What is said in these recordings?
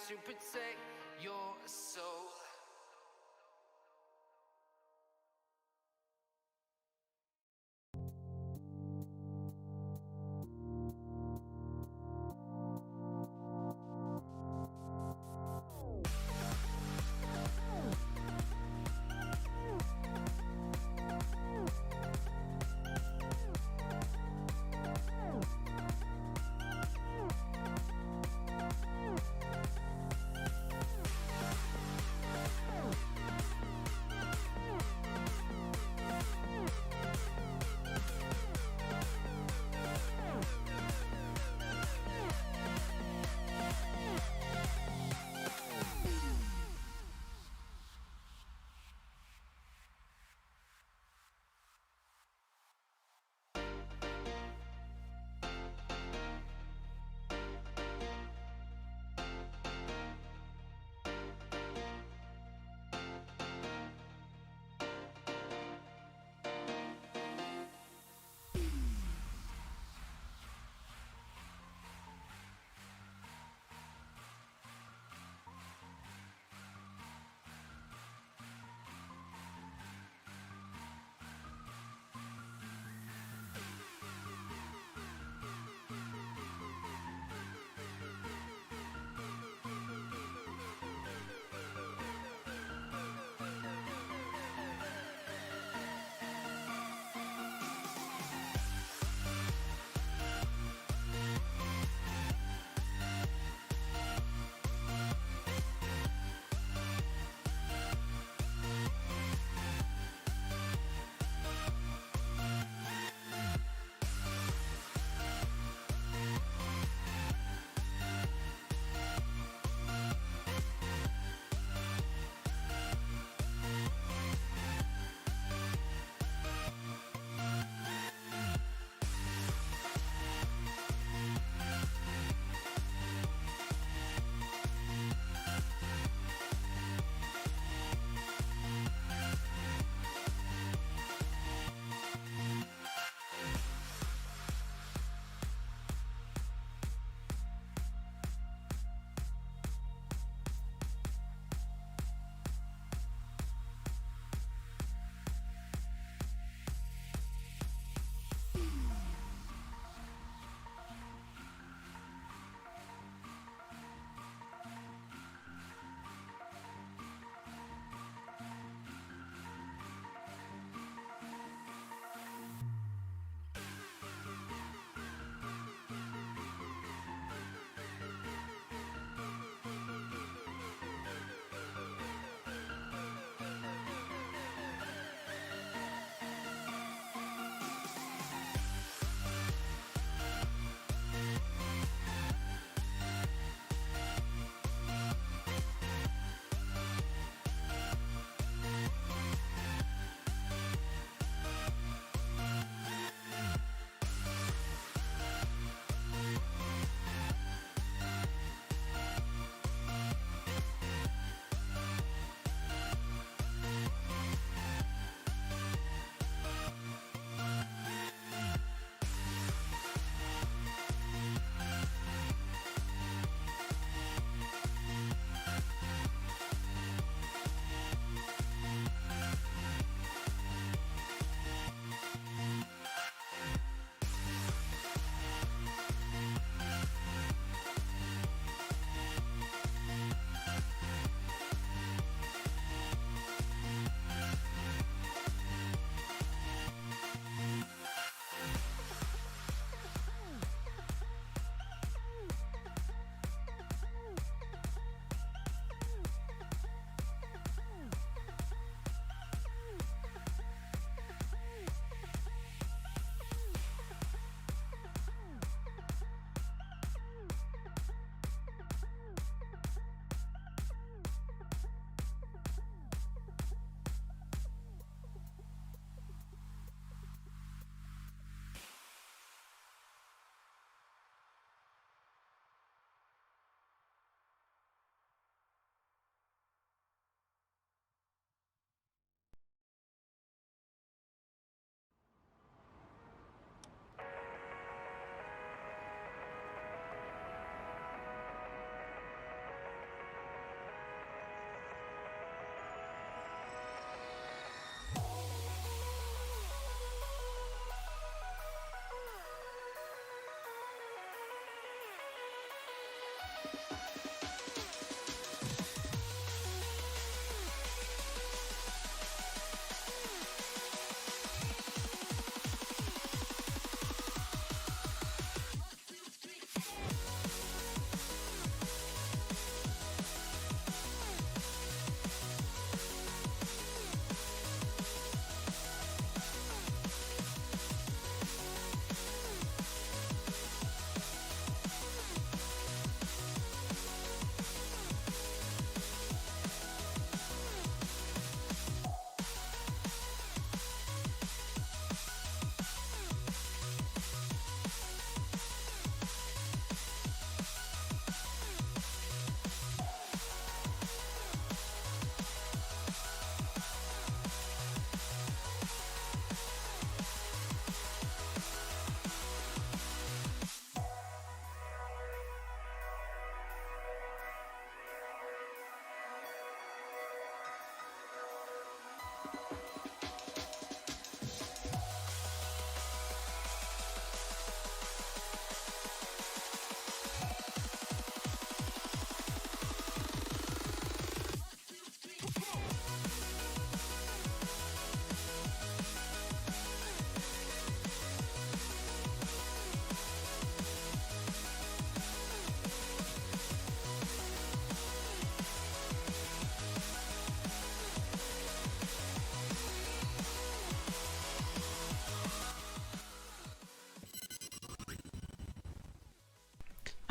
to protect your soul.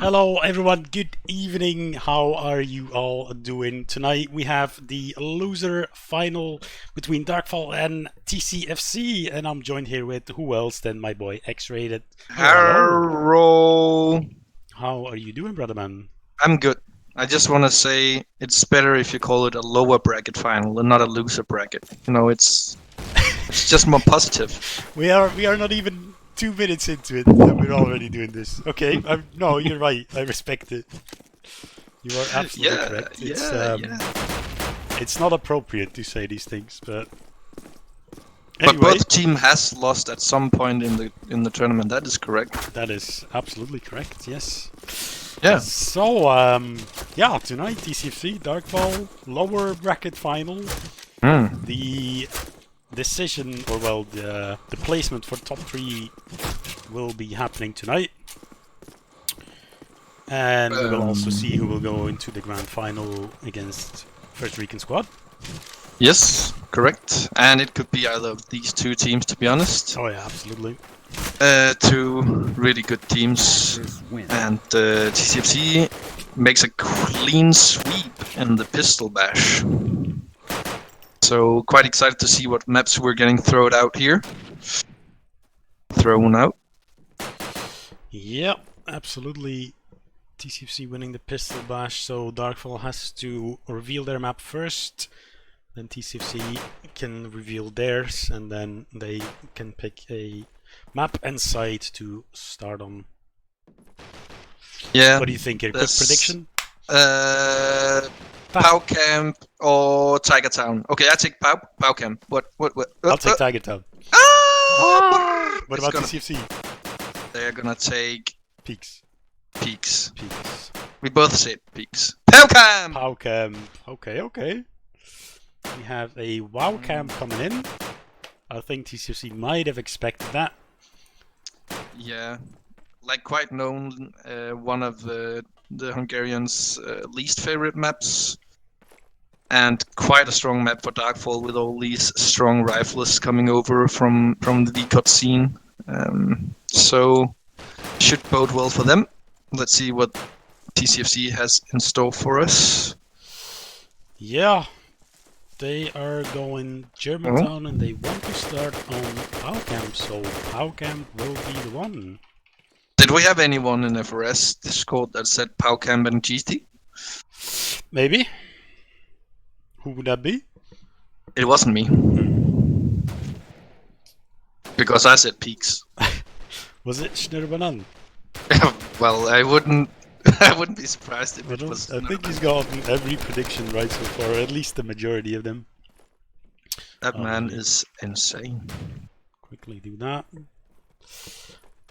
Hello everyone, good evening. How are you all doing? Tonight we have the loser final between Darkfall and TcfC, and I'm joined here with who else than my boy X-Rated. Hello. Hello. How are you doing, brother man? I'm good. I just want to say it's better if you call it a lower bracket final and not a loser bracket. It's just more positive. We are not even 2 minutes into it, and we're already doing this. Okay, no, you're right. I respect it. You are absolutely Yeah, correct. yeah. It's not appropriate to say these things, but But anyway. both team has lost at some point in the tournament. That is correct. That is absolutely correct, yes. Yeah. So, yeah, tonight TcfC, Darkfall, lower bracket final. Mm. The decision, or well, the placement for top 3 will be happening tonight. And we will also see who will go into the grand final against First Recon Squad. Yes, correct. And it could be either of these two teams, to be honest. Oh yeah, absolutely. Two really good teams, and TcfC makes a clean sweep in the pistol bash. So quite excited to see what maps we're getting thrown out here. Yep, absolutely. TcfC winning the pistol bash, so Darkfall has to reveal their map first. Then TcfC can reveal theirs, and then they can pick a map and site to start on. Yeah. What do you think? A quick prediction? Pau Camp or Tiger Town. Okay, I take Pau Camp. What? I'll take Tiger Town. What about TcfC? They're gonna take Peaks. We both said Peaks. Pau Camp! Pau Camp. Okay. We have a WoW camp coming in. I think TcfC might have expected that. Yeah, like quite known, one of the Hungarians' least favorite maps, and quite a strong map for Darkfall with all these strong riflists coming over from the VCOT scene. So should bode well for them. Let's see what TcfC has in store for us. Yeah. They are going Germantown and they want to start on Paucamp, so Paucamp will be the one. Did we have anyone in FRS Discord that said Paucamp and GT? Maybe. Who would that be? It wasn't me. Because I said Peaks. Was it Schnurbanan? Well, I wouldn't be surprised if it was. I think he's gotten every prediction right so far, or at least the majority of them. That man is insane. Quickly do that.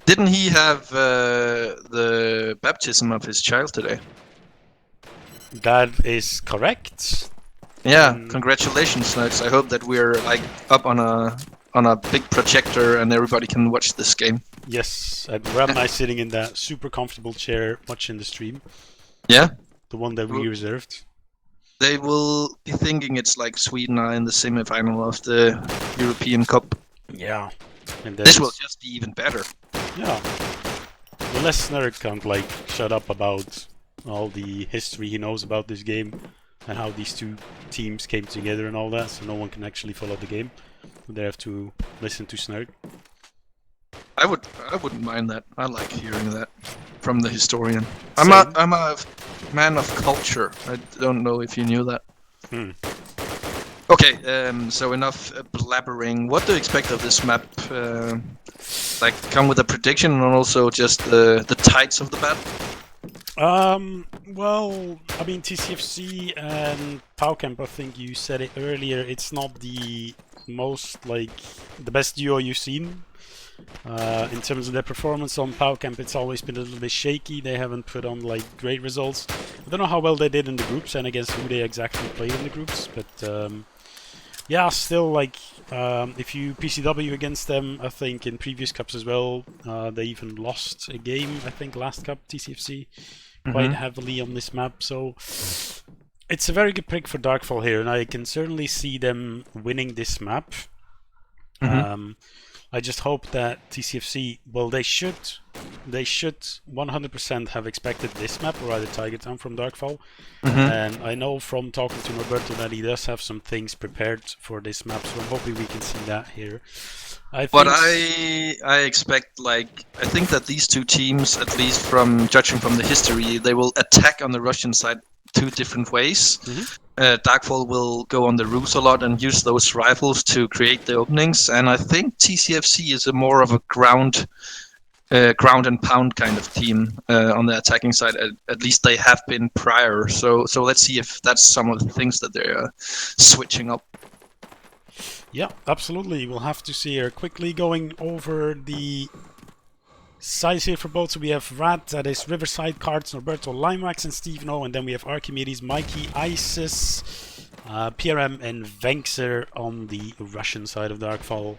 Didn't he have the baptism of his child today? That is correct. Yeah, congratulations, Nugs. I hope that we're like up on a big projector and everybody can watch this game. Yes, and Ram and I sitting in that super comfortable chair watching the stream. Yeah? The one that we reserved. They will be thinking it's like Sweden are in the semi-final of the European Cup. Yeah. And this will just be even better. Yeah. Unless Snurk can't like shut up about all the history he knows about this game and how these two teams came together and all that, so no one can actually follow the game. They have to listen to Snurk. I wouldn't mind that. I like hearing that from the historian. I'm a man of culture. I don't know if you knew that. Okay, so enough blabbering. What do you expect of this map? Like, come with a prediction and also just the tides of the battle? Well, I mean, TcfC and Paucamp, I think you said it earlier, it's not the most, like, the best duo you've seen. In terms of their performance on Paucamp, it's always been a little bit shaky. They haven't put on like great results. I don't know how well they did in the groups and against who they exactly played in the groups, but yeah, still like if you PCW against them, I think in previous cups as well, they even lost a game. I think last cup TcfC quite heavily on this map, so it's a very good pick for Darkfall here, and I can certainly see them winning this map. I just hope that TcfC, well, they should 100% have expected this map, or rather Tiger Town from Darkfall. And I know from talking to Norberto that he does have some things prepared for this map, so I'm hoping we can see that here. But I expect, like, I think that these two teams, at least from judging from the history, they will attack on the Russian side two different ways. Darkfall will go on the roofs a lot and use those rifles to create the openings, and I think TcfC is a more of a ground and pound kind of team on the attacking side. At least they have been prior. So let's see if that's some of the things that they're switching up. Yeah, absolutely. We'll have to see here. Quickly going over the size here for both. So we have Rat, that is Riverside, Cards, Norberto, Limewax, and Steve No, and then we have Archimedes, Mikey, Isis, PRM, and Vengser on the Russian side of Darkfall.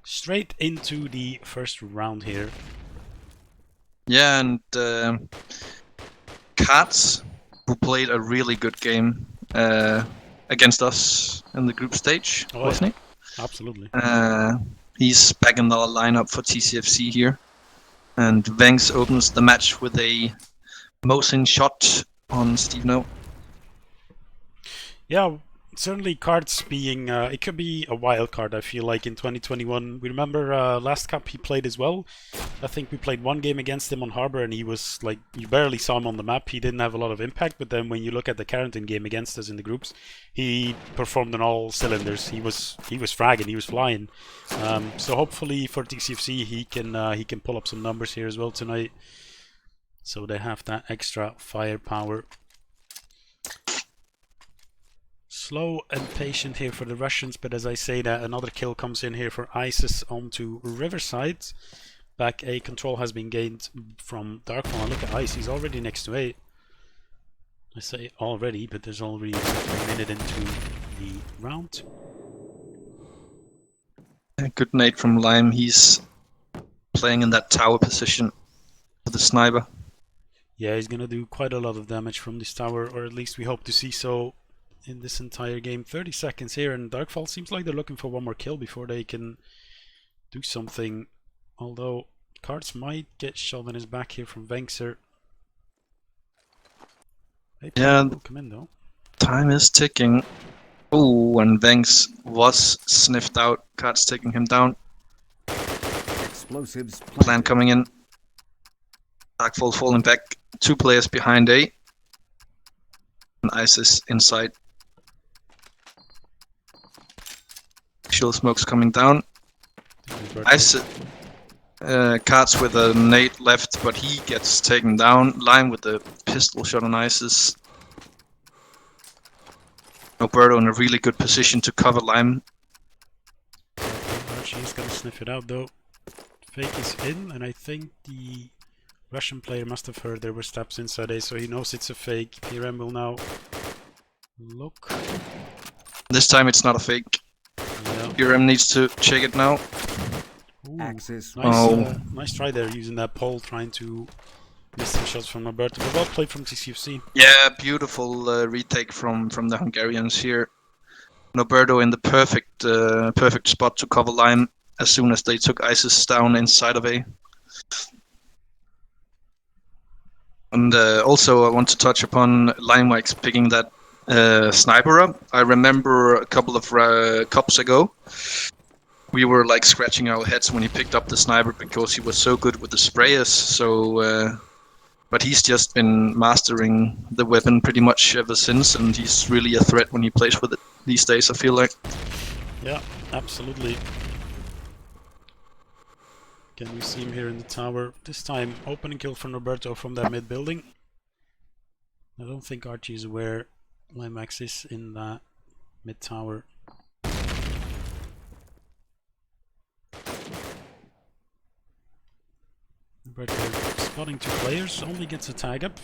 Straight into the first round here. Yeah, and Cards, who played a really good game against us in the group stage, wasn't he? Absolutely. He's back in the lineup for TcfC here. And Vengs opens the match with a Mosin shot on Steve No. Yeah, certainly Cards being... it could be a wild card, I feel like, in 2021. We remember last cup he played as well. I think we played one game against him on Harbor, and he was like, you barely saw him on the map. He didn't have a lot of impact, but then when you look at the Carrington game against us in the groups, he performed on all cylinders. He was fragging, he was flying. So hopefully for TcfC he can pull up some numbers here as well tonight, so they have that extra firepower. Slow and patient here for the Russians, but as I say that, another kill comes in here for Isis onto Riverside. Back A control has been gained from Darkfall. Look at Ice, he's already next to A. I say already, but there's already a minute into the round. Good nade from Lime. He's playing in that tower position for the sniper. Yeah, he's gonna do quite a lot of damage from this tower, or at least we hope to see so in this entire game. 30 seconds here, and Darkfall seems like they're looking for one more kill before they can do something. Although Cards might get shot in his back here from Vengser. Yeah, will come in though. Time is ticking. Oh, and Vengs was sniffed out. Cards taking him down. Explosives Plan coming in. Darkfall falling back. 2 players behind A. And Isis inside. Shield smokes coming down. Isis, Cards with a nade left, but he gets taken down. Lime with the pistol shot on Isis. Norberto in a really good position to cover Lime. Archie is gonna sniff it out though. Fake is in, and I think the Russian player must have heard there were steps inside A, so he knows it's a fake. PRM will now look. This time it's not a fake. Yeah. PRM needs to check it now. Ooh, Axis. nice try there, using that pole, trying to miss some shots from Norberto. But well played from TcfC. Yeah, beautiful retake from the Hungarians here. Norberto in the perfect spot to cover Lime as soon as they took Isis down inside of A. And also I want to touch upon Limewikes picking that sniper up. I remember a couple of cups ago, we were like scratching our heads when he picked up the sniper because he was so good with the sprayers. So, but he's just been mastering the weapon pretty much ever since, and he's really a threat when he plays with it these days, I feel like. Yeah, absolutely. Can we see him here in the tower? This time, opening kill for Norberto from that mid building. I don't think Archie is aware Limax is in that mid tower. Norberto spotting 2 players, only gets a tag up.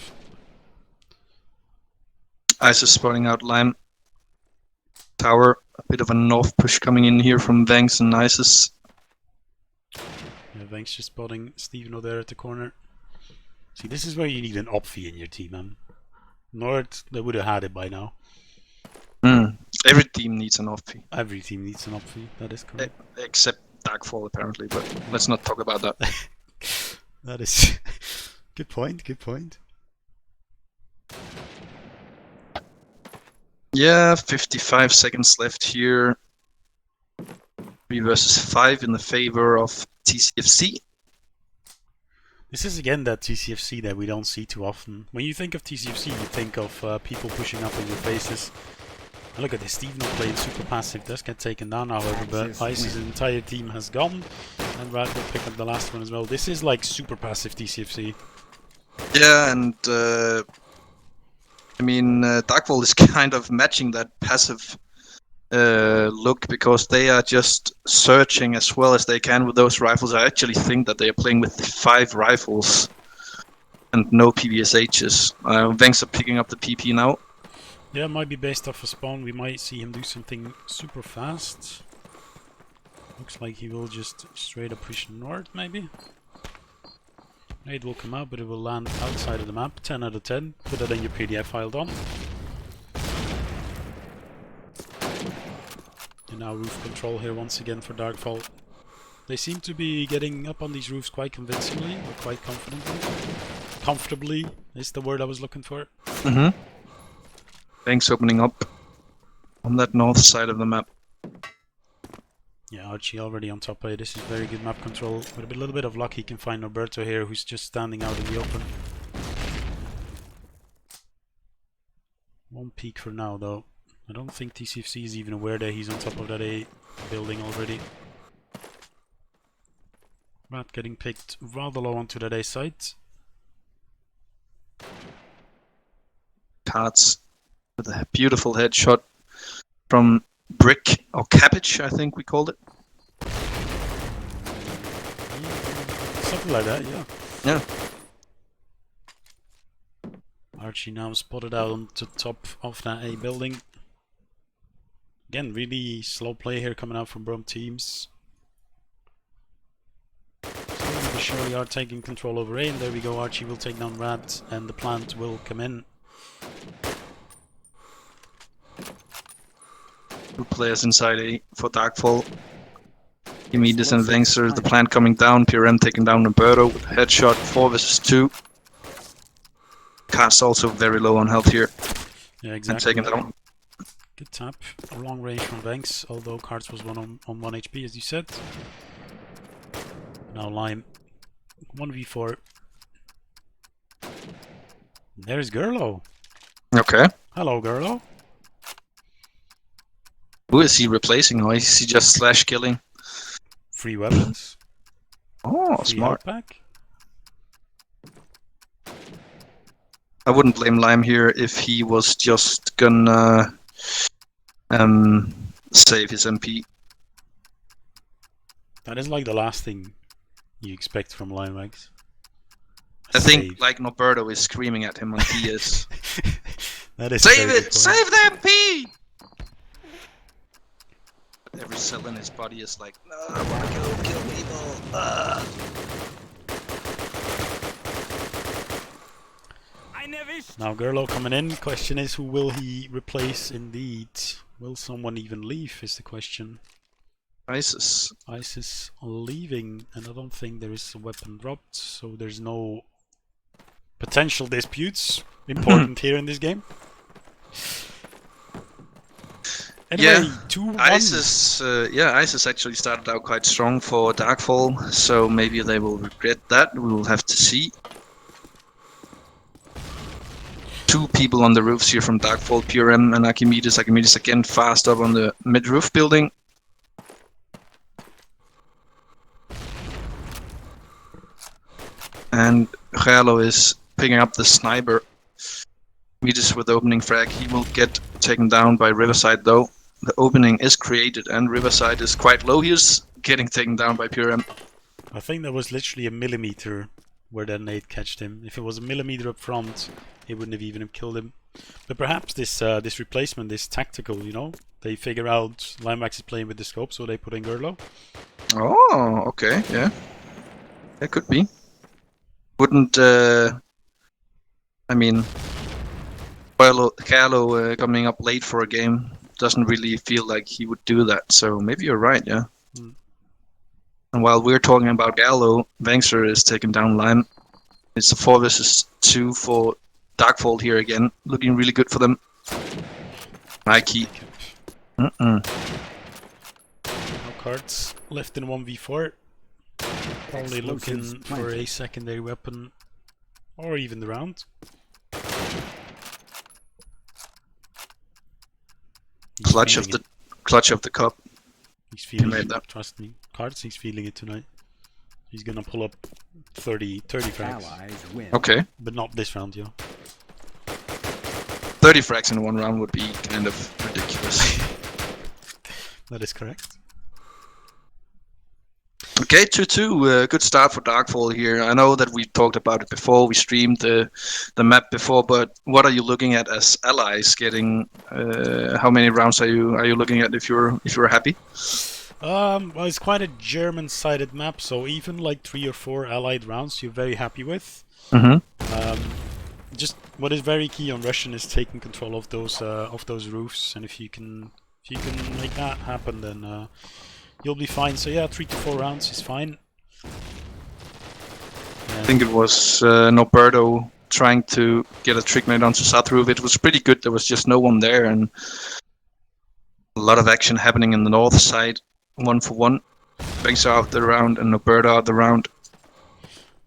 Isis spotting out Lime. Tower, a bit of a north push coming in here from Vanks and Isis. Yeah, Vanks just spotting Steveno there at the corner. See, this is where you need an Opfi in your team, man. Nord, they would have had it by now. Every team needs an Opfi. Every team needs an Opfi, that is correct. Except Darkfall apparently, but let's not talk about that. That is good point. Good point. Yeah, 55 seconds left here. 3 versus 5 in the favor of TcfC. This is again that TcfC that we don't see too often. When you think of TcfC, you think of people pushing up in your faces. And look at this, Steve not playing super passive, does get taken down however, but Ice's entire team has gone. And Rad will pick up the last one as well. This is like super passive TcfC. Yeah, and I mean, Darkfall is kind of matching that passive look because they are just searching as well as they can with those rifles. I actually think that they are playing with 5 rifles and no PVSHs. Venks are picking up the PP now. Yeah, it might be based off a spawn. We might see him do something super fast. Looks like he will just straight up push north, maybe. It will come out, but it will land outside of the map. 10 out of 10. Put that in your PDF file, Don. And now roof control here once again for Darkfall. They seem to be getting up on these roofs quite convincingly, or quite confidently. Comfortably is the word I was looking for. Mm-hmm. Banks opening up on that north side of the map. Yeah, Archie already on top of it. This is very good map control. With a little bit of luck, he can find Norberto here, who's just standing out in the open. One peek for now, though. I don't think TcfC is even aware that he's on top of that A building already. Rat getting picked rather low onto that A site. Cards with a beautiful headshot from Brick or Cabbage, I think we called it. Something like that, yeah. Yeah. Archie now spotted out on the top of that A building. Again, really slow play here coming out from both teams. Slowly but surely are taking control over A, and there we go. Archie will take down Rat, and the plant will come in. 2 players inside A for Darkfall. Immediate and Vengser, the plant coming down. PRM taking down Roberto with a headshot. 4 versus 2. Cast also very low on health here. Yeah, And exactly. taken down. Good tap. Long range from Vanks, although Cards was on 1 HP, as you said. Now Lime. 1v4. There's Gerlo. Okay. Hello, Gerlo. Who is he replacing, or is he just slash killing? Free weapons. Oh, Free smart. pack. I wouldn't blame Lime here if he was just gonna save his MP. That is like the last thing you expect from Limewax. I think like Norberto is screaming at him on TS. That is Save it! Save the MP! Every cell in his body is like, no, I wanna kill people. Now Gerlo coming in. Question is, who will he replace indeed? Will someone even leave is the question. ISIS. ISIS leaving, and I don't think there is a weapon dropped, so there's no potential disputes important here in this game. Anyway, Yeah, 2-1. ISIS actually started out quite strong for Darkfall, so maybe they will regret that. We will have to see. 2 people on the roofs here from Darkfall, PRM and Archimedes. Archimedes again fast up on the mid-roof building. And Gerlo is picking up the sniper. Archimedes with the opening frag. He will get taken down by Riverside though. The opening is created and Riverside is quite low. He's getting taken down by PRM. I think that was literally a millimeter where that nade catched him. If it was a millimeter up front, it wouldn't have even killed him. But perhaps this this replacement is tactical, you know? They figure out Limewax is playing with the scope, so they put in Gerlo. Oh, okay, yeah. That could be. Wouldn't, I mean, Carlo coming up late for a game doesn't really feel like he would do that, so maybe you're right, yeah. And while we're talking about Gallo, Vangster is taking down Lime. It's a 4 versus 2 for Darkfall here again. Looking really good for them. Nike. No cards left in 1v4. Probably looking for a secondary weapon or even the round. Clutch of the cup. He's feeling it, trust me. Cards, he's feeling it tonight. He's gonna pull up 30 frags. Okay. But not this round, yo. 30 frags in one round would be kind of ridiculous. That is correct. Okay, 2-2. Good start for Darkfall here. I know that we talked about it before. We streamed the map before, but what are you looking at as allies getting? How many rounds are you looking at if you're happy? Well, it's quite a German-sided map, so even like 3 or 4 allied rounds, you're very happy with. Just what is very key on Russian is taking control of those roofs, and if you can make that happen, then you'll be fine. So yeah, 3 to 4 rounds is fine. I think it was Norberto trying to get a trick made onto South Roof. It was pretty good. There was just no one there, and a lot of action happening in the north side. 1-for-1. Banks out the round and Norberto out the round.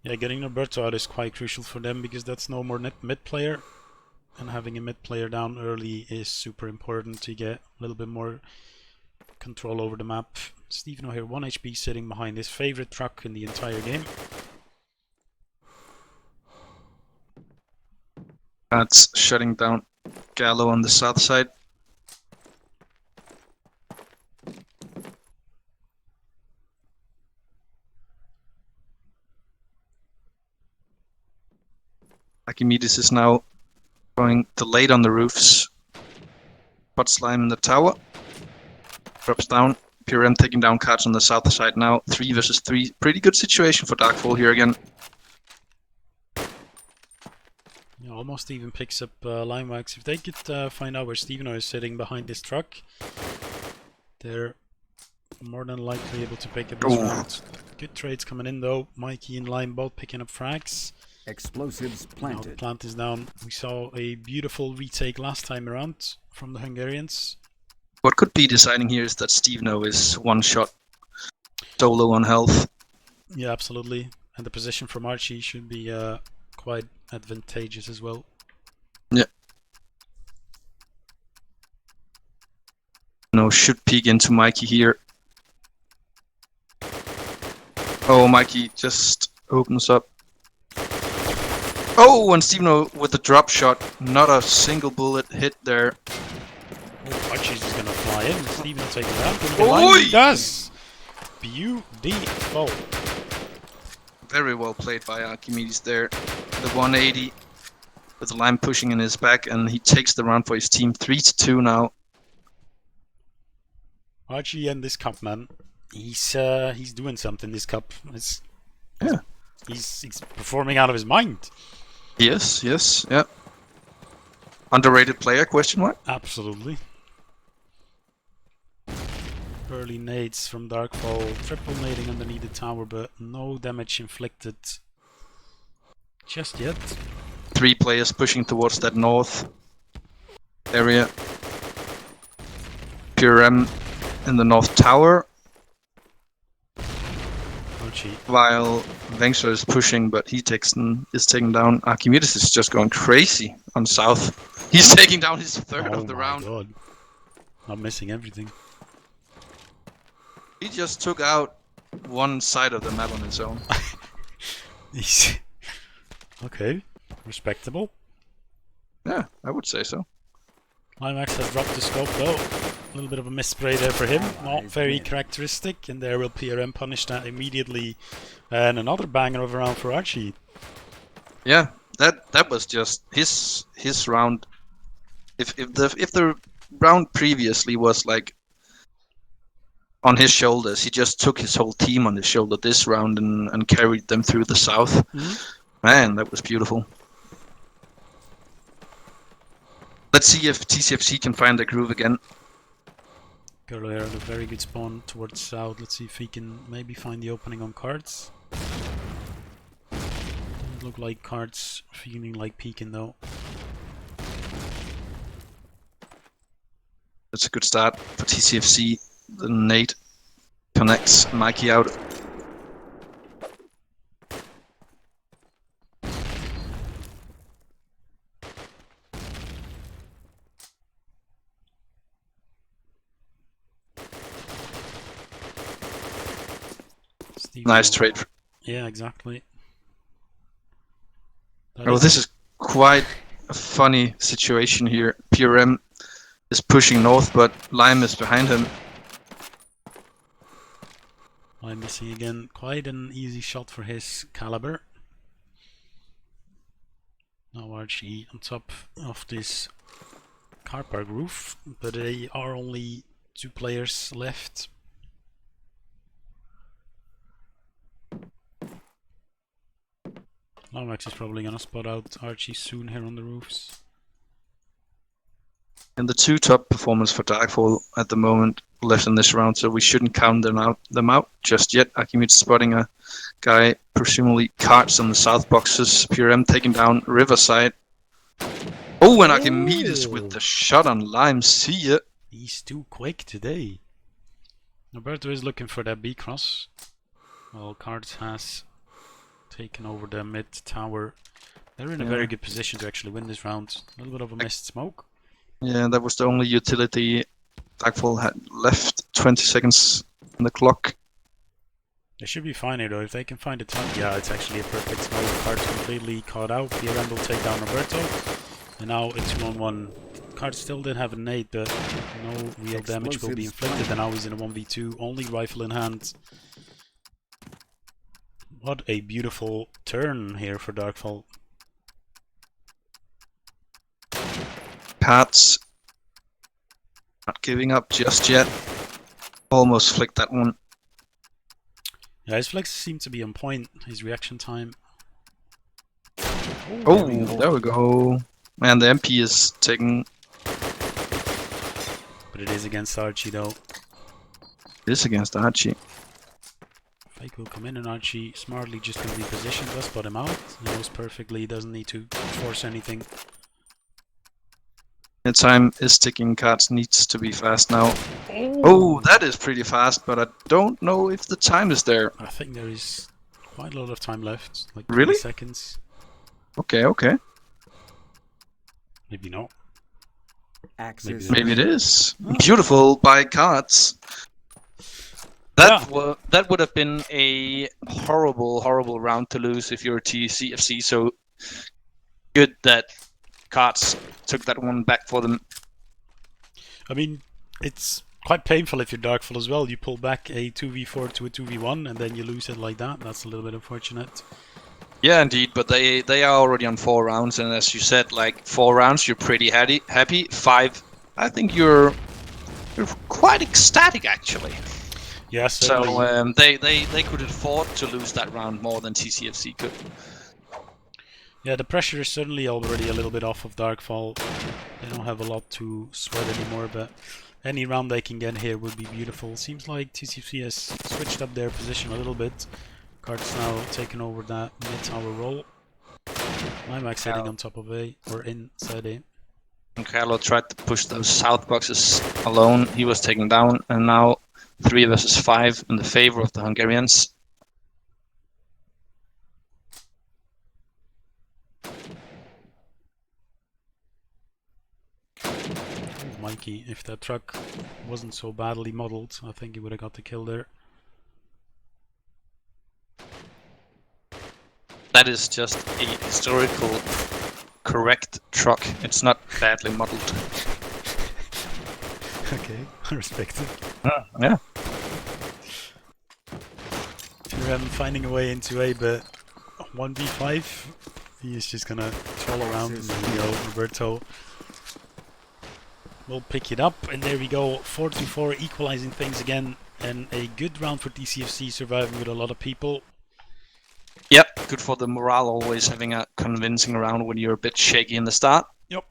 Yeah, getting Norberto out is quite crucial for them because that's no more mid player, and having a mid player down early is super important to get a little bit more control over the map. Stephen here, 1 HP, sitting behind his favorite truck in the entire game. That's shutting down Gallo on the south side. Archimedes is now going delayed on the roofs. Pot Slime in the tower. Drops down. PRM taking down cards on the south side now. 3 versus 3. Pretty good situation for Darkfall here again. Yeah, almost even picks up Limewax. If they could find out where Steveno is sitting behind this truck, they're more than likely able to pick up this round. Good trades coming in though. Mikey and Lime both picking up frags. Explosives planted. Now the plant is down. We saw a beautiful retake last time around from the Hungarians. What could be deciding here is that Steveno is one shot solo on health. Yeah, absolutely. And the position from Archie should be quite advantageous as well. Yeah. No, should peek into Mikey here. Oh, Mikey just opens up. Oh, and Steveno with the drop shot. Not a single bullet hit there. Oh, Archie's just gonna fly in. Steveno takes it out. And he does! Beautiful. Very well played by Archimedes there. The 180 with the Lime pushing in his back, and he takes the round for his team. 3-2 now. Archie and this cup, man. He's doing something. This cup. Yeah. He's performing out of his mind. Yes, yeah. Underrated player, question mark? Absolutely. Early nades from Darkfall, triple nading underneath the tower, but no damage inflicted just yet. 3 players pushing towards that north area. PRM in the north tower. Archie. While Vengster is pushing, but he is taking down. Archimedes is just going crazy on south. He's taking down his third of the round. God. I'm missing everything. He just took out one side of the map on his own. Okay, respectable. Yeah, I would say so. Limewax has dropped the scope though. A little bit of a misspray there for him. Not very characteristic, and there will PRM punish that immediately. And another banger of a round for Archie. Yeah, that was just his round. If the round previously was like on his shoulders, he just took his whole team on his shoulder this round and carried them through the south. Man, that was beautiful. Let's see if TcfC can find the groove again. Curler here at a very good spawn towards south. Let's see if he can maybe find the opening on cards. Doesn't look like cards feeling like peeking though. That's a good start for TcfC. The nade connects Mikey out. Steve Nice will- trade. Yeah, exactly. That Oh, is- this is quite a funny situation here. PRM is pushing north, but Lime is behind him. I'm missing again. Quite an easy shot for his caliber. Now Archie on top of this car park roof, but they are only 2 players left. Lomax is probably gonna spot out Archie soon here on the roofs. And the 2 top performers for Darkfall at the moment left in this round, so we shouldn't count them out just yet. Akimit's spotting a guy, presumably carts on the south boxes. PRM taking down Riverside. Oh, and Archimedes with the shot on Lime. See ya. He's too quick today. Roberto is looking for that B cross. Well, Cards has taken over the mid tower. They're in a very good position to actually win this round. A little bit of a missed smoke. Yeah, that was the only utility Darkfall had left. 20 seconds on the clock. They should be fine here though. If they can find a time. Yeah, it's actually a perfect smoke. Cards completely caught out. PRM will take down Roberto. And now it's 2-on-1. Cards still did have a nade, but no real damage will be inflicted. And now he's in a 1v2. Only rifle in hand. What a beautiful turn here for Darkfall. Cards not giving up just yet. Almost flicked that one. Yeah, his flex seemed to be on point. His reaction time. Oh, there we go. And the MP is taking. But it is against Archie though. This against Archie. Fake will come in and Archie smartly just going to be positioned. Let's spot him out. He knows perfectly. He doesn't need to force anything. The time is ticking. Cards needs to be fast now. Oh, that is pretty fast, but I don't know if the time is there. I think there is quite a lot of time left. Like 20 Really? seconds. Okay, okay. Maybe not. Access. Maybe it is. Beautiful by Cards. That would have been a horrible round to lose if you're TcfC. So good that Cards took that one back for them. I mean, it's quite painful if you're Darkfall as well. You pull back a 2v4 to a 2v1 and then you lose it like that. That's a little bit unfortunate. Yeah, indeed, but they are already on 4 rounds, and as you said, like 4 rounds, you're pretty happy. 5, I think you're quite ecstatic actually. Yeah, So certainly. they could afford to lose that round more than TcfC could. Yeah, the pressure is certainly already a little bit off of Darkfall. They don't have a lot to sweat anymore, but any round they can get here would be beautiful. Seems like TcfC has switched up their position a little bit. Cards now taking over that mid-tower role. Limax heading on top of A, or inside A. And Carlo tried to push those south boxes alone. He was taken down, and now 3 versus 5 in the favor of the Hungarians. Mikey, if that truck wasn't so badly modeled, I think he would have got the kill there. That is just a historical correct truck. It's not badly modeled. Okay, I respect it. Yeah. You're finding a way into A, but 1v5, he is just gonna troll around and then go. Roberto will pick it up, and there we go. 4-4, equalizing things again, and a good round for TcfC, surviving with a lot of people. Yep, good for the morale, always having a convincing round when you're a bit shaky in the start. Yep.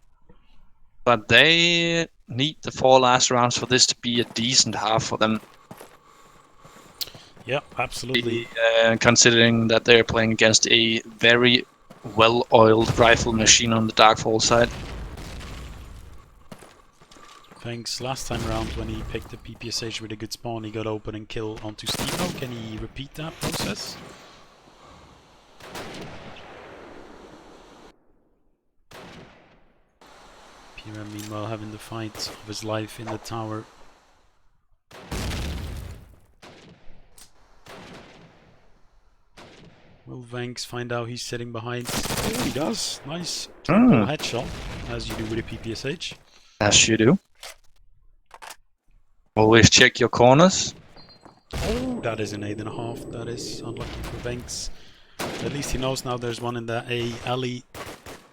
But they need the 4 last rounds for this to be a decent half for them. Yeah, absolutely. Considering that they're playing against a very well-oiled rifle machine on the Darkfall side. Thanks. Last time around when he picked the PPSH with a good spawn, he got open and kill onto Steve. Can he repeat that process? Pira meanwhile having the fight of his life in the tower. Will Vanks find out he's sitting behind? Oh, he does. Nice triple headshot, as you do with a PPSH. As you do. Always check your corners. Oh, that is an 8.5. That is unlucky for Vanks. At least he knows now there's one in that A alley.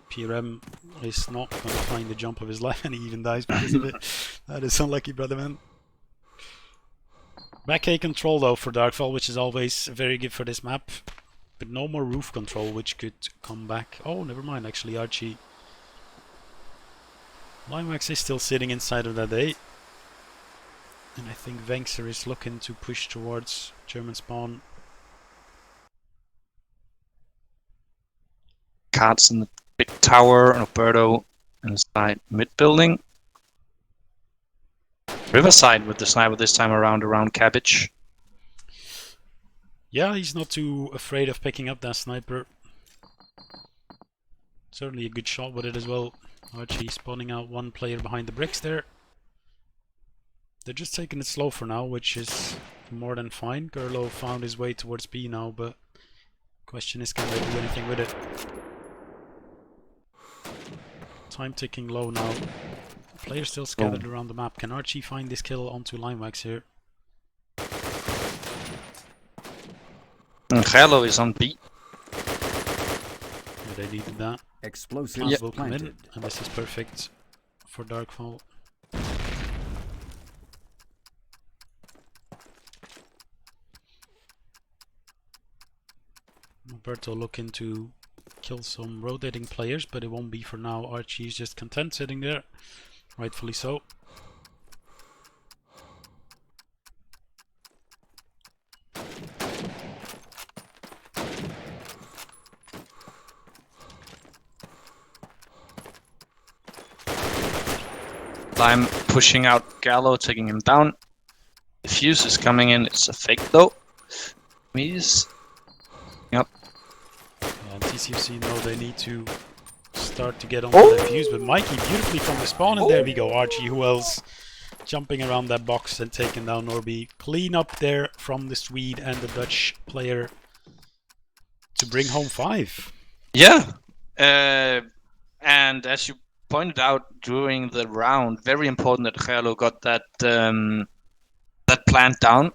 PRM is not going to find the jump of his life, and he even dies because of it. That is unlucky, brother man. Back A control though for Darkfall, which is always very good for this map. But no more roof control, which could come back. Oh, never mind, actually, Archie. Limewax is still sitting inside of that A. And I think Vankser is looking to push towards German spawn. Cards in the big tower, Roberto inside mid building. Riverside with the sniper this time around Cabbage. Yeah, he's not too afraid of picking up that sniper. Certainly a good shot with it as well. Archie spawning out one player behind the bricks there. They're just taking it slow for now, which is more than fine. Gerlo found his way towards B now, but question is, can they do anything with it? Time ticking low now. Players still scattered around the map. Can Archie find this kill onto Limewax here? Hello is on B. Yeah, they needed that. Explosives Will come in, planted. and this is perfect for Darkfall. Roberto looking to kill some rotating players, but it won't be for now. Archie is just content sitting there, rightfully so. Lime pushing out Gallo, taking him down. The fuse is coming in, it's a fake though. He's... Yep. And TcfC know they need to start to get on the fuse, but Mikey beautifully from the spawn, and there we go. Archie, who else? Jumping around that box and taking down Norby. Clean up there from the Swede and the Dutch player to bring home 5. Yeah. And as you pointed out during the round, very important that Gerlo got that that plant down,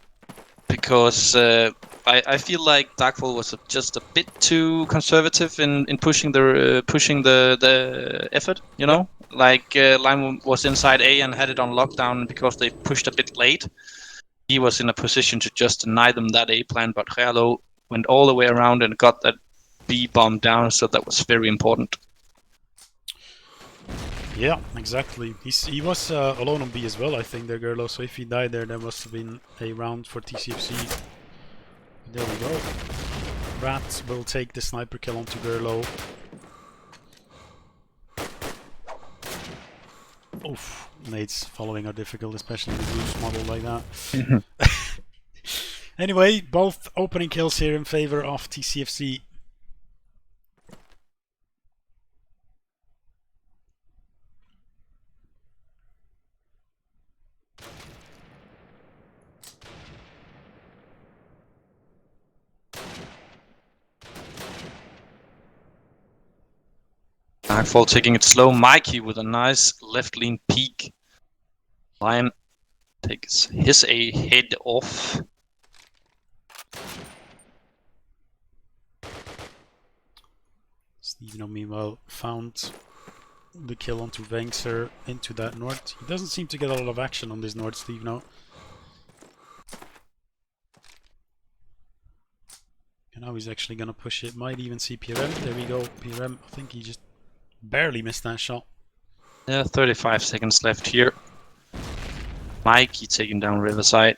because I feel like Darkfall was just a bit too conservative in pushing the effort. You know, like Lime was inside A and had it on lockdown because they pushed a bit late. He was in a position to just deny them that A plant, but Gerlo went all the way around and got that B bomb down, so that was very important. Yeah, exactly. He was alone on B as well, I think, there, Gerlo. So if he died there, that must have been a round for TcfC. There we go. Rat will take the sniper kill onto Gerlo. Oof, nades following are difficult, especially with a loose model like that. Anyway, both opening kills here in favor of TcfC. Darkfall taking it slow. Mikey with a nice left lean peek. Lime takes his A head off. Steveno meanwhile found the kill onto Vankser into that north. He doesn't seem to get a lot of action on this north, Steveno. And now he's actually gonna push it. Might even see PRM. There we go. PRM, I think he just barely missed that shot. Yeah, 35 seconds left here. Mikey taking down Riverside.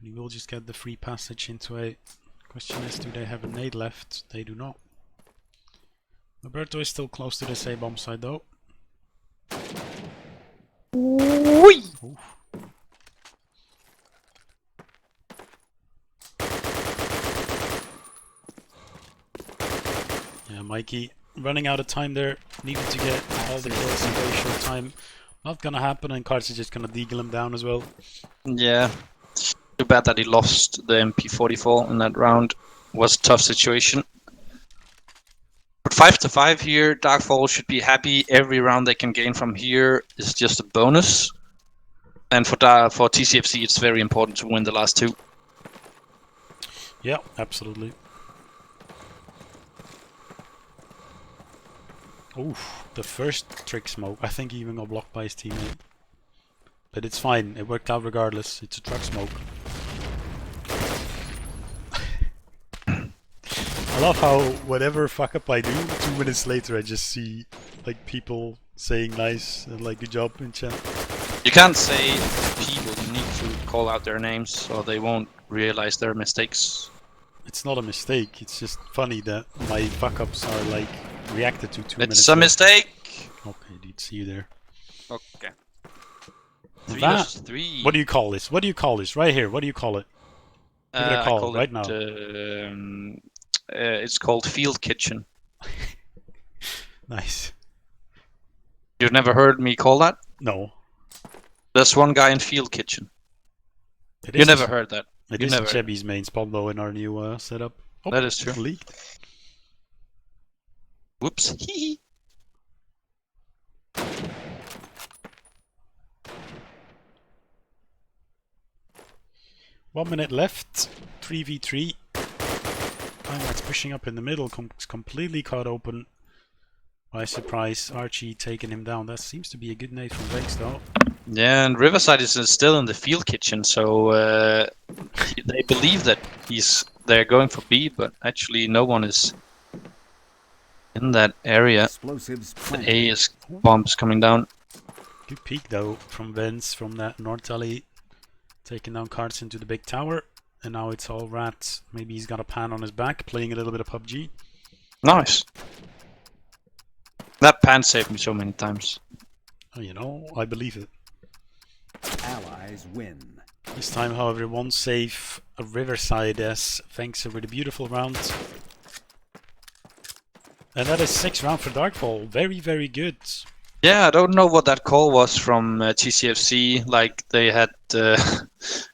You will just get the free passage into A. Question is, do they have a nade left? They do not. Roberto is still close to the A bomb side though. Oof. Yeah, Mikey running out of time there. Needed to get all the kills in very short time. Not gonna happen, and Cards is just gonna deagle him down as well. Yeah. Too bad that he lost the MP44 in that round. Was a tough situation. But 5-5 here, Darkfall should be happy. Every round they can gain from here is just a bonus. And for TcfC, it's very important to win the last two. Yeah, absolutely. Oof, the first trick smoke. I think he even got blocked by his teammate. But it's fine, it worked out regardless. It's a truck smoke. I love how whatever fuck up I do, 2 minutes later I just see like people saying nice and like good job in chat. You can't say people, you need to call out their names or they won't realize their mistakes. It's not a mistake, it's just funny that my fuck ups are like reacted to 2 minutes It's a later. mistake! Okay, dude, see you there. Okay. 3 That- versus 3. What do you call this? What do you call this? Right here, what do you call it? Give it a I call call right it, now. It's called Field Kitchen. Nice. You've never heard me call that? No. There's one guy in Field Kitchen. It You is never heard that. It You is never- Cheby's main spot though in our new setup. Oh, That is true. leaked. Whoops. Hee. 1 minute left. 3v3. That's pushing up in the middle. Completely caught open by surprise. Archie taking him down. That seems to be a good nade from Vex though. Yeah, and Riverside is still in the Field Kitchen, so they believe that they're going for B, but actually no one is in that area. Explosives The planted. A is bombs coming down. Good peek though from Vence from that north alley. Taking down Cards into the big tower. And now it's all Rat. Maybe he's got a pan on his back, playing a little bit of PUBG. Nice. That pan saved me so many times. Oh, you know, I believe it. Allies win. This time, however, one save a Riverside as thanks with a beautiful round. And that is 6th round for Darkfall. Very, very good. Yeah, I don't know what that call was from TcfC. Like they had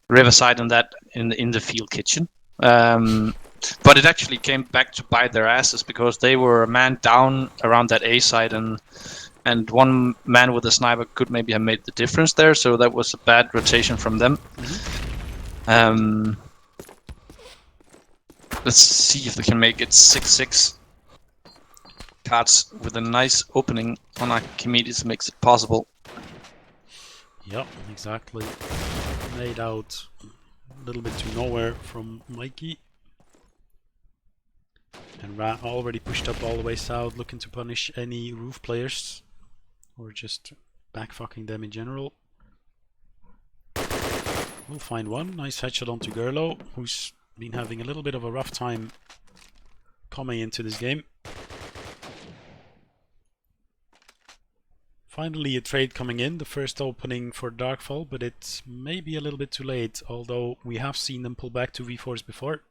Riverside and that in the Field Kitchen, but it actually came back to bite their asses because they were a man down around that A side, and one man with a sniper could maybe have made the difference there. So that was a bad rotation from them. Let's see if they can make it 6-6. Cards with a nice opening on Archimedes makes it possible. Yep, exactly. Made out a little bit to nowhere from Mikey. And Rat already pushed up all the way south, looking to punish any roof players. Or just backfucking them in general. We'll find one. Nice headshot onto Gerlo, who's been having a little bit of a rough time coming into this game. Finally a trade coming in, the first opening for Darkfall, but it's maybe a little bit too late, although we have seen them pull back to V4s before.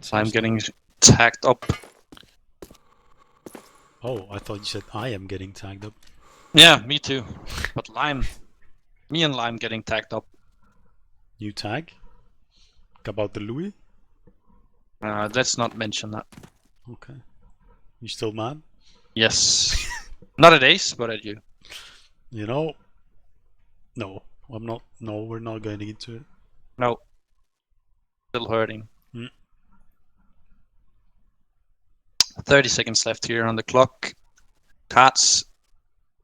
So I'm getting tagged up. Oh, I thought you said I am getting tagged up. Yeah, me too. But me and Lime getting tagged up. New tag? About the Louis? Let's not mention that. Okay. You still mad? Yes. Not at Ace, but at you. You know? No, I'm not. No, we're not going into it. No. Still hurting. 30 seconds left here on the clock. Cards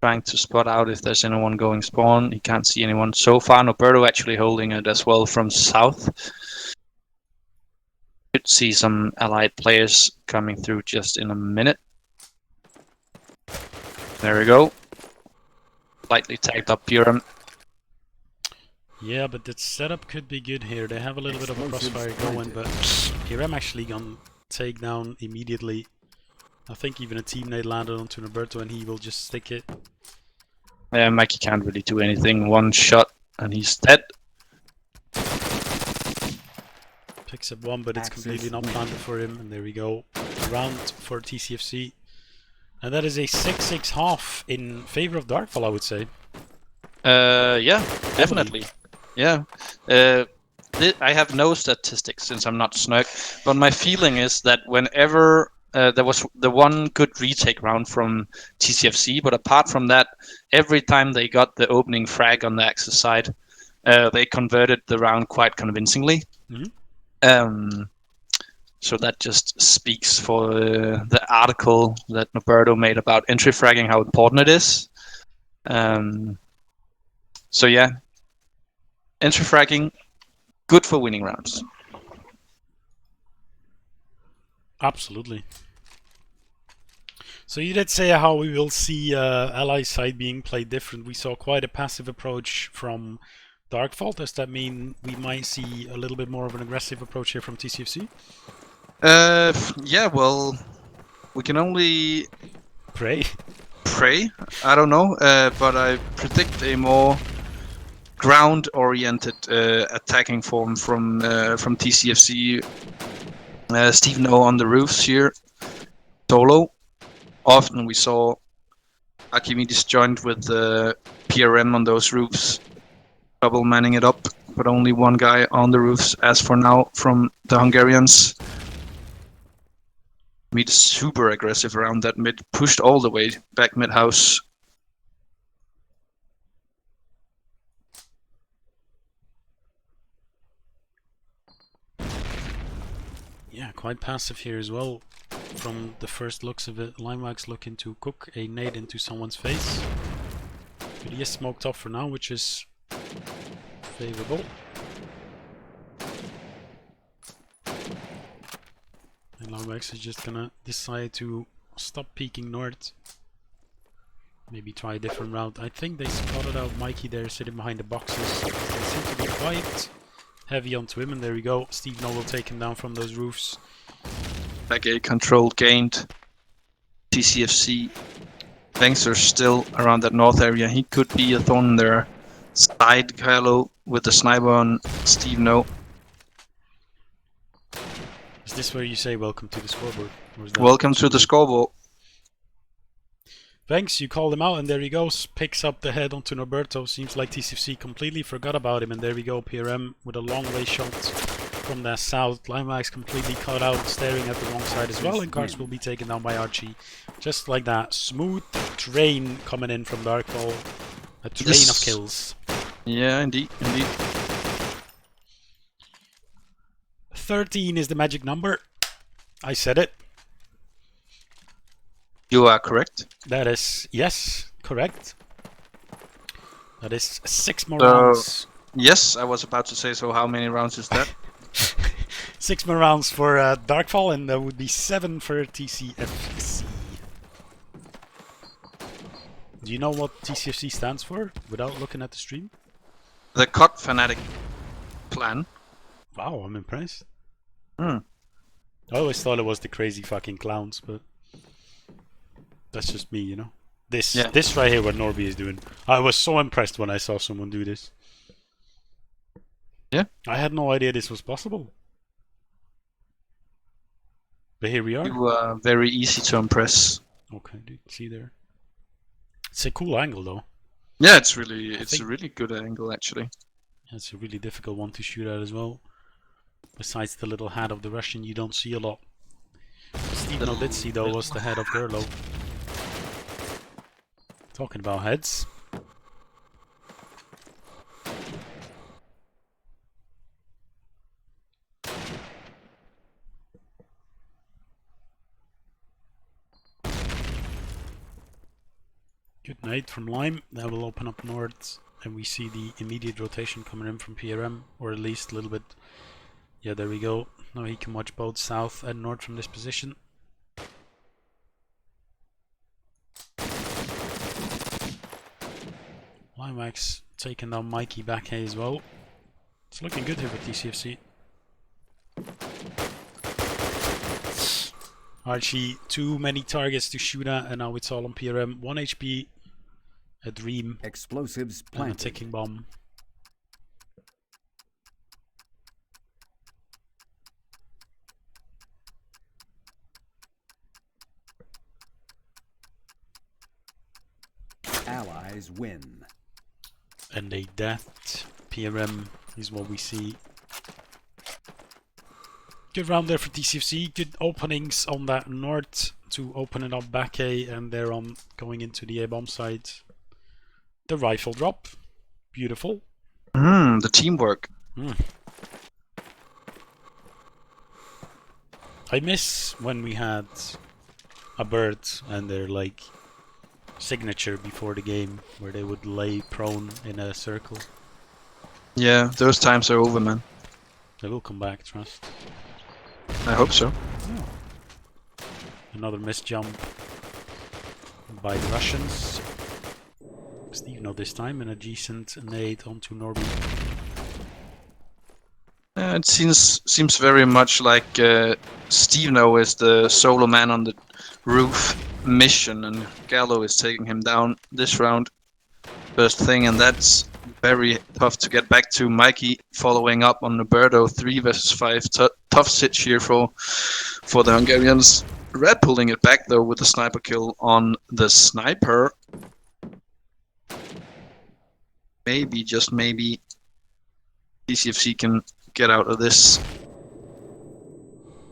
trying to spot out if there's anyone going spawn. He can't see anyone so far. Noberto actually holding it as well from south. Should see some allied players coming through just in a minute. There we go. Lightly tagged up Buren. Yeah, but the setup could be good here. They have a little bit of a crossfire going, but PRM actually gonna take down immediately. I think even a teammate landed onto Roberto and he will just stick it. Yeah, Mikey can't really do anything. One shot and he's dead. Picks up one, but it's completely not planted for him. And there we go. Round for TcfC. And that is a 6-6 half in favor of Darkfall, I would say. Yeah, definitely. Yeah. I have no statistics since I'm not Snug, but my feeling is that whenever there was the one good retake round from TcfC, but apart from that, every time they got the opening frag on the Axis side, they converted the round quite convincingly. Mm-hmm. So that just speaks for the article that Noberto made about entry fragging, how important it is. So yeah, entry fragging, good for winning rounds. Absolutely. So you did say how we will see Ally side being played different. We saw quite a passive approach from Darkfall. Does that mean we might see a little bit more of an aggressive approach here from TcfC? Yeah, well, we can only Pray. pray. I don't know, but I predict a more ground-oriented attacking form from TcfC. Steve O on the roofs here, solo. Often we saw Archimedes joined with the PRM on those roofs, double manning it up, but only one guy on the roofs as for now from the Hungarians. Mid super aggressive around that mid, pushed all the way back mid house. Yeah, quite passive here as well. From the first looks of it, Limewax looking to cook a nade into someone's face. But he is smoked off for now, which is favorable. And Limewax is just gonna decide to stop peeking north. Maybe try a different route. I think they spotted out Mikey there sitting behind the boxes. They seem to be quite heavy onto him, and there we go. Steve No will take him down from those roofs. Back A control gained. TcfC. Banks are still around that north area. He could be a thorn in their side. Kylo with the sniper on Steve No. Is this where you say welcome to the scoreboard? Or is that Welcome to the scoreboard. Thanks, you called him out, and there he goes. Picks up the head onto Norberto. Seems like TcfC completely forgot about him, and there we go. PRM with a long way shot from the south. Limewax completely cut out, staring at the wrong side as well, and Cards will be taken down by Archie. Just like that. Smooth train coming in from Darkfall. A train of kills. Yeah, indeed, indeed. 13 is the magic number. I said it. You are correct. That is, yes, correct. That is 6 more rounds. Yes, I was about to say, so how many rounds is that? 6 more rounds for Darkfall, and that would be 7 for TcfC. Do you know what TcfC stands for without looking at the stream? The COD Fanatic plan. Wow, I'm impressed. Hmm. I always thought it was the crazy fucking clowns, but that's just me, you know. This right here, what Norby is doing. I was so impressed when I saw someone do this. Yeah. I had no idea this was possible. But here we are. You are very easy to impress. Okay, dude, see there. It's a cool angle, though. Yeah, it's a really good angle actually. It's a really difficult one to shoot at as well. Besides the little hat of the Russian, you don't see a lot. What Steve did see though was the head of Gerlo. Talking about heads. Good night from Lime. That will open up north, and we see the immediate rotation coming in from PRM, or at least a little bit. Yeah, there we go. Now he can watch both south and north from this position. Limax taking down Mikey back A as well. It's looking good here for TcfC. Archie, too many targets to shoot at, and now it's all on PRM. 1 HP, a Dream, Explosives and a planted. ticking bomb. Allies win. And a death. PRM is what we see. Good round there for TcfC. Good openings on that north to open it up back A, and they're on going into the A bomb side. The rifle drop. Beautiful. The teamwork. I miss when we had a bird and their like signature before the game, where they would lay prone in a circle. Yeah, those times are over, man. They will come back, trust. I hope so. Another missed jump by the Russians. Steve no this time, and a decent nade onto Norby. It seems very much like Steve-No is the solo man on the roof mission, and Gallo is taking him down this round. First thing, and that's very tough to get back to. Mikey following up on Roberto, 3 versus 5. Tough sitch here for the Hungarians. Red pulling it back though with the sniper kill on the sniper. Maybe, just maybe, TcfC can get out of this.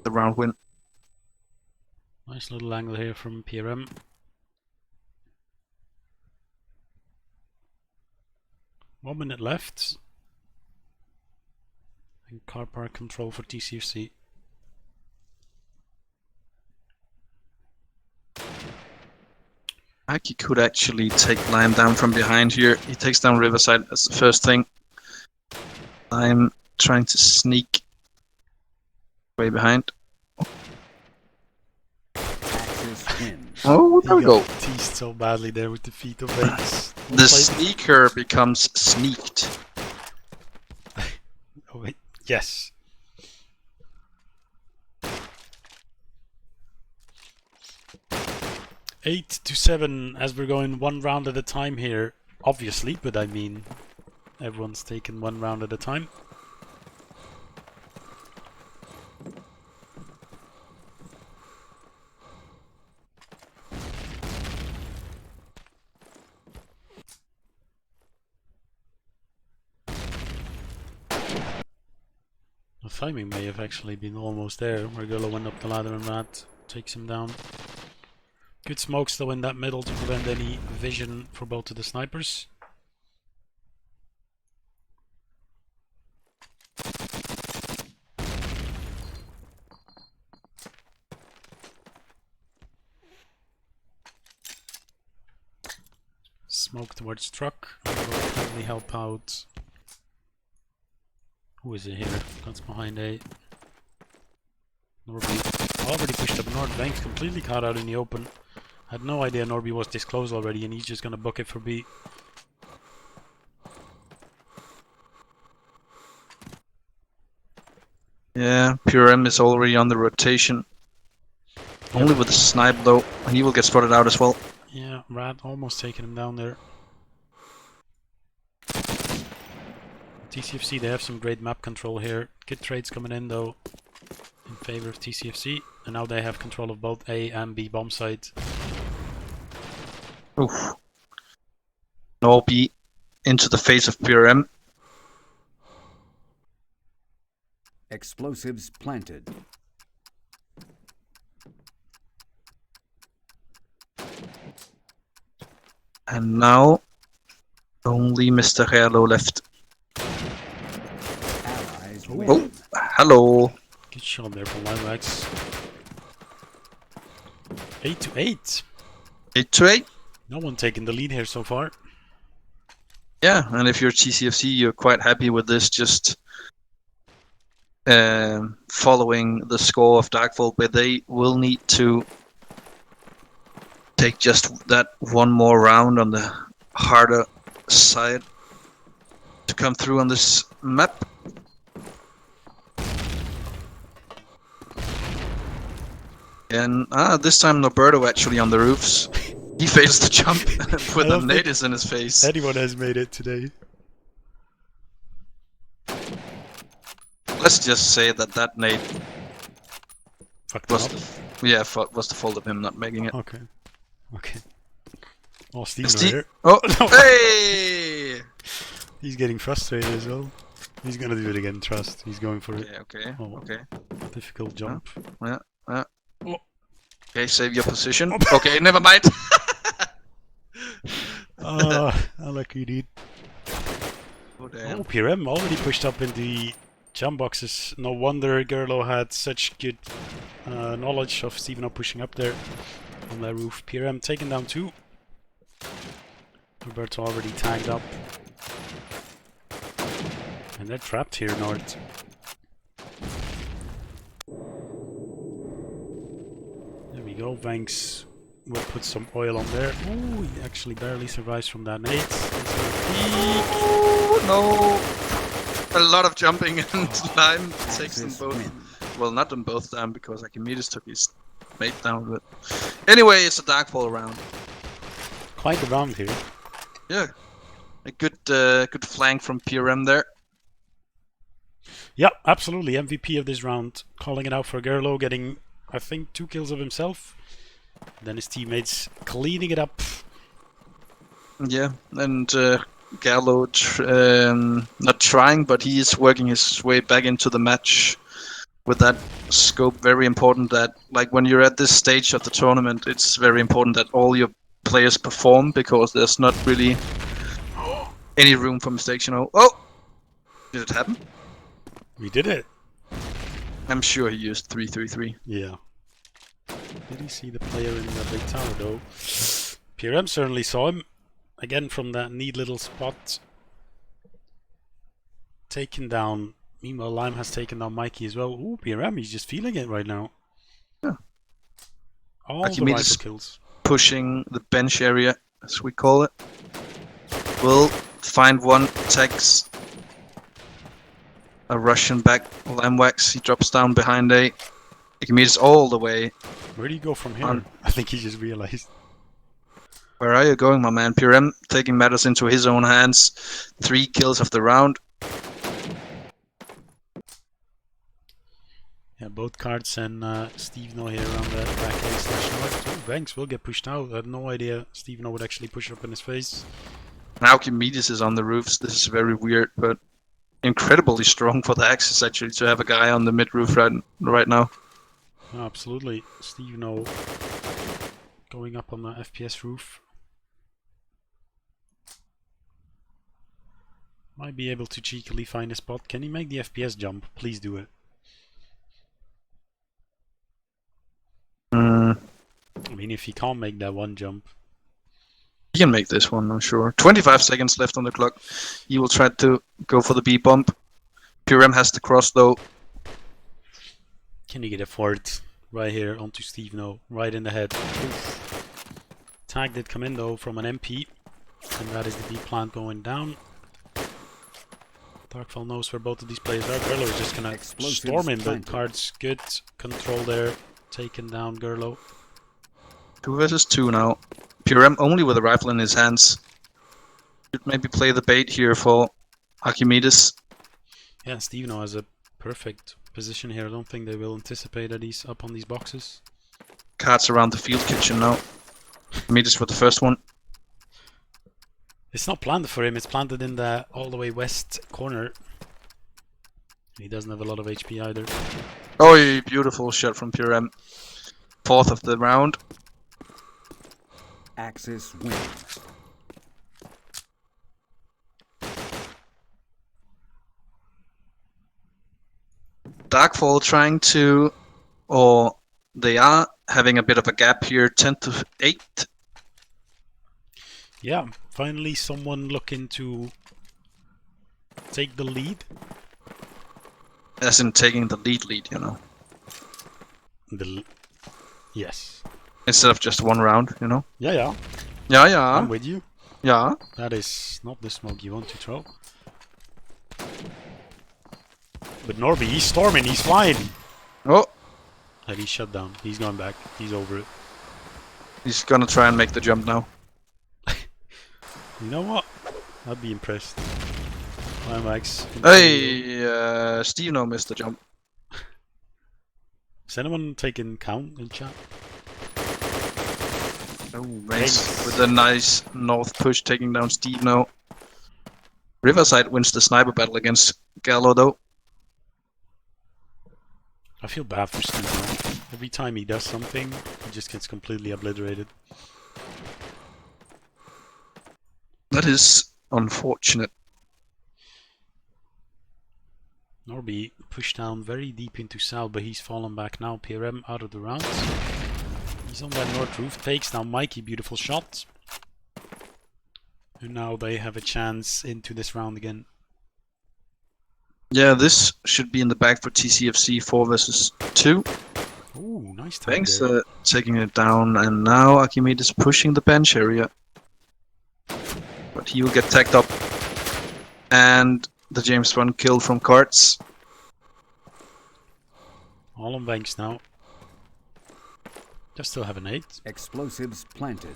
The round win. Nice little angle here from PRM. One minute left. And car park control for TcfC. Mikey could actually take Lime down from behind here. He takes down Riverside as the first thing. Lime trying to sneak way behind. Axis wins. Oh, there we He go. got teased so badly there with the feet of Ace. The sneaker becomes sneaked. Oh, wait. Yes. Eight to 7 as we're going one round at a time here, obviously, but I mean, everyone's taken one round at a time. The timing may have actually been almost there. Margullo went up the ladder and Rat takes him down. Good smokes though in that middle to prevent any vision for both of the snipers. Smoke towards truck. Will definitely help out. Who is it here? That's behind A. Norby already pushed up north. Banks completely caught out in the open. Had no idea Norby was this close already, and he's just gonna book it for B. Yeah, PRM is already on the rotation. Only with the snipe though, and he will get spotted out as well. Yeah, Rat almost taking him down there. TcfC, they have some great map control here. Good trades coming in though, in favor of TcfC, and now they have control of both A and B bomb sites. Oof. Norby into the face of PRM. Explosives planted. And now only Mr. Hello left. Allies win. Oh, hello. Good shot there from Limax. 8 to 8. 8 to 8. No one taking the lead here so far. Yeah, and if you're TcfC, you're quite happy with this, just following the score of Darkfall, but they will need to take just that one more round on the harder side to come through on this map. And this time Norberto actually on the roofs. He fails to jump with a nade is in his face. Anyone has made it today. Let's just say that nade Fucked was up. was the fault of him not making it. Okay. Okay. Oh, Steve Steve- here. Oh, No. hey! He's getting frustrated as well. He's gonna do it again, trust. He's going for it. Okay, Oh. okay. Difficult jump. Okay, save your position. Okay, never mind. Unlucky dude. Oh, damn. Oh, PRM already pushed up in the jump boxes. No wonder Gerlo had such good knowledge of Steveno pushing up there on that roof. PRM taken down 2. Roberto already tagged up. And they're trapped here, North. There we go. Vanks will put some oil on there. Ooh, he actually barely survives from that nade. Oh, no. A lot of jumping and Lime takes them Axis both. win. Well, not them both down because Archimedes took his mate down. But anyway, it's a Darkfall round. Quite the round here. Yeah. A good flank from PRM there. Yeah, absolutely. MVP of this round. Calling it out for Gerlo, getting, I think, 2 kills of himself. Then his teammates cleaning it up. Yeah, and Gallo not trying, but he is working his way back into the match with that scope. Very important that, like, when you're at this stage of the tournament, it's very important that all your players perform because there's not really any room for mistakes, you know. Oh! Did it happen? We did it. I'm sure he used 3-3-3. Yeah. Did he see the player in the big tower though? PRM certainly saw him. Again from that neat little spot. Taken down. Meanwhile, Lime has taken down Mikey as well. Ooh, PRM, he's just feeling it right now. Yeah. All Archimedes the rifle kills. pushing the bench area, as we call it. Will find one, attacks a Russian back, Lamwax. He drops down behind A. Archimedes all the way. Where do you go from here? On- I think he just realized. Where are you going, my man? PRM taking matters into his own hands. 3 kills of the round. Yeah, both cards and Steve No here around the back A/north. Oh, Banks will get pushed out. I had no idea Steve No would actually push up in his face. Now Archimedes is on the roofs. This is very weird, but incredibly strong for the Axis actually to have a guy on the mid roof right now. Oh, absolutely. Steve No going up on the FPS roof. Might be able to cheekily find a spot. Can he make the FPS jump? Please do it. I mean, if he can't make that one jump. He can make this one, I'm sure. 25 seconds left on the clock. He will try to go for the B bump. PRM has the cross though. Can he get a fort right here onto Steve No? Right in the head. Oof. Tag did come in though from an MP. And that is the B plant going down. Darkfall knows where both of these players are. Gerlo is just gonna Explosives storm in, but planted. cards good. Control there. Taken down Gerlo. 2 versus 2 now. PRM only with a rifle in his hands. Should maybe play the bait here for Archimedes. Yeah, Steve No has a perfect position here. I don't think they will anticipate that he's up on these boxes. Cards around the field kitchen now. Archimedes for the first one. It's not planted for him, it's planted in the all the way west corner. He doesn't have a lot of HP either. Oh, beautiful shot from PRM. 4th of the round. Axis wins. Darkfall trying to, or they are having a bit of a gap here, 10 to 8. Yeah, finally someone looking to take the lead. As in taking the lead, you know. Yes. Instead of just one round, you know. Yeah, yeah. Yeah, yeah. I'm with you. Yeah. That is not the smoke you want to throw. But Norby, he's storming, he's flying. Oh, And he's shut down. He's going back. He's over it. he's gonna try and make the jump now. You know what? I'd be impressed. Climax. Hey, Steve no missed the jump. Is anyone taking count in chat? Oh, Mace with a nice north push taking down Steve now. Riverside wins the sniper battle against Gallo though. I feel bad for Steve now. Every time he does something, he just gets completely obliterated. That is unfortunate. Norby pushed down very deep into south, but he's fallen back now. PRM out of the round. He's on that north roof. Takes now Mikey. Beautiful shot. And now they have a chance into this round again. Yeah, this should be in the bag for TcfC 4 versus 2. Ooh, nice time Thanks, there. taking it down, and now Archimede is pushing the bench area. But he will get tagged up. And the James Bond kill from carts. All on banks now. Just still have an 8. Explosives planted.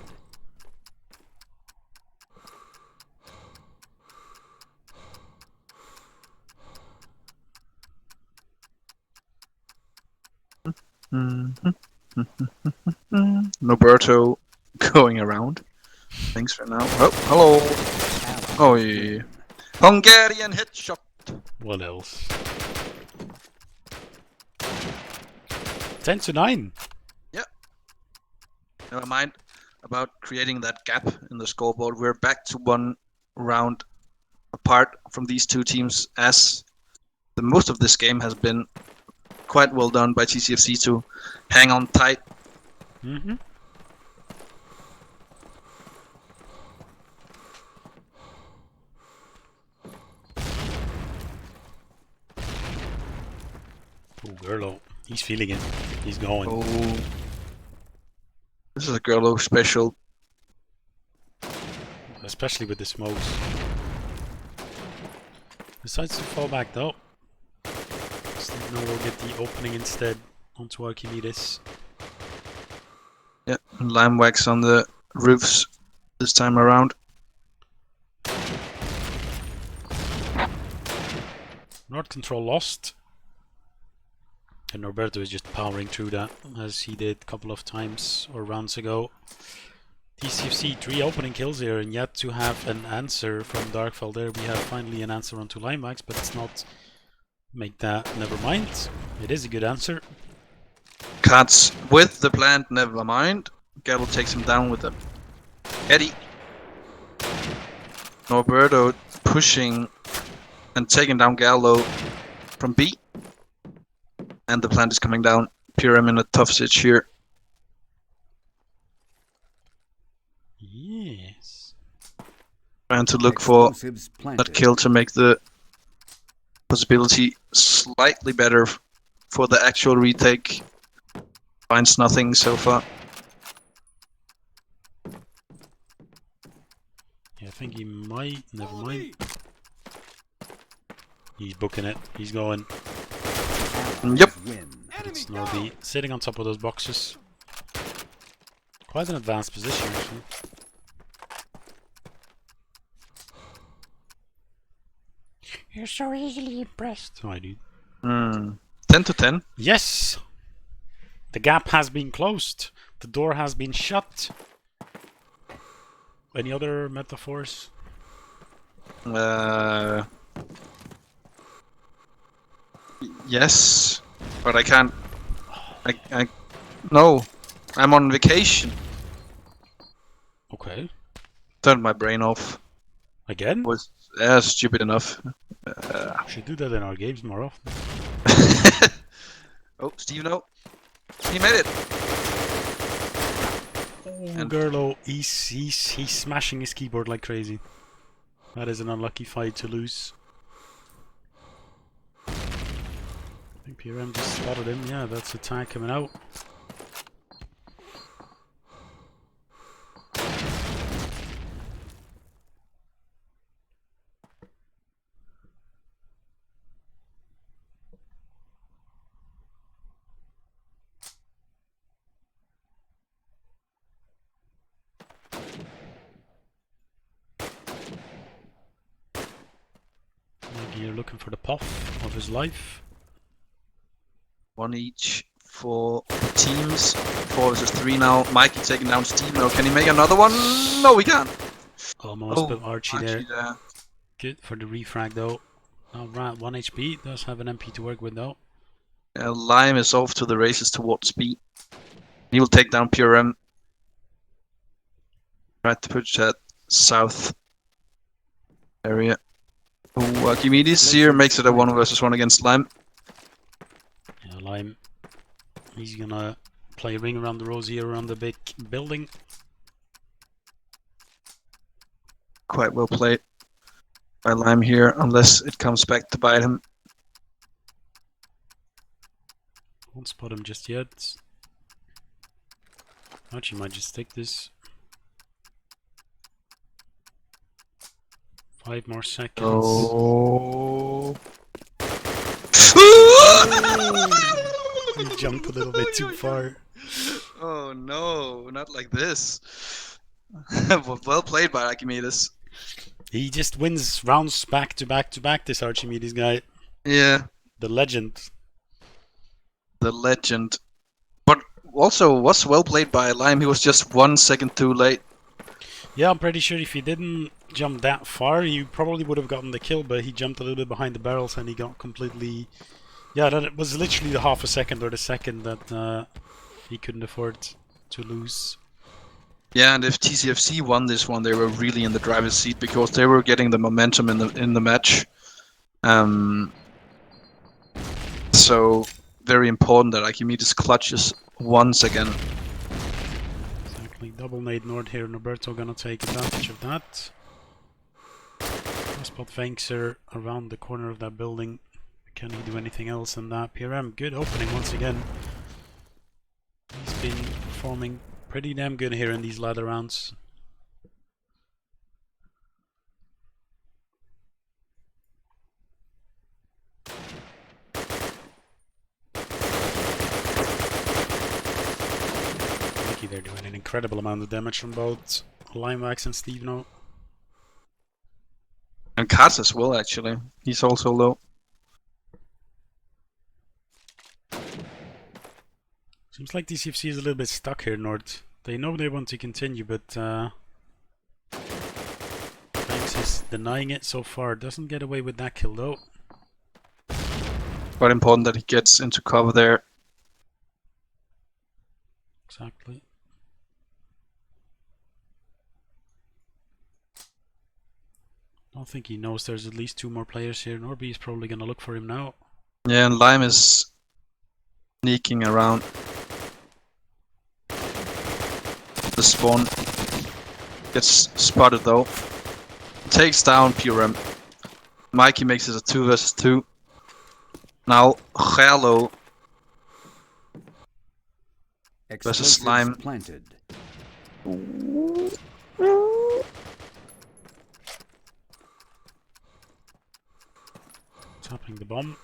Roberto going around. Thanks for now. Oh, hello. Oh, yeah. Hungarian headshot. What else? 10-9. Never mind about creating that gap in the scoreboard. We're back to 1 round apart from these two teams, as the most of this game has been quite well done by TcfC to hang on tight. Mm-hmm. Oh, Gerlo. He's feeling it. He's going. Oh, this is a Gerlo special. Especially with the smokes. Decides to fall back though. Steve will get the opening instead onto Archimedes. Yeah, lime wax on the roofs this time around. North control lost. And Roberto is just powering through that, as he did a couple of times or rounds ago. TcfC 3 opening kills here, and yet to have an answer from Darkfall there. We have finally an answer onto Limax, but it's not make that. Never mind. It is a good answer. Cuts with the plant, never mind. Gallo takes him down with a Eddie. Norberto pushing and taking down Gallo from B. And the plant is coming down. Pyram in a tough sitch here. Yes. Trying to look for Explosives that planted. kill to make the possibility slightly better for the actual retake. Finds nothing so far. Yeah, I think he might. Never mind. He's booking it. He's going. Yep. Win. It's Norby sitting on top of those boxes. Quite an advanced position, actually. You're so easily impressed. Oh, I do. 10 to 10. Yes! The gap has been closed. The door has been shut. Any other metaphors? Yes, but I can't. No, I'm on vacation. Okay. Turned my brain off. Again? Was stupid enough. We should do that in our games more often. Oh, Steve, no. He made it. And Gerlo, he's smashing his keyboard like crazy. That is an unlucky fight to lose. I think PRM just spotted him. Yeah, that's a tag coming out. You're looking for the puff of his life. one each for the teams. 4 versus 3 now. Mikey taking down Steve. No, can he make another one? No, we can't. Almost, but Archie there. there. Good for the refrag though. Alright, 1 HP. Does have an MP to work with though. Lime is off to the races towards speed. He will take down PRM. Try to push that south area. Oh, Archimedes here makes it a 1 versus 1 against Lime. Yeah, Lime. He's gonna play a ring around the rosy here around the big building. Quite well played by Lime here, unless it comes back to bite him. Won't spot him just yet. Archie might just take this. 5 more seconds. Oh. He jumped a little bit too far. Oh no, not like this. Well played by Archimedes. He just wins rounds back to back to back, this Archimedes guy. Yeah, The legend. the legend. But also was well played by Lime. He was just 1 second too late. Yeah, I'm pretty sure if he didn't jump that far, he probably would have gotten the kill, but he jumped a little bit behind the barrels and he got completely... Yeah, that was literally the half a second or the second that he couldn't afford to lose. Yeah, and if TcfC won this one, they were really in the driver's seat because they were getting the momentum in the match. So very important that Archimedes clutches once again. Exactly, double nade Nord here. Roberto gonna take advantage of that. Spot Fenxer around the corner of that building. Can he do anything else than that? PRM, good opening once again. He's been performing pretty damn good here in these ladder rounds. Lucky they're doing an incredible amount of damage from both Limewax and Steveno. And Katz as well, actually. He's also low. Seems like TcfC is a little bit stuck here, Nord. They know they want to continue, but Banks is denying it so far. Doesn't get away with that kill though. Quite important that he gets into cover there. Exactly. I don't think he knows there's at least 2 more players here. Norby is probably gonna look for him now. Yeah, and Lime is sneaking around the spawn. Gets spotted though. Takes down PRM. Mikey makes it a 2 versus 2. Now Hello versus Slime. Planted. Tapping the bomb.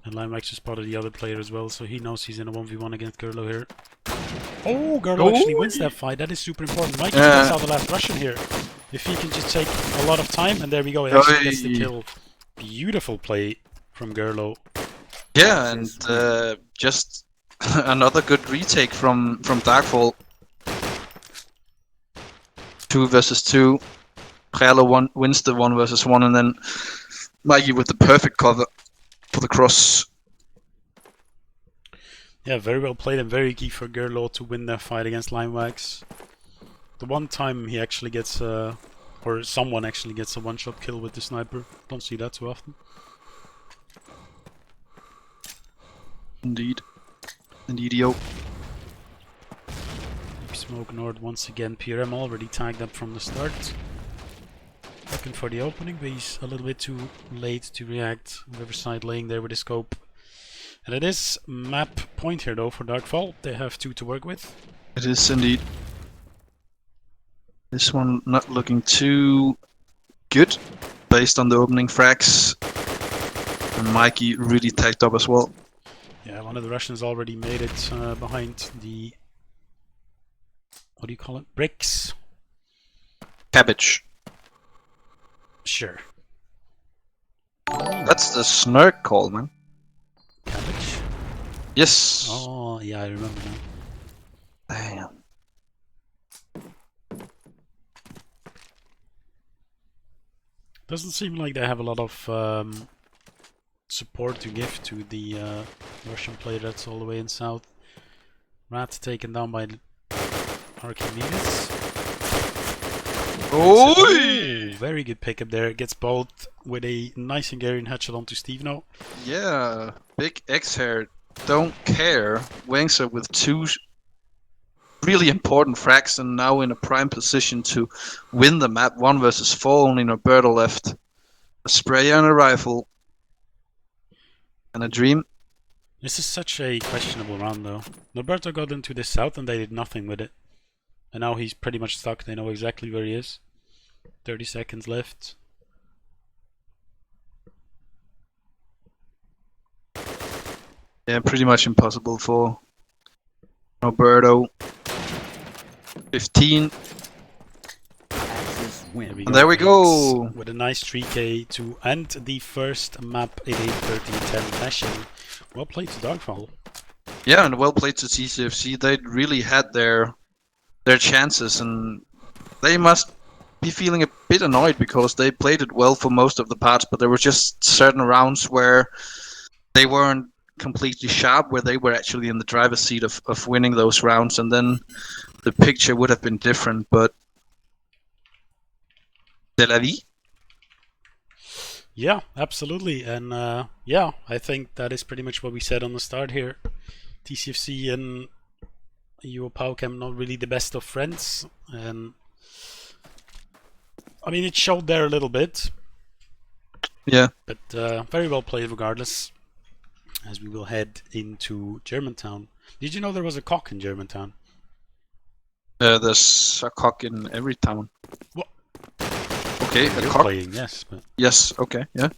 And Lime actually spotted the other player as well, so he knows he's in a 1v1 against Gerlo here. Oh, Gerlo actually wins that fight. That is super important. Mikey gets out the last Russian here. If he can just take a lot of time, and there we go, he actually gets the kill. Beautiful play from Gerlo. Yeah, and just another good retake from Darkfall. 2 versus 2. Hello wins the 1 versus 1, and then Mikey with the perfect cover for the cross. Yeah, very well played and very key for Gerlo to win that fight against Limewax. The one time he actually gets, or someone actually gets a one-shot kill with the sniper. Don't see that too often. Indeed. Indeed, yo. Deep smoke north once again. PRM already tagged up from the start. Looking for the opening, but he's a little bit too late to react. Riverside laying there with his scope. And it is map point here though for Darkfall. They have 2 to work with. It is indeed. This one not looking too good based on the opening frags. And Mikey really tagged up as well. Yeah, one of the Russians already made it behind the... what do you call it? Bricks? Cabbage. Sure. That's the snark call, man. Cabbage? Yes. Oh, yeah, I remember now. Damn. Doesn't seem like they have a lot of support to give to the Russian player that's all the way in south. Rat taken down by Archimedes. Oi! Very good pickup there. Gets both with a nice Hungarian headshot onto Steveno. Yeah, big X hair. Don't care. Wangsa with 2 really important frags and now in a prime position to win the map. 1 versus 4, only Norberto left. A sprayer and a rifle. And a dream. This is such a questionable round though. Norberto got into the south and they did nothing with it. And now he's pretty much stuck. They know exactly where he is. 30 seconds left. Yeah, pretty much impossible for Norberto. 15. Axis win. And there we go. With a nice 3k to end the first map in a 13-10 fashion. Well played to Darkfall. Yeah, and well played to TcfC. They really had their chances, and they must be feeling a bit annoyed because they played it well for most of the parts, but there were just certain rounds where they weren't completely sharp, where they were actually in the driver's seat of winning those rounds, and then the picture would have been different, but c'est la vie. Yeah, absolutely. And yeah, I think that is pretty much what we said on the start here. TcfC and UOPowcam not really the best of friends, and I mean it showed there a little bit. Yeah. But very well played regardless, as we will head into Germantown. Did you know there was a cock in Germantown? There's a cock in every town. What? Okay, a You're cock. playing, yes, but Yes, okay, yeah.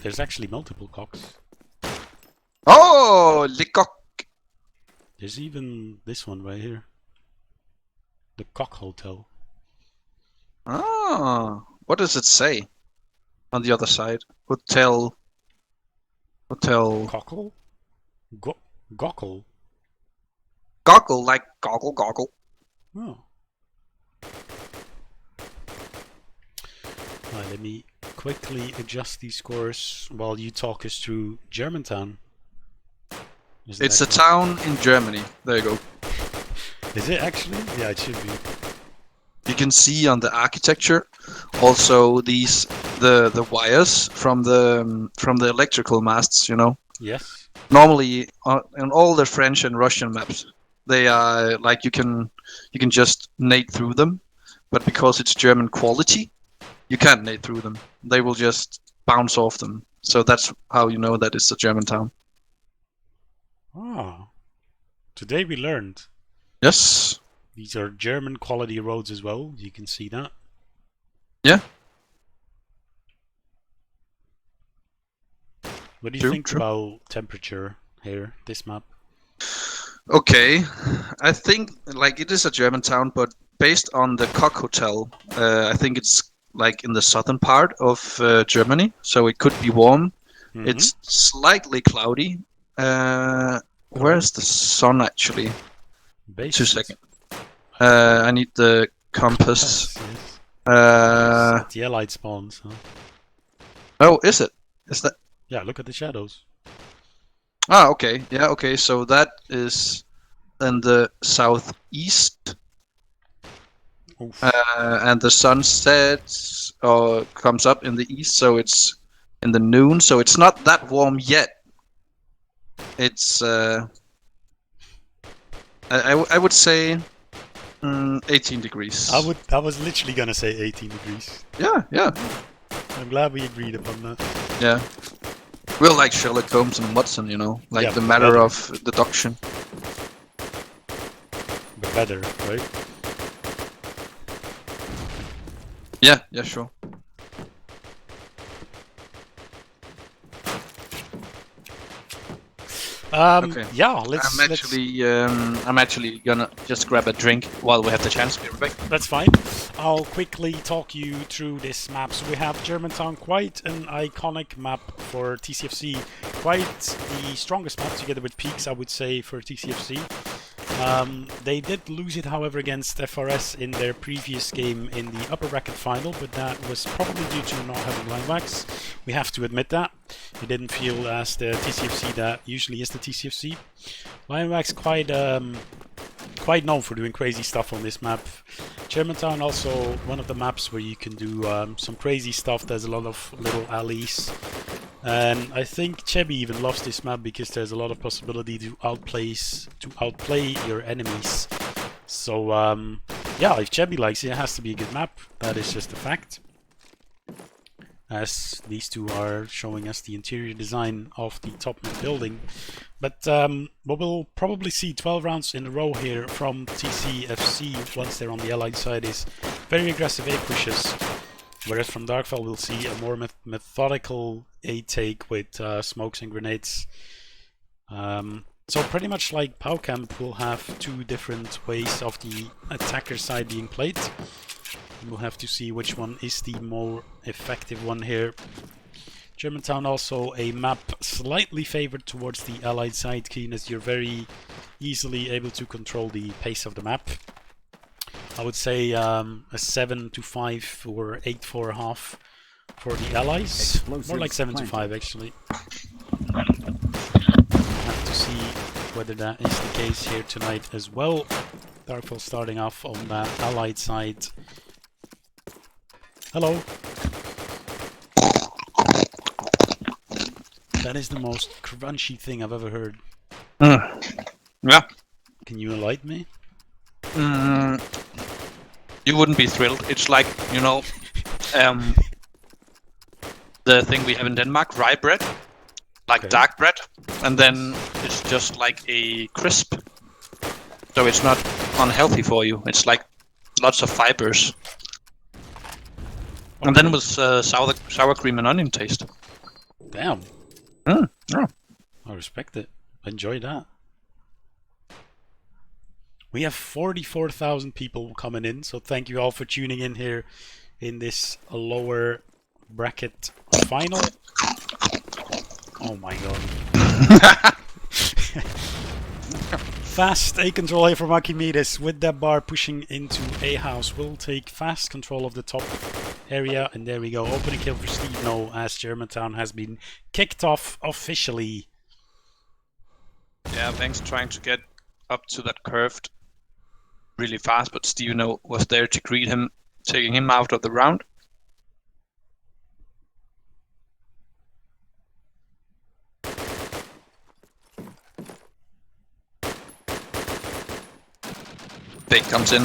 there's actually multiple cocks. Oh, le coq. There's even this one right here. The Cock Hotel. Ah, what does it say on the other side? Hotel. Cockle? Goggle? Goggle, like goggle. Oh. Alright, let me quickly adjust these scores while you talk us through Germantown. Is It's a that town in Germany. There you go. Is it actually? Yeah, it should be. You can see on the architecture also the wires from the electrical masts, you know. Yes. Normally in all the French and Russian maps, they are like you can just nade through them, but because it's German quality, you can't nade through them. They will just bounce off them. So that's how you know that it's a German town. Ah. Today we learned. Yes. These are German quality roads as well. You can see that. Yeah. What do you True, think true. about temperature here, this map? Okay, I think like it is a German town, but based on the Koch Hotel, I think it's like in the southern part of Germany, so it could be warm. Mhm. It's slightly cloudy. Where's the sun actually? Base 2 seconds. I need the compass. Yes. Uh, The Allied spawns, huh? oh, is it? Is that? Yeah, look at the shadows. Ah, okay. Yeah, okay. So that is in the southeast. Oof. And the sun sets or comes up in the east, so it's in the noon, so it's not that warm yet. It's I would say 18 degrees. I was literally gonna say 18 degrees. Yeah, yeah, I'm glad we agreed upon that. yeah. We're like Sherlock Holmes and Watson, you know, like Yeah, the matter better. of deduction. But better, right? Yeah, yeah, sure. Okay. Yeah, let's. I'm actually gonna just grab a drink while we have the chance. Be right back. That's fine. I'll quickly talk you through this map. So we have Germantown, quite an iconic map for TcfC. Quite the strongest map together with Peaks, I would say, for TcfC. They did lose it, however, against FRS in their previous game in the upper bracket final, but that was probably due to not having line wax. We have to admit that. It didn't feel as the TcfC that usually is the TcfC. Line wax quite known for doing crazy stuff on this map. Germantown also one of the maps where you can do some crazy stuff. There's a lot of little alleys. And I think Chebby even loves this map because there's a lot of possibility to outplay your enemies. So yeah, if Chebby likes it, it has to be a good map. That is just a fact. As these two are showing us the interior design of the top mid building. But what we'll probably see 12 rounds in a row here from TcfC once they're on the allied side is very aggressive A pushes. Whereas from Darkfall we'll see a more methodical A take with smokes and grenades. So pretty much like PowCamp, we'll have two different ways of the attacker side being played. We'll have to see which one is the more effective one here. Germantown also a map slightly favored towards the allied side, keen as you're very easily able to control the pace of the map. I would say a 7 to 5 or 8 for half for the allies. More like 7 to 5 actually. Have to see whether that is the case here tonight as well. Darkfall starting off on that allied side. Hello. That is the most crunchy thing I've ever heard. Yeah. Can you enlighten me? You wouldn't be thrilled. It's like, you know, the thing we have in Denmark, rye bread, like Okay. dark bread, and then it's just like a crisp. So it's not unhealthy for you. It's like lots of fibers. And then with sour cream and onion taste. Damn. Yeah. I respect it. Enjoy that. We have 44,000 people coming in, so thank you all for tuning in here in this lower bracket final. Oh my god. Fast A control here from Archimedes with that bar pushing into A house. Will take fast control of the top area, and there we go. Opening kill for Steve No as Germantown has been kicked off officially. Yeah, Vang's trying to get up to that curved really fast, but Steveno was there to greet him, taking him out of the round. Big comes in.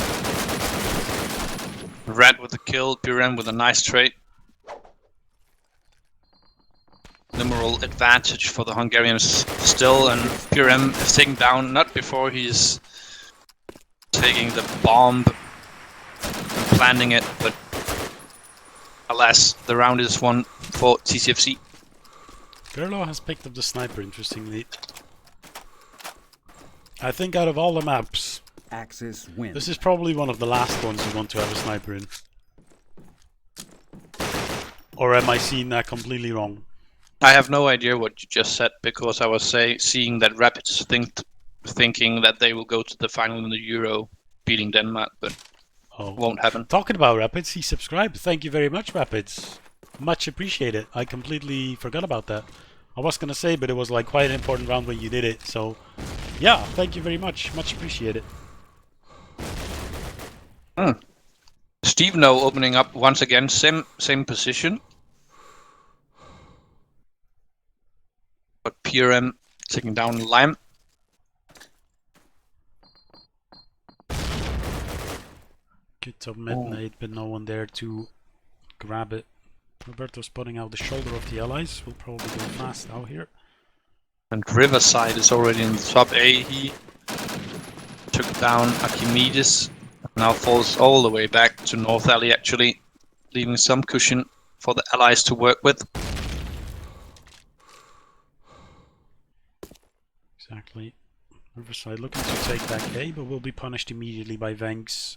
Red with the kill, Piran with a nice trade. Numeral advantage for the Hungarians still, and Piran is taken down not before he's taking the bomb and planting it, but alas, the round is won for TcfC. Gerlo has picked up the sniper, interestingly. I think out of all the maps, Axis wins. this is probably one of the last ones you want to have a sniper in. Or am I seeing that completely wrong? I have no idea what you just said, because I was seeing that Rapids thinking that they will go to the final in the Euro, beating Denmark, but won't happen. Talking about Rapids, he subscribed. Thank you very much, Rapids. Much appreciated. I completely forgot about that. I was gonna say, but it was like quite an important round when you did it. So, yeah, thank you very much. Much appreciated. Steveno opening up once again, same position. But PRM taking down Lime. Good top mid nade, but no one there to grab it. Roberto's putting out the shoulder of the allies. Will probably go fast out here. And Riverside is already in the top A. He took down Archimedes. Now falls all the way back to North Alley, actually, leaving some cushion for the allies to work with. Exactly. Riverside looking to take back A, but will be punished immediately by Vengs.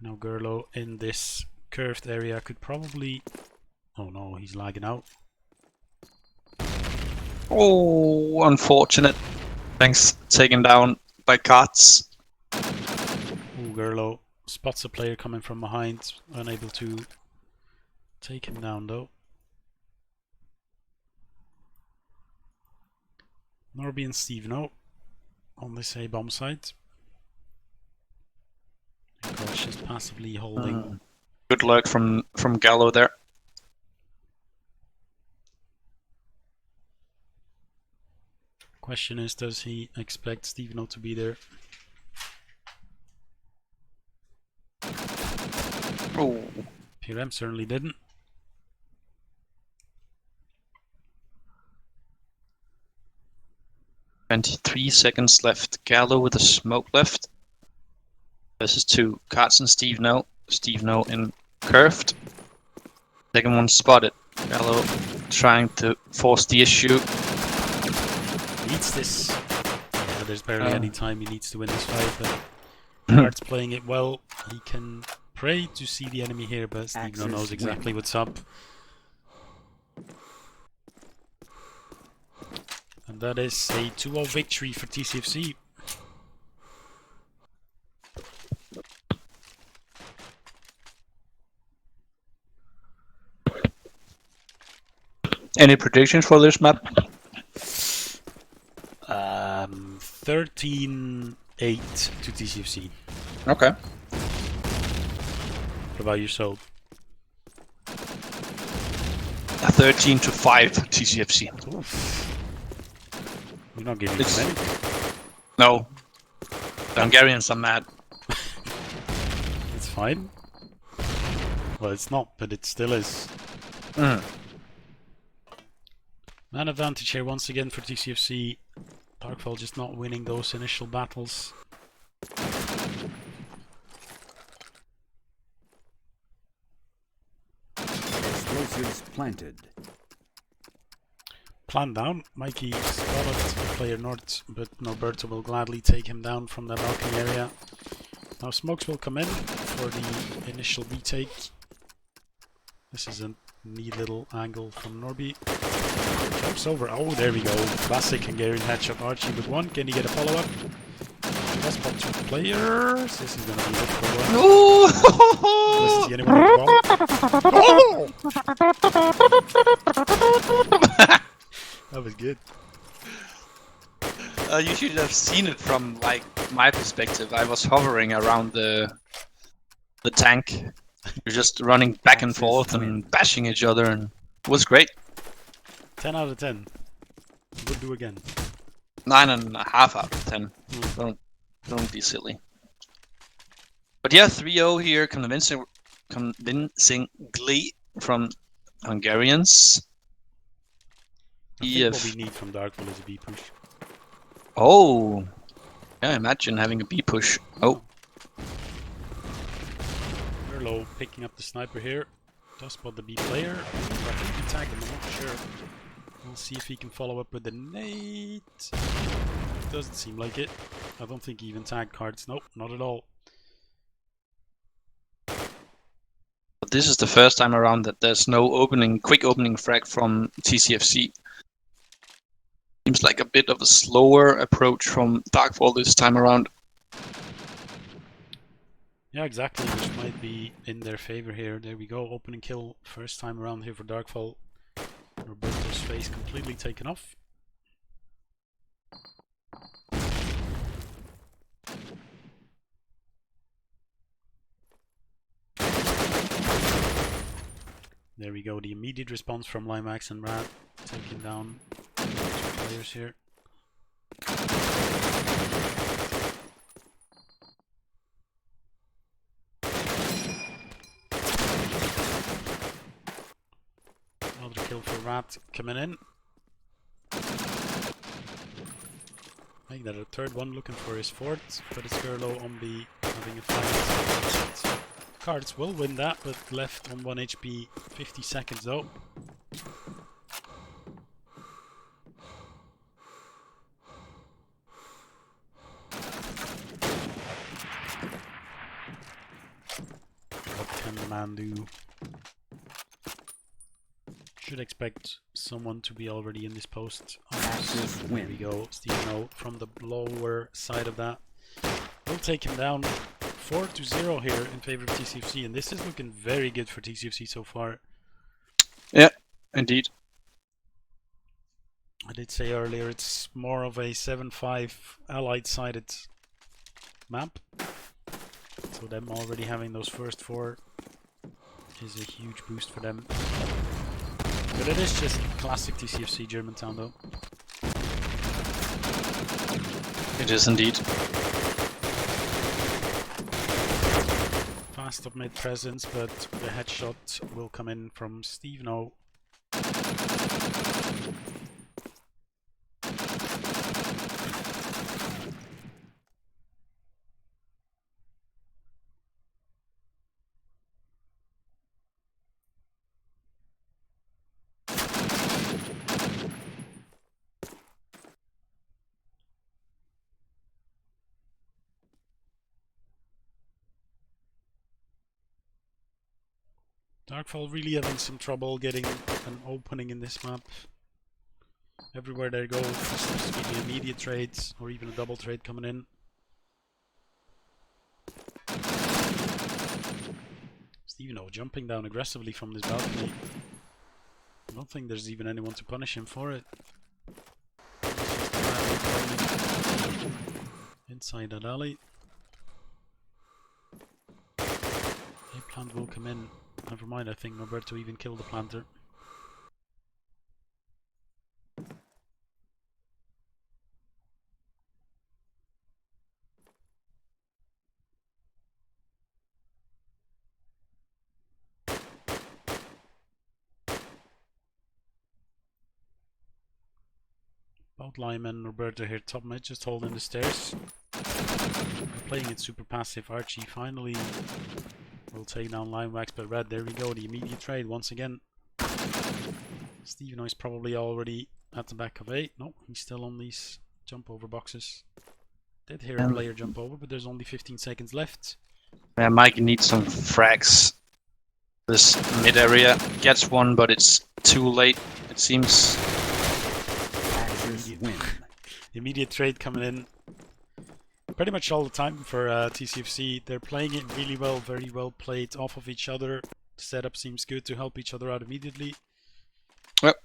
Now Gerlo in this curved area could probably... Oh no, he's lagging out. Oh, unfortunate. Thanks, taken down by Carts. Oh, Gerlo spots a player coming from behind, unable to take him down though. Norby and Steveno on this A bomb site. Crush is passively holding. Good luck from Gallo there. Question is, does he expect Steveno to be there? Oh, PRM certainly didn't. $23 left. Gallo with a smoke left. Versus two. Carts and Steveno. Steveno in curved. Second one spotted. Gallo trying to force the issue. Needs this. Yeah, there's barely any time he needs to win this fight, but Cart's playing it well. He can pray to see the enemy here, but Steveno knows exactly what's up. And that is a 2-0 victory for TcfC. Any predictions for this map? 13-8 to TcfC. Okay. What about yourself? 13-5 for TcfC. Oof. You're not giving It's- him anything. No. The Hungarians are mad. It's fine. Well, it's not, but it still is. Man advantage here once again for TcfC. Darkfall just not winning those initial battles. Explosives planted. Plan down. Mikey spotted player north, but Norberto will gladly take him down from that balcony area. Now smokes will come in for the initial retake. This is a neat little angle from Norby. Jumps over. Oh, there we go. Classic Hungarian headshot. Archie with one. Can he get a follow-up? That's about two players. This is gonna be a difficult one. No! Unless it's anyone with the ball. That was good. You should have seen it from like my perspective. I was hovering around the tank. You're just running back and forth and bashing each other, and it was great. 10 out of 10. Would do again. 9.5 out of 10. Don't be silly. But yeah, 3-0 here, convincingly from Hungarians. I think what we need from Darkfall is a B push. Oh, yeah, imagine having a B push. Oh, Merlo picking up the sniper here. Does spot the B player. I think he tagged him, I'm not sure. We'll see if he can follow up with the nade. Doesn't seem like it. I don't think he even tagged cards. Nope, not at all. but this is the first time around that there's no quick opening frag from TcfC. Seems like a bit of a slower approach from Darkfall this time around. Yeah, exactly, which might be in their favor here. There we go, opening kill first time around here for Darkfall. Roberto's face completely taken off. There we go, the immediate response from Limax and Rad, taking down two players here. Another kill for Rat coming in. Make that a third one, looking for his fourth, but it's Gerlo on B having a fight. Cards will win that, but left on 1 HP, 50 seconds though. What can the man do? Should expect someone to be already in this post. There we go. Steve from the lower side of that. We'll take him down 4-0 here in favor of TcfC, and this is looking very good for TcfC so far. Yeah, indeed. I did say earlier it's more of a 7-5 allied-sided map. So them already having those first 4 is a huge boost for them. But it is just classic TcfC Germantown though. It is indeed. Fast up mid presence, but the headshot will come in from Steve No. Darkfall really having some trouble getting an opening in this map. Everywhere they go, there seems to be immediate trades or even a double trade coming in. Steve jumping down aggressively from this balcony. I don't think there's even anyone to punish him for it. Inside that alley. A plant will come in. Never mind, I think Roberto even killed the planter. Both Lyman and Roberto here top mid, just holding the stairs. They're playing it super passive. Archie finally will take down Limewax, but Red, there we go, the immediate trade once again. Steveno is probably already at the back of A. No, he's still on these jump over boxes. Did hear a player jump over, but there's only 15 seconds left. Yeah, Mike needs some frags. This mid area gets one, but it's too late, it seems. Immediate trade coming in pretty much all the time for TcfC. They're playing it really well, very well played off of each other. The setup seems good to help each other out immediately. Yep.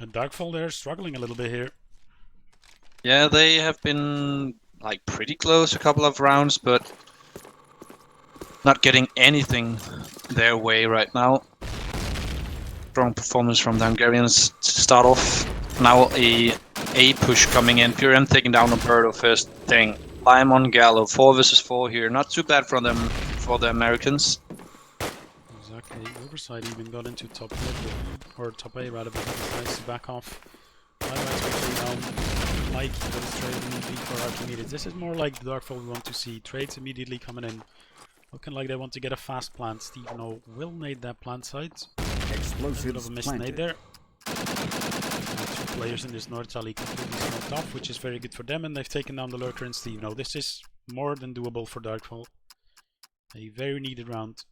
And Darkfall, they're struggling a little bit here. Yeah, they have been like pretty close a couple of rounds, but not getting anything their way right now. Strong performance from the Hungarians to start off. Now a push coming in. Purem taking down Roberto first thing. Lime on Gallo. 4 versus 4 here. Not too bad for them, for the Americans. Exactly. Overside even got into top mid, or top A rather, but it's nice to back off. Limewax will take down Mike, but it's trade immediately for Archimedes. This is more like the Darkfall we want to see. Trades immediately coming in. Looking like they want to get a fast plant. Steveno will nade that plant site. Explosives A bit of a missed nade there. Two players in this north alley completely smoked off, which is very good for them, and they've taken down the lurker and Steveno. This is more than doable for Darkfall. A very needed round.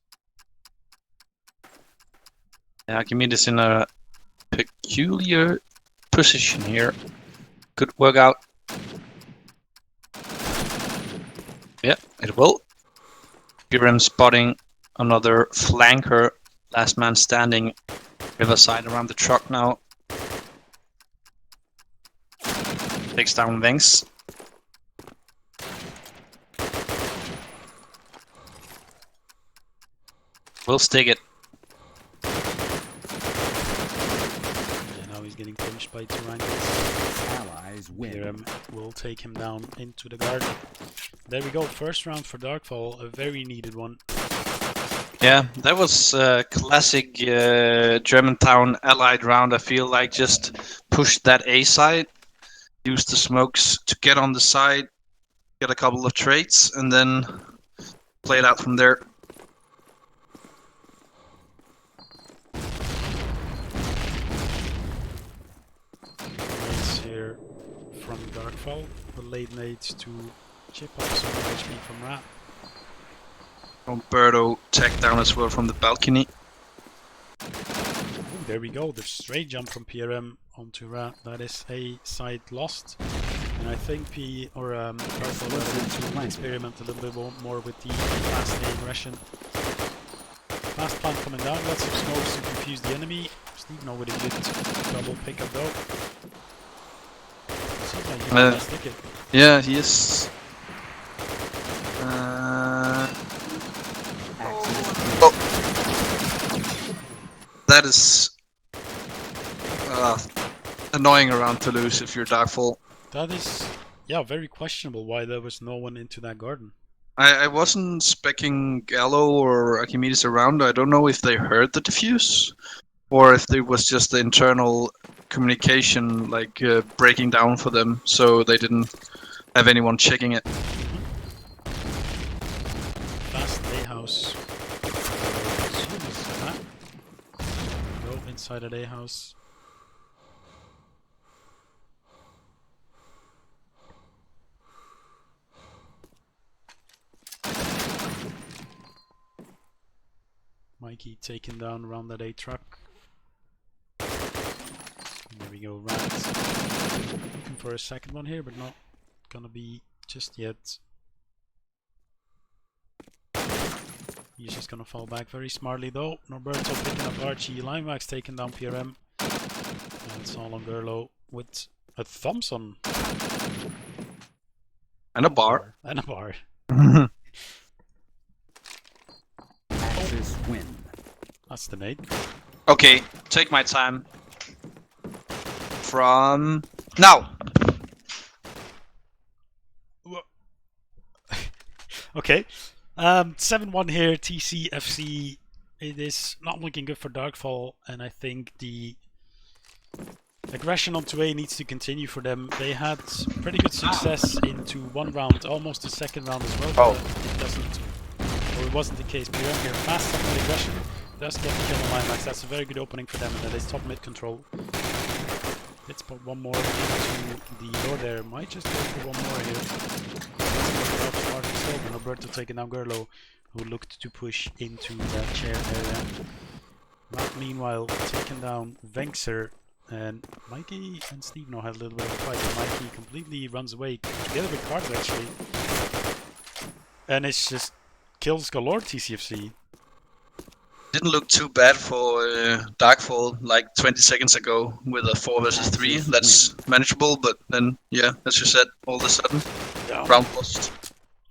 Yeah, Archimedes in a peculiar position here. Good workout. Yeah, it will. Purem spotting another flanker. Last man standing. Riverside around the truck now. Takes down Wings. We'll stick it. Yeah, now he's getting pinched by 2 angles. Allies win. Purem will take him down into the garden. There we go, first round for Darkfall, a very needed one. Yeah, that was a classic Germantown allied round. I feel like just push that A side, use the smokes to get on the side, get a couple of trades, and then play it out from there. Nades here from Darkfall. The late nades to chip up some HP from Rat. Umberto tech down as well from the balcony. Ooh, there we go. The straight jump from PRM onto Rat. That is a side lost. And I think Darkfall will experiment a little bit more with the fast A aggression. Fast plant coming down. Lots of smokes to confuse the enemy. Steve with a good double pickup though. Seems like he might stick it. Yeah, he is. That is annoying around to lose if you're Darkfall. That is, yeah, very questionable why there was no one into that garden. I wasn't specking Gallo or Archimedes around. I don't know if they heard the defuse or if it was just the internal communication like breaking down for them, so they didn't have anyone checking it. Fast A house. Go inside at A house. Mikey taken down around that A truck. There we go, Rat. Looking for a second one here, but not gonna be just yet. He's just gonna fall back very smartly though. Norberto picking up Archie. Lineback's taking down PRM. And it's all on Gerlo with a Thompson. And a bar. And a bar. Axis win. That's the nade. Okay, take my time. From now. Okay. 7-1 here, TcfC. It is not looking good for Darkfall, and I think the aggression onto A needs to continue for them. They had pretty good success into one round, almost the second round as well. Oh. But it doesn't, or it wasn't the case. PM here, fast up with aggression, does get the kill on Limax. That's a very good opening for them, and that is top mid control. Let's put one more into the door there. Might just go for one more here. And Roberto taking down Gerlo, who looked to push into that chair area. Rat meanwhile taking down Vengser, and Mikey and Steve now had a little bit of a fight. And Mikey completely runs away together with Cards actually, and it's just kills galore TcfC. Didn't look too bad for Darkfall like 20 seconds ago with a 4 versus 3. That's manageable, but then, yeah, as you said, all of a sudden, round lost.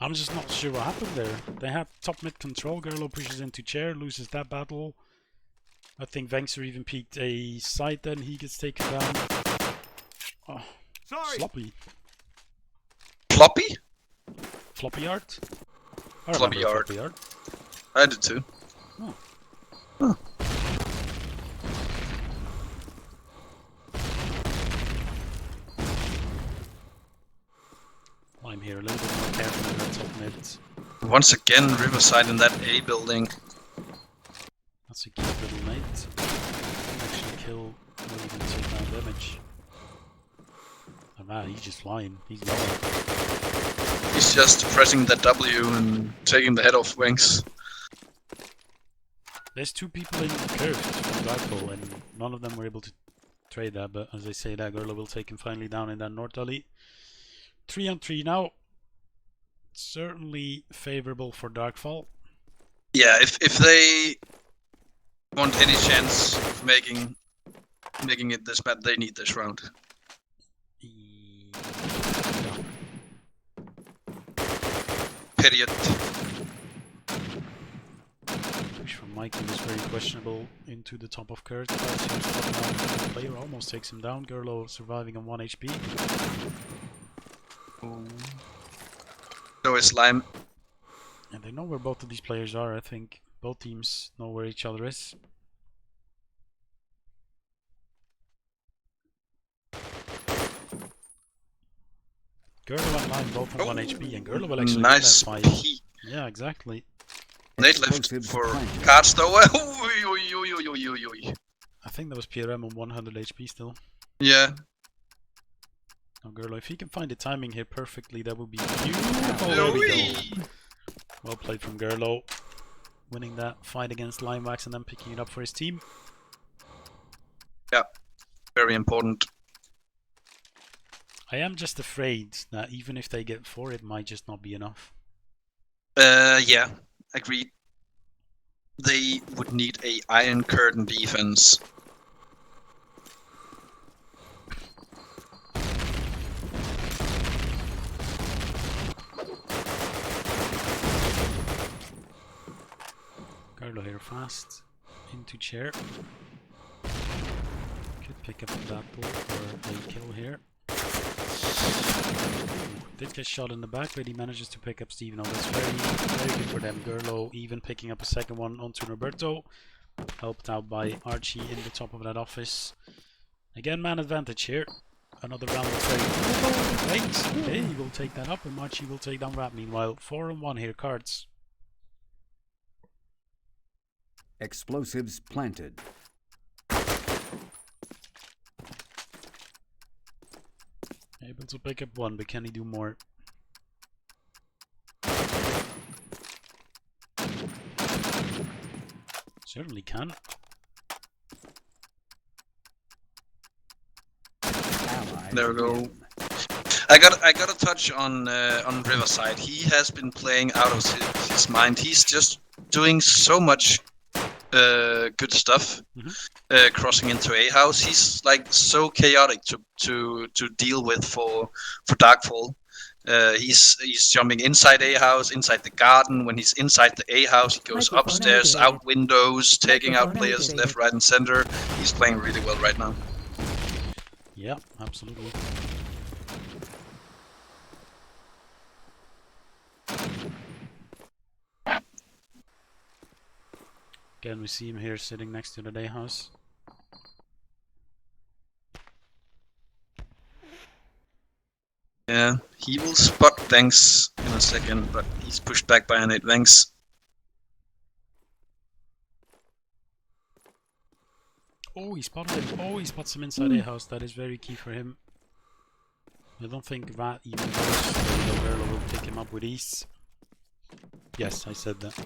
I'm just not sure what happened there. They had top mid control. Gerlo pushes into chair, loses that battle. I think Vengser even peeked a side, then he gets taken down. Oh, sloppy. Floppy? Floppy art? Floppy art. Floppy art. I did too. Oh. Huh. I'm here a little bit more careful in that top mid. Once again, Riverside in that A building. That's a cute little mate. Actually kill or even take down damage. Oh man, he's just flying. He's low. He's just pressing that W and taking the head off Wings. There's two people in curved from Darkfall, and none of them were able to trade that, but as I say that, Gerlo will take him finally down in that North Alley. 3 on 3 now. Certainly favorable for Darkfall. Yeah, if they want any chance of making it this bad, they need this round. Yeah. Period. Push from Mikey was very questionable into the top of Kurt. Player almost takes him down. Gerlo surviving on 1 HP. So is Lime. And they know where both of these players are, I think. Both teams know where each other is. Gurlo and Lime both on 1 HP, and Gurlo will actually Nice win that fight. peek. Yeah, exactly. Nate left Explosives for planted. cards though. Oi. I think that was PRM on 100 HP still. Yeah. Now Gurlo, if he can find the timing here perfectly, that would be beautiful. There we go. Well played from Gurlo. Winning that fight against Limewax and then picking it up for his team. Yeah. Very important. I am just afraid that even if they get 4, it might just not be enough. Yeah. Agreed. They would need a Iron Curtain defense. Gurlo here fast. Into chair. Could pick up a battle or a kill here. Ooh, did get shot in the back, but he manages to pick up Steven. That's very good for them. Gurlo even picking up a second one onto Roberto. Helped out by Archie in the top of that office. Again, man advantage here. Another round of very wait. Okay, he will take that up and Archie will take down Rat. Meanwhile, 4-on-1 here, cards. Explosives planted. Able to pick up 1, but can he do more? Certainly can. There we go. I got to touch on Riverside. He has been playing out of his mind. He's just doing so much good stuff. Crossing into A house. He's like so chaotic to deal with for Darkfall. He's jumping inside A house, inside the garden. When he's inside the A house, he goes Microphone upstairs, activated. out windows, taking out Microphone players activated. left, right, and center. He's playing really well right now. Yeah, absolutely. Again, we see him here sitting next to the day house. Yeah, he will spot Vanks in a second, but he's pushed back by an 8 Vanks. Oh, he spotted him. Oh, he spots him inside a house. That is very key for him. I don't think that even goes. Gurlo will pick him up with ease. Yes, I said that.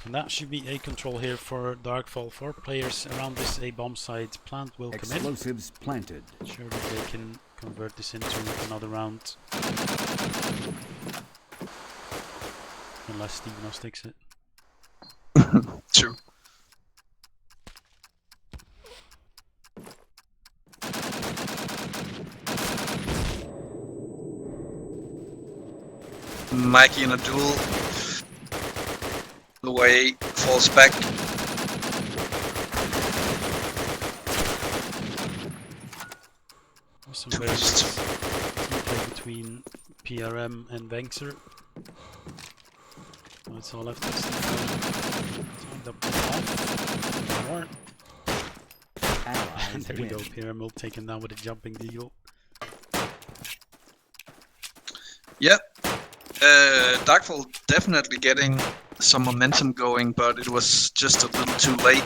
And that should be a control here for Darkfall. 4 players around this A bomb site. Plant will come in. Explosives planted. Surely they can convert this into another round. Unless Steven sticks it. True. Mikey in a duel. Away, falls back. Some very nice team play between PRM and Vankser. That's all left. Timed up the more. And there we go. PRM will take him down with a jumping deagle. Yep. Darkfall definitely getting some momentum going, but it was just a little too late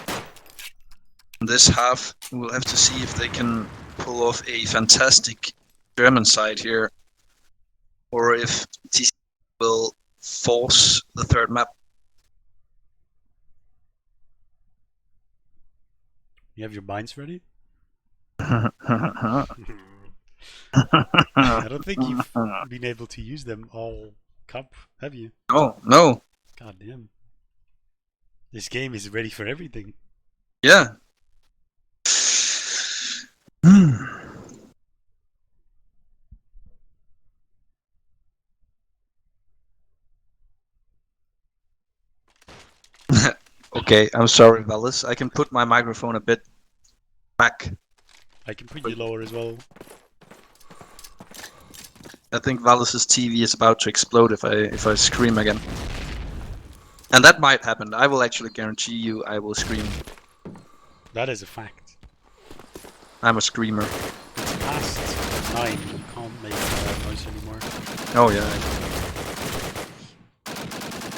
in this half. We'll have to see if they can pull off a fantastic German side here, or if TcfC will force the third map. You have your binds ready? Oh, I don't think you've been able to use them all cup, have you? no. God damn. This game is ready for everything. Yeah. Okay, I'm sorry, Valis. I can put my microphone a bit back. I can put you lower as well. I think Valus's TV is about to explode if I scream again. And that might happen. I will actually guarantee you I will scream. That is a fact. I'm a screamer. It's past 9. You can't make noise anymore. Oh yeah.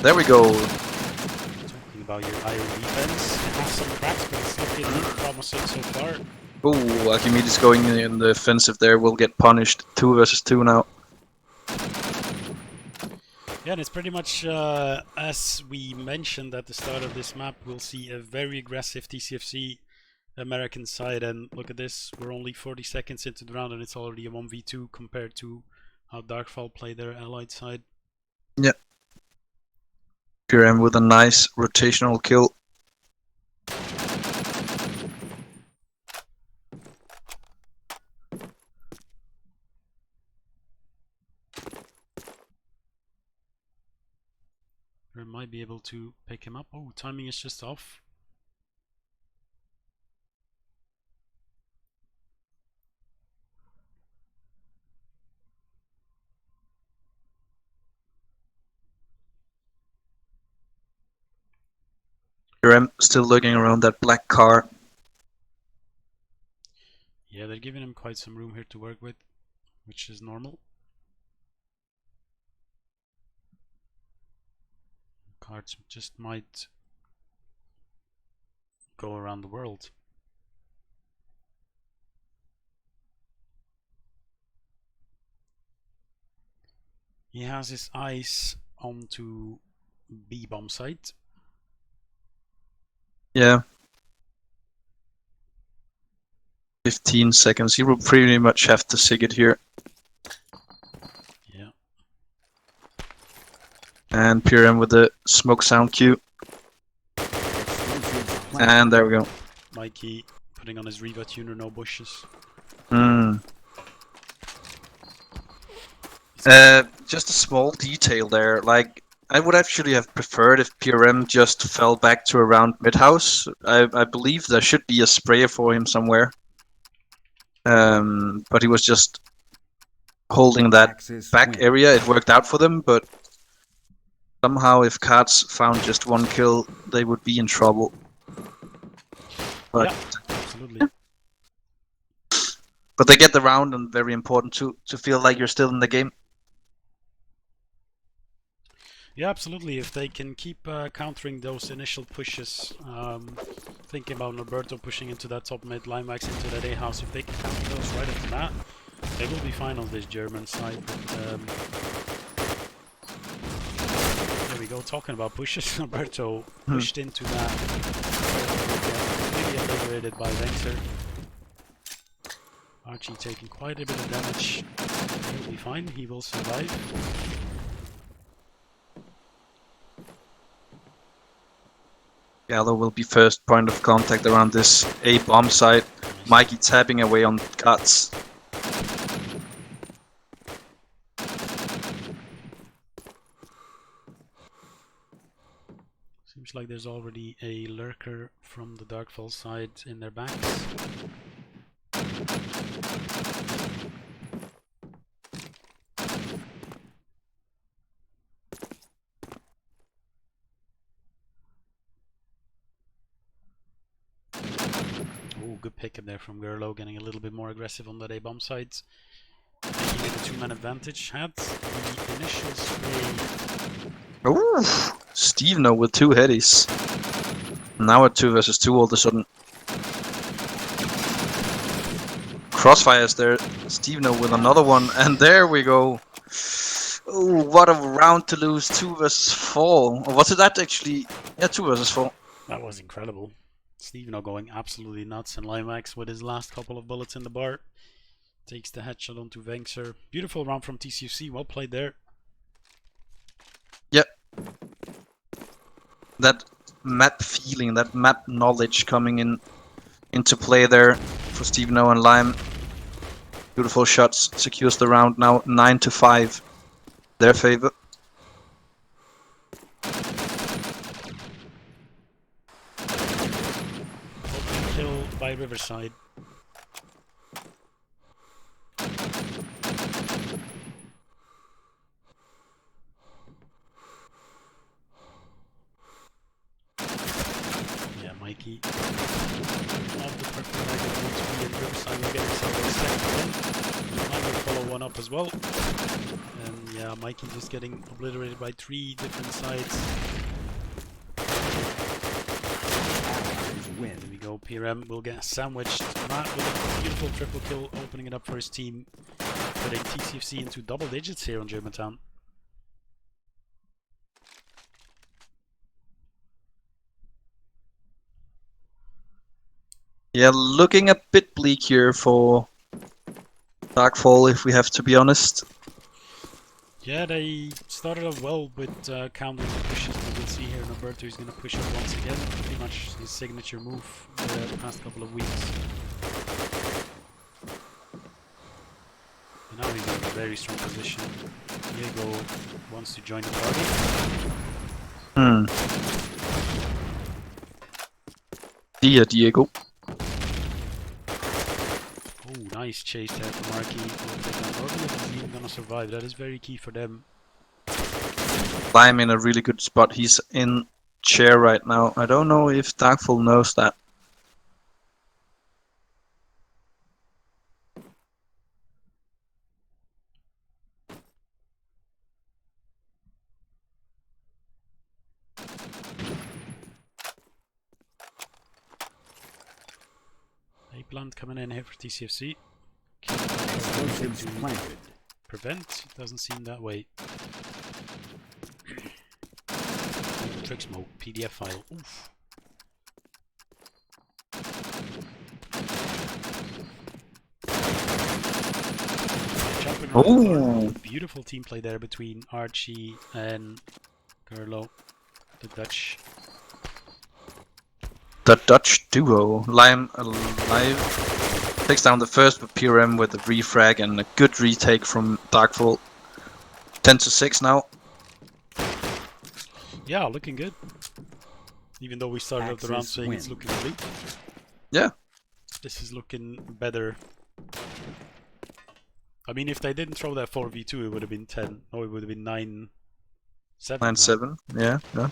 There we go. Talking about your iron defense, it has some cracks, but it's looking promising so far. Oh, Archimedes going in the offensive there will get punished. 2 versus 2 now. Yeah, and it's pretty much as we mentioned at the start of this map, we'll see a very aggressive TcfC American side, and look at this, we're only 40 seconds into the round and it's already a 1v2 compared to how Darkfall played their allied side. Yeah. PRM with a nice rotational kill. We might be able to pick him up. Oh, timing is just off. PRM still looking around that black car. Yeah, they're giving him quite some room here to work with, which is normal. Cards just might go around the world. He has his eyes onto B bomb site. Yeah. 15 seconds. He will pretty much have to sig it here. Yeah. And PRM with the smoke sound cue. And there we go. Mikey putting on his Riva tuner, no bushes. Just a small detail there. Like, I would actually have preferred if PRM just fell back to around mid-house. I believe there should be a sprayer for him somewhere. But he was just holding that Axis back win. area. It worked out for them, but somehow if Cards found just 1 kill, they would be in trouble. But Yeah, absolutely. but they get the round, and very important to feel like you're still in the game. Yeah, absolutely. If they can keep countering those initial pushes, thinking about Norberto pushing into that top mid, Limax into that A house, if they can counter those right after that, they will be fine on this German side. But, there we go, talking about pushes. Norberto pushed into that, completely obliterated by Vexer. Archie taking quite a bit of damage. He'll be fine, he will survive. Gallo will be first point of contact around this A bomb site. Mikey tapping away on Guts. Seems like there's already a lurker from the Darkfall side in their backs. Oh, good pick up there from Gerlo, getting a little bit more aggressive on that A-bomb side. Making it a 2-man advantage. Had the initial spray. Ooh, Steve now with 2 headies. Now at 2 versus 2 all of a sudden. Crossfires there. Steve now with another one, and there we go. Oh, what a round to lose. 2 versus 4. Or was it that actually? Yeah, 2 versus 4. That was incredible. Steveno going absolutely nuts, and Limax with his last couple of bullets in the bar takes the headshot onto Vengser. Beautiful round from TcfC, well played there. Yep. That map feeling, that map knowledge coming into play there for Steveno and Lime. Beautiful shots, secures the round now 9-5. Their favor. Kill by Riverside. Mikey. Not the perfect leg of B and Riverside will get himself a second one. Might will follow one up as well. And yeah, Mikey just getting obliterated by 3 different sides. Win. There we go, PRM will get sandwiched. Matt with a beautiful triple kill, opening it up for his team. Putting TcfC into double digits here on Germantown. Yeah, looking a bit bleak here for Darkfall, if we have to be honest. Yeah, they started off well with countering the pushes, but we'll see here Norberto is going to push up once again. Pretty much his signature move the past couple of weeks. And now he's in a very strong position. Diego wants to join the party. Dear Diego. Oh, nice chase there from Marky. Norberto isn't even going to survive. That is very key for them. I'm in a really good spot. He's in chair right now. I don't know if Darkfall knows that. A plant coming in here for TcfC. Explosives planted. Prevent? Doesn't seem that way. Trick smoke, PDF file. Oof. Jumping around. Beautiful team play there between Archie and Gerlo, the Dutch. The Dutch duo. Lime alive. Takes down the first with PRM with a refrag and a good retake from Darkfall. 10-6 now. Yeah, looking good. Even though we started out the round saying it's looking bleak. Yeah. This is looking better. I mean, if they didn't throw that 4v2, it would have been 10. No, it would have been 9-7. 9-7. Yeah, yeah.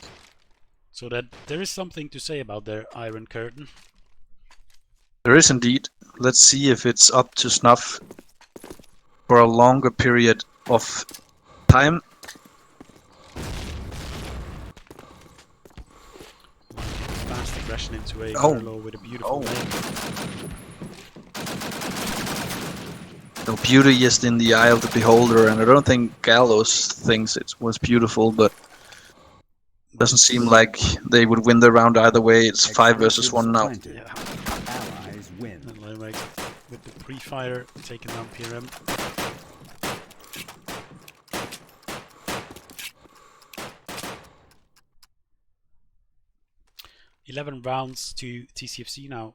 So that there is something to say about their Iron Curtain. There is indeed. Let's see if it's up to snuff for a longer period of time. Fast aggression into a Oh. Carlo with a beautiful name. No, beauty is in the eye of the beholder, and I don't think Gallows thinks it was beautiful, but doesn't seem like they would win the round either way. It's 5 versus 1 now. Yeah. Allies win. And Limerick with the pre-fire taking down PRM. $11 rounds to TcfC now.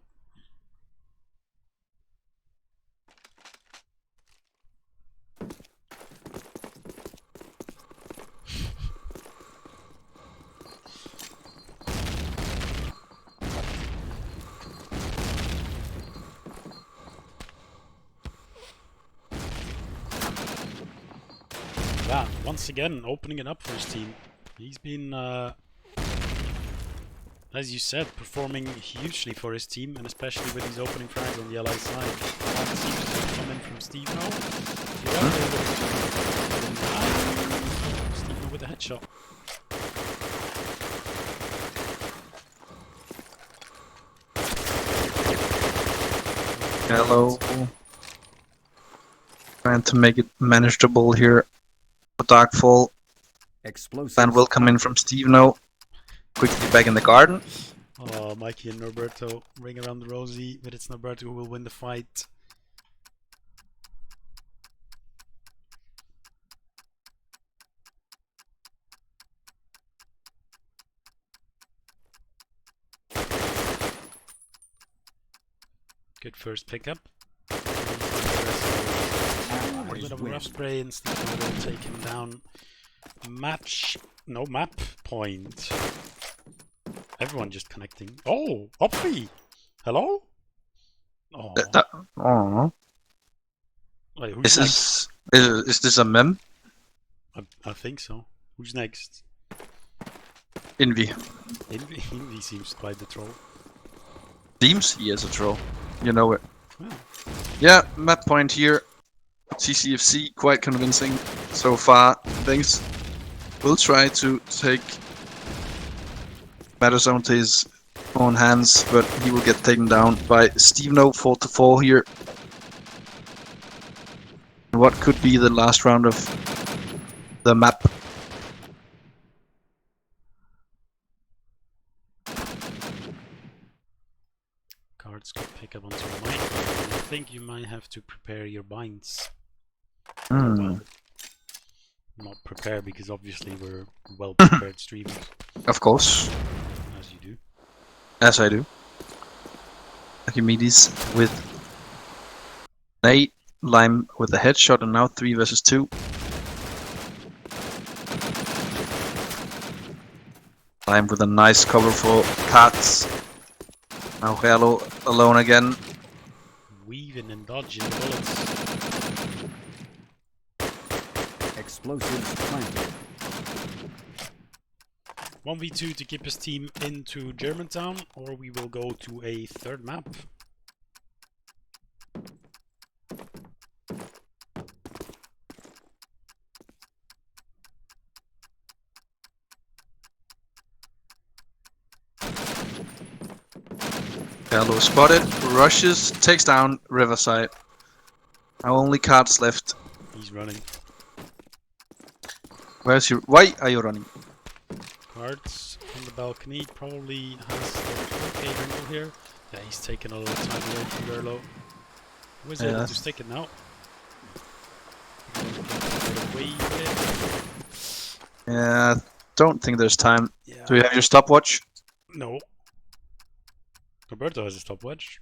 That once again opening it up for his team. He's been, as you said, performing hugely for his team, and especially with his opening frags on the LI side. That seems to come in from Steve now. Steve with a headshot. Gallo trying to make it manageable here for Darkfall. Explosives. Plan will come in from Steve now. Quickly back in the garden. Oh, Mikey and Norberto ring around the rosy, but it's Norberto who will win the fight. Good first pickup. A bit of a rough spray and Steve will take him down. Map point. Everyone just connecting. Oh, Opfi! Hello? Oh. Oh. Wait, who's next? Is this a mem? I think so. Who's next? Envy. Envy seems quite the troll. Seems he is a troll. You know it. Well, Yeah, map point here. TcfC, quite convincing so far. Things will try to take matters onto his own hands, but he will get taken down by Steveno 4-4 here. What could be the last round of the map? cards could pick up onto your mic. I think you might have to prepare your binds. Well, not prepare because obviously we're well prepared streamers, Of course, as you do. as I do. Archimedes with Nate, Lime with a headshot, and now 3 versus 2. Lime with a nice cover for cards. Now Hello alone again. Weaving and dodging the bullets. Explosives planted. 1v2 to keep his team into Germantown, or we will go to a third map. Hello spotted, rushes, takes down Riverside. Now only cards left. He's running. Where's your? Why are you running? Cards on the balcony, probably has a okay angle here. Yeah, he's taking a little time away from Gerlo. Who is able to stick it now? Away with it. Yeah, don't think there's time. Yeah. Do you have your stopwatch? No. Roberto has a stopwatch.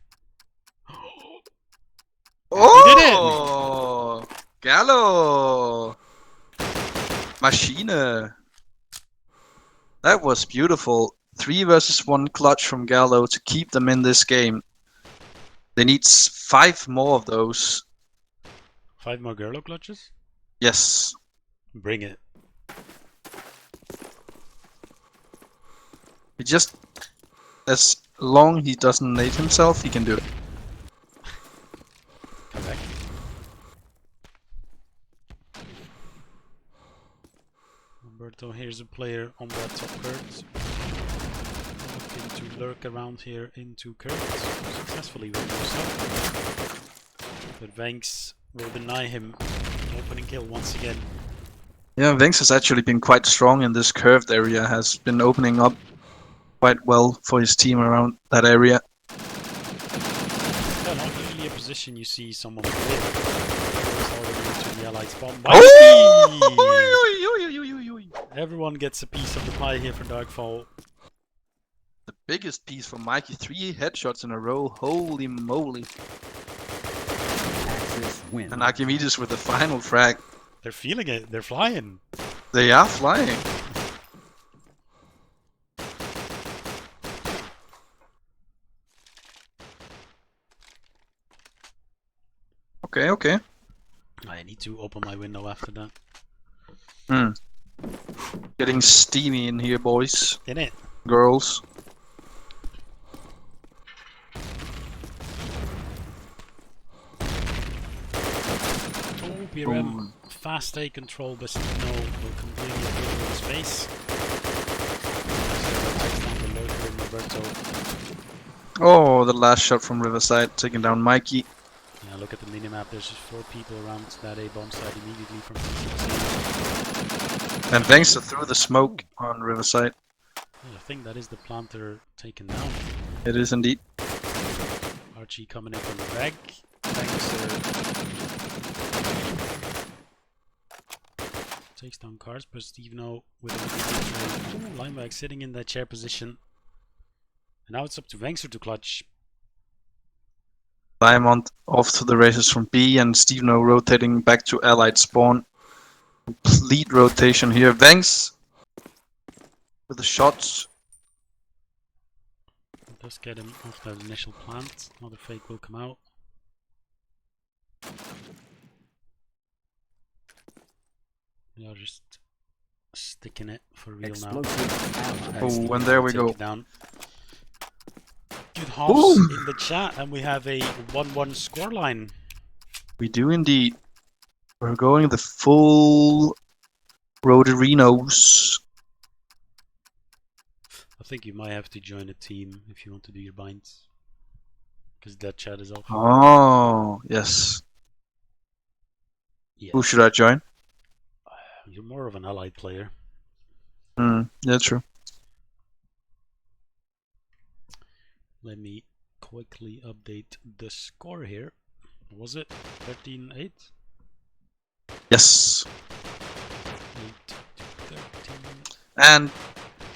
Oh, Gallo! Machine. That was beautiful. 3 versus 1 clutch from Gallo to keep them in this game. They need 5 more of those. 5 more Gerlo clutches? Yes. Bring it. He just, as long he doesn't nade himself, he can do it. Come back. Roberto, here's a player on that top curve. Looking to lurk around here into curves. Successfully with himself. But Vanks will deny him opening kill once again. Yeah, Vinx has actually been quite strong in this curved area, has been opening up quite well for his team around that area. Yeah, not usually a position you see someone play. It's already into the allied spawn. Everyone gets a piece of the pie here for Darkfall. The biggest piece for Mikey, 3 headshots in a row, holy moly. Axis win. And Archimedes with the final frag. They're feeling it, they're flying. They are flying. Okay, okay. I need to open my window after that. Getting steamy in here, boys. In it. Girls. Oh, BRM. Fast stay control, but no, will completely obliterate his face. Oh, the last shot from Riverside, taking down Mikey. Yeah, look at the minimap, there's just 4 people around that A-bomb site immediately from TcfC. And Vangster threw the smoke on Riverside. Yeah, I think that is the planter taken down. It is indeed. Archie coming in from the back. Vangster takes down cars, but Steveno with a lineback sitting in that chair position. And now it's up to Vangster to clutch. Diamond off to the races from B, and Steveno rotating back to Allied spawn. Complete rotation here. Vangs with the shots. It does get him off that initial plant. Another fake will come out. They are just sticking it for real now. Oh, and there we go. Down. Good house in the chat, and we have a 1-1 scoreline. We do indeed. We're going the full Roderinos. I think you might have to join a team if you want to do your binds, because that chat is off. Oh, yes. Yeah. Who should I join? You're more of an allied player. Yeah, true. Let me quickly update the score here. What was it? 13-8? Yes. 8-13. And,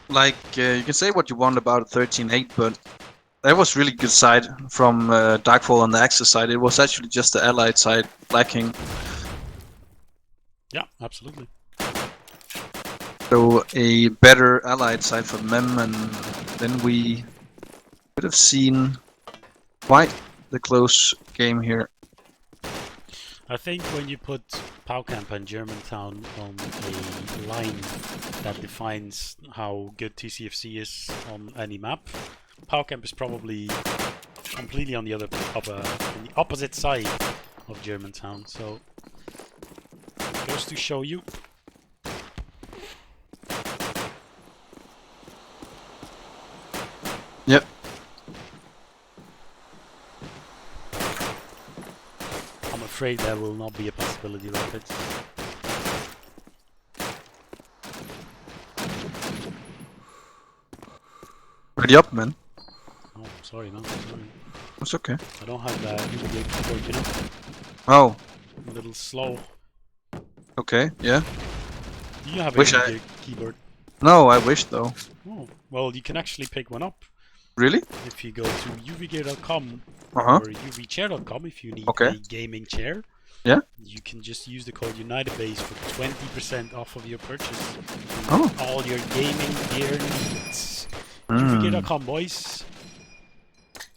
like, you can say what you want about 13-8, but that was really good side from Darkfall on the Axis side. It was actually just the allied side lacking. Yeah, absolutely. So a better allied side for them, and then we could have seen quite the close game here. I think when you put Paukamp and Germantown on a line that defines how good TcfC is on any map, Paukamp is probably completely on the on the opposite side of Germantown. So it goes to show you. Yep. I'm afraid there will not be a possibility, Rapids. Ready up, man. Oh, sorry, man. Sorry. It's okay. I don't have that UviGear keyboard, you know? Oh, A little slow. okay, yeah. Do you have a Wish UviGear keyboard? No, I wish though. Oh, well, you can actually pick one up. Really? If you go to uvigear.com Uh-huh. or uvichair.com if you need Okay. a gaming chair, Yeah. you can just use the code UnitedBase for 20% off of your purchase. Oh. All your gaming gear needs. Mm. uvigear.com, boys.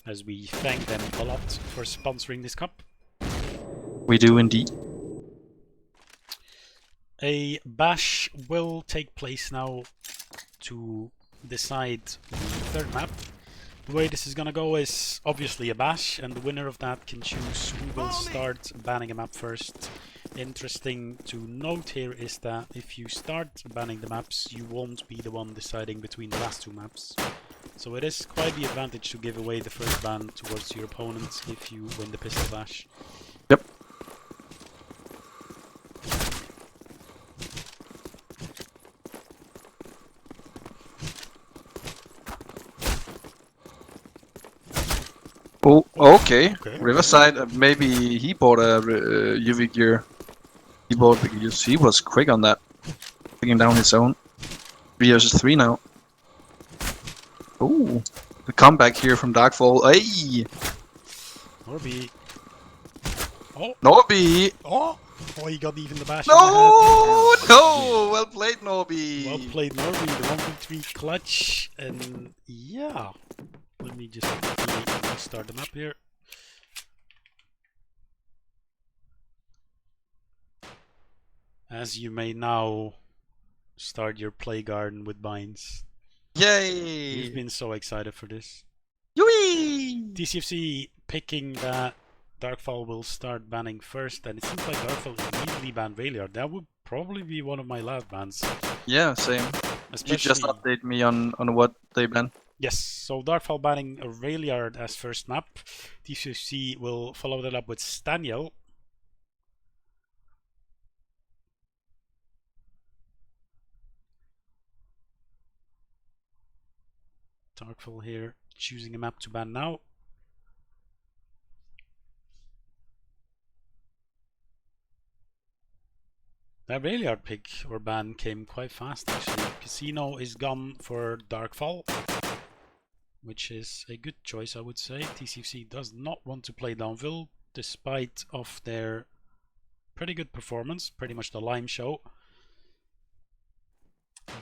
As we thank them a lot for sponsoring this cup. We do indeed. A bash will take place now to decide the third map. The way this is gonna go is obviously a bash, and the winner of that can choose who will start banning a map first. Interesting to note here is that if you start banning the maps, you won't be the one deciding between the last two maps. So it is quite the advantage to give away the first ban towards your opponent if you win the pistol bash. Yep. Oh, okay. Okay. Riverside, maybe he bought a UviGear keyboard because he was quick on that. Taking down his own. 3 versus 3 now. Oh, the comeback here from Darkfall. Hey! Norby. Oh, Norby! oh! Oh, he got even the bash. No! On the head. No! Well played, Norby! Well played, Norby. The 1v3 clutch. And yeah. Let me just start the map here. As you may now start your play garden with binds. Yay! We've been so excited for this. Yui! TcfC picking that Darkfall will start banning first, and it seems like Darkfall immediately banned Valiard. That would probably be one of my last bans. Yeah, same. Especially, You just update me on what they ban. yes, so Darkfall banning Rayliard as first map. TcfC will follow that up with Staniel. Darkfall here, choosing a map to ban now. That Rayliard pick or ban came quite fast actually. Casino is gone for Darkfall, which is a good choice I would say. TcfC does not want to play Downville despite of their pretty good performance, pretty much the Lime show.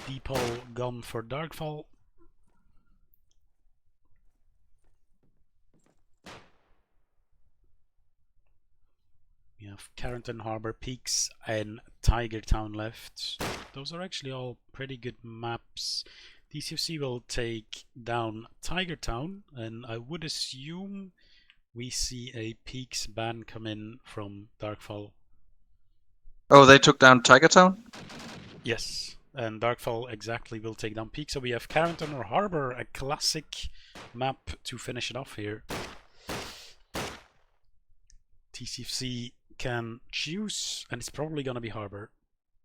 Depot gone for Darkfall. We have Carrington Harbor, Peaks, and Tiger Town left. Those are actually all pretty good maps. TcfC will take down Tiger Town, and I would assume we see a Peaks ban come in from Darkfall. Oh, they took down Tiger Town? Yes, and Darkfall exactly will take down Peaks. So we have Carrington or Harbor, a classic map to finish it off here. TcfC can choose, and it's probably gonna be Harbor.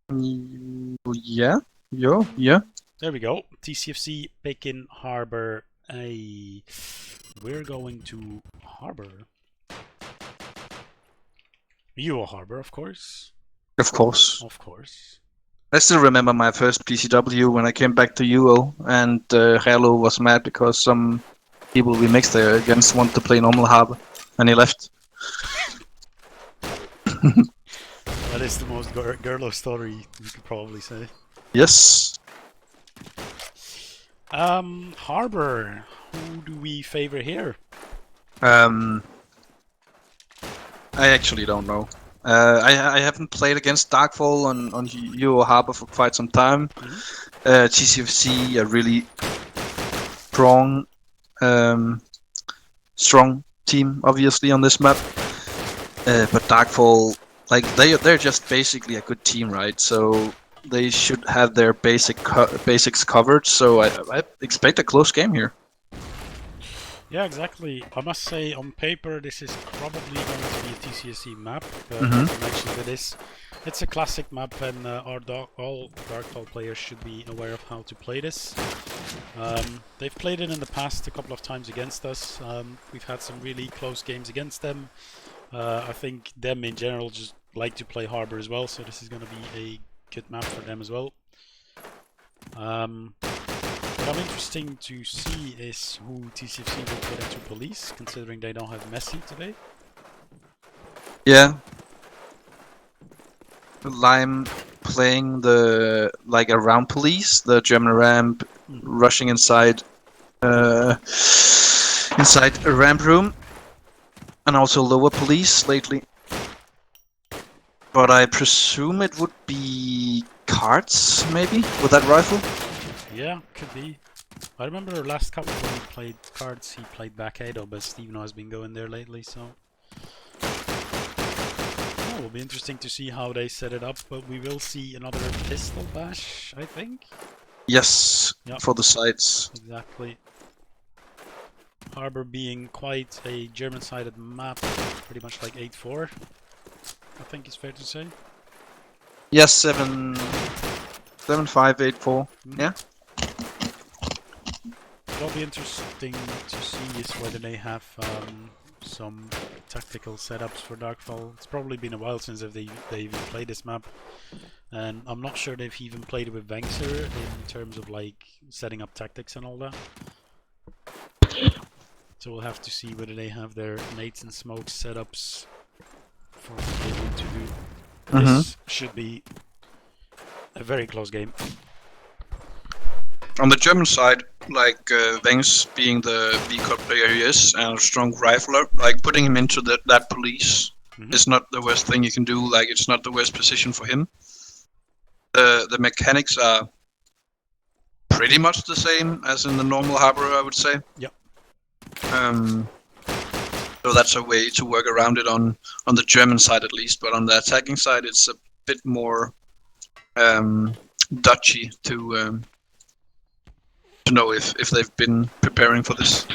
Yeah. Yeah. There we go. TcfC picking Harbor. We're going to Harbor. You are Harbor, of course. Of course. Of course. I still remember my first PCW when I came back to UO, and Halo was mad because some people we mixed there against wanted to play normal Harbor, and he left. That is the most Gerlo story you could probably say. Yes. Harbor. Who do we favor here? I actually don't know. I haven't played against Darkfall on UO Harbor for quite some time. TcfC, a really strong team, obviously, on this map. But Darkfall, like they're just basically a good team, right? So they should have their basics covered. So I expect a close game here. Yeah, exactly. I must say, on paper, this is probably going to be a TcfC map. But Mhm. as I mentioned, it's a classic map, and all Darkfall players should be aware of how to play this. They've played it in the past a couple of times against us. We've had some really close games against them. I think them in general just like to play Harbor as well, so this is going to be a good map for them as well. What I'm interesting to see is who TcfC will put into police, considering they don't have Messi today. Yeah. Lime playing around police, the German ramp, rushing inside a ramp room, and also lower police lately. But I presume it would be cards, maybe, with that rifle. Yeah, could be. I remember last couple when he played cards, he played back Ado, but Steveno has been going there lately, so... It will be interesting to see how they set it up, but we will see another pistol bash, I think? Yes, Yep. for the sides. Exactly. Harbor being quite a German-sided map, pretty much like 8-4, I think it's fair to say. Yes, 7-5-8-4. Yeah. What'll be interesting to see is whether they have some tactical setups for Darkfall. It's probably been a while since they've even played this map, and I'm not sure they've even played it with Vengser in terms of like setting up tactics and all that. So we'll have to see whether they have their nades and smokes setups for what they want to do. This should be a very close game. On the German side, like Wengs being the B-Cup player he is, and a strong rifler, like putting him into that police is not the worst thing you can do. Like it's not the worst position for him. The mechanics are pretty much the same as in the normal Harbor, I would say. Yep. So that's a way to work around it on the German side at least, but on the attacking side, it's a bit more dodgy to know if they've been preparing for this.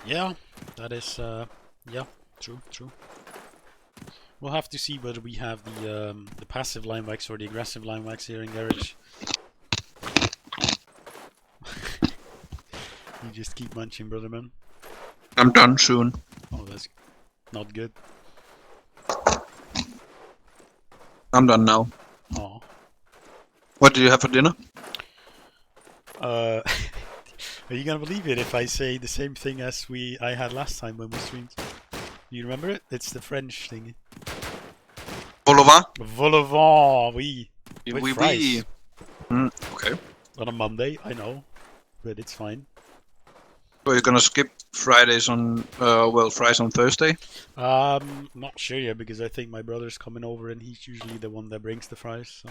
Yeah, that is yeah, true. We'll have to see whether we have the passive line wax or the aggressive line wax here in Garage. You just keep munching, brother man. I'm done soon. Oh, that's not good. I'm done now. Oh. What do you have for dinner? Are you gonna believe it if I say the same thing as I had last time when we streamed? You remember it? It's the French thing. Vol au vent? Vol au vent, oui. With Oui, fries. oui. Okay. On a Monday, I know, but it's fine. So you're gonna skip Fridays on, fries on Thursday? Not sure yet because I think my brother's coming over and he's usually the one that brings the fries.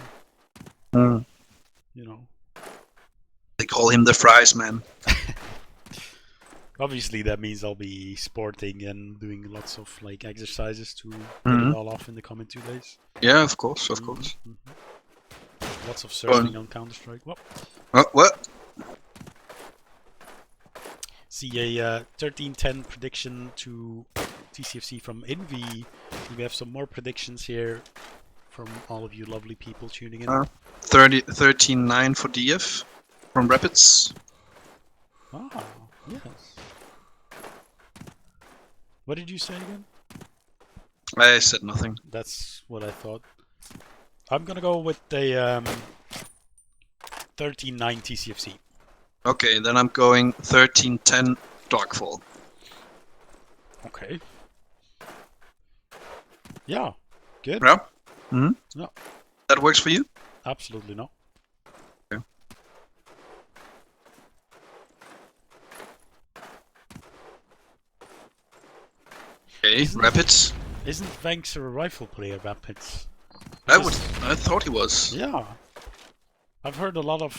So, you know, call him the fries man. Obviously, that means I'll be sporting and doing lots of like exercises to get Mhm. it all off in the coming 2 days. Yeah, of course, of course. Lots of surfing on Counter-Strike. Well, What? see a 13-10 prediction to TcfC from Envy. We have some more predictions here from all of you lovely people tuning in. 13-9 for DF from Rapids. Ah, yes. What did you say again? I said nothing. That's what I thought. I'm gonna go with a 13-9 TcfC. Okay, then I'm going 13-10 Darkfall. Okay. Yeah. Good. Yeah? Mm-hmm. No. That works for you? Absolutely not. Okay. Okay, Rapids. Isn't Vanks a rifle player, Rapids? I thought he was. Yeah. I've heard a lot of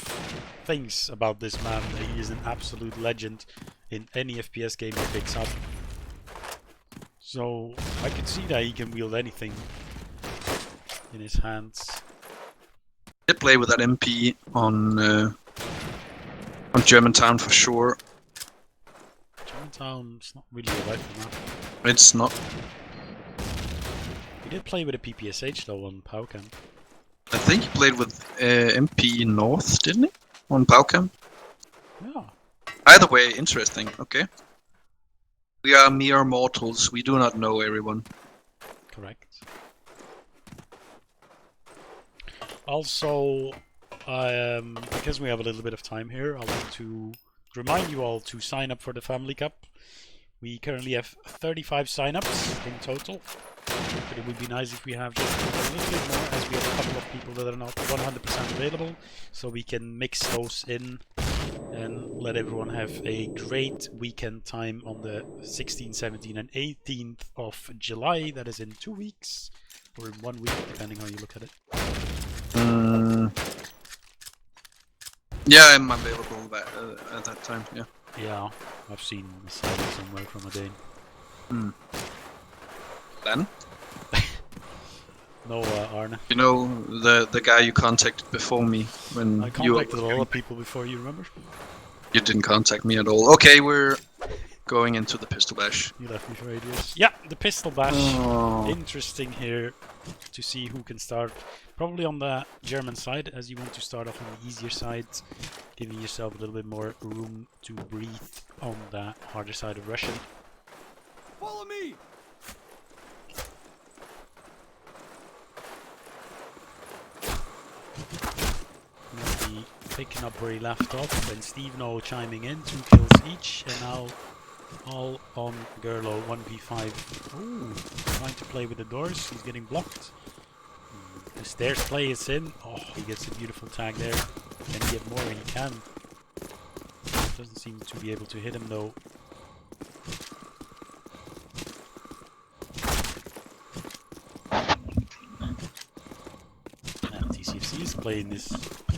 things about this man. That he is an absolute legend in any FPS game he picks up. So I could see that he can wield anything in his hands. I did play with that MP on Germantown for sure. Germantown's not really a rifle map. It's not. He did play with a PPSH though on PowCam. I think he played with MP North, didn't he? On PowCam? Yeah. Either way, interesting. Okay. We are mere mortals. We do not know everyone. Correct. Also, because we have a little bit of time here, I want to remind you all to sign up for the Family Cup. We currently have 35 sign-ups in total, but it would be nice if we have just a little bit more, as we have a couple of people that are not 100% available, so we can mix those in and let everyone have a great weekend time on the 16th, 17th and 18th of July. That is in 2 weeks, or in 1 week, depending how you look at it. Yeah, I'm available at that time, yeah. Yeah, I've seen a sign somewhere from a Dane. Then? No, Arne. You know, the guy you contacted before me when I contacted a lot of people before, you remember? You didn't contact me at all. Okay, we're going into the pistol bash. You left me for ideas. Yeah, the pistol bash. Oh. Interesting here to see who can start. Probably on the German side, as you want to start off on the easier side, giving yourself a little bit more room to breathe on the harder side of Russian. Follow me! Maybe picking up where he left off, and Steve No chiming in, 2 kills each, and now all on Gerlo, 1v5. Ooh, trying to play with the doors, he's getting blocked. The stairs play is in. Oh, he gets a beautiful tag there. Can he get more? He can. Doesn't seem to be able to hit him though. And TcfC is playing this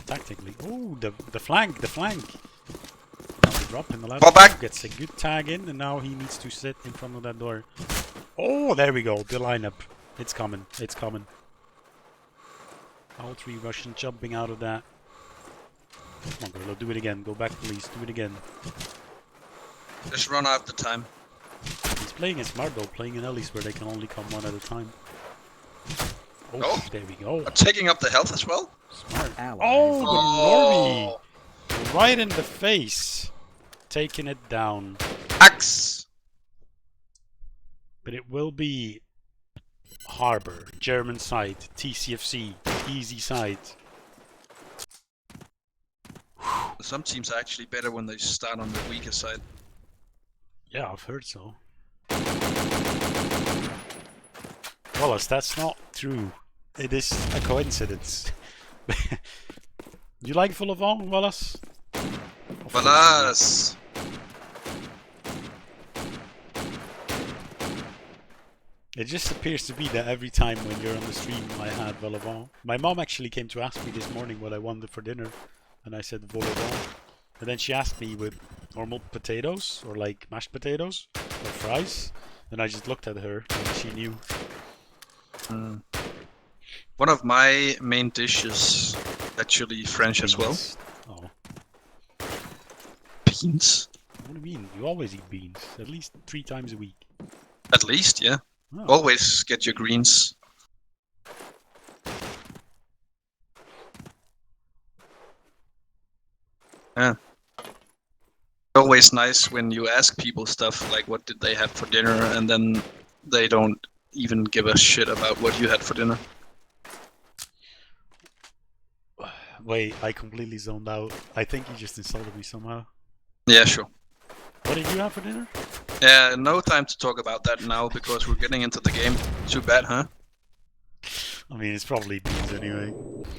tactically. Oh, the flank, the flank. Now the drop in the left. Fall back. Gets a good tag in, and now he needs to sit in front of that door. Oh, there we go. The lineup. It's coming. It's coming. All 3 Russian jumping out of that. Come on, Gorlo, do it again. Go back, please. Do it again. Just run out the time. He's playing it smart though, playing in alleys where they can only come one at a time. Oh, Oh. there we go. Taking up the health as well? Smart. Allies. Oh, the Normie! Right in the face. Taking it down. Axe! But it will be Harbor, German side, TcfC, easy side. Some teams are actually better when they start on the weaker side. Yeah, I've heard so. Wallace, that's not true. It is a coincidence. You like Volavon, Wallace? Balas! It just appears to be that every time when you're on the stream I had Volavon. My mom actually came to ask me this morning what I wanted for dinner, and I said Volavon. And then she asked me with normal potatoes or like mashed potatoes or fries. And I just looked at her and she knew. One of my main dishes, actually French as well. Beans. Oh, Beans. what do you mean? You always eat beans. At least 3 times a week. At least, yeah. Oh. Always get your greens. Yeah. Always nice when you ask people stuff like what did they have for dinner and then they don't even give a shit about what you had for dinner. Wait, I completely zoned out. I think you just insulted me somehow. Yeah, sure. What did you have for dinner? Yeah, no time to talk about that now because we're getting into the game. Too bad, huh? I mean, it's probably beans anyway.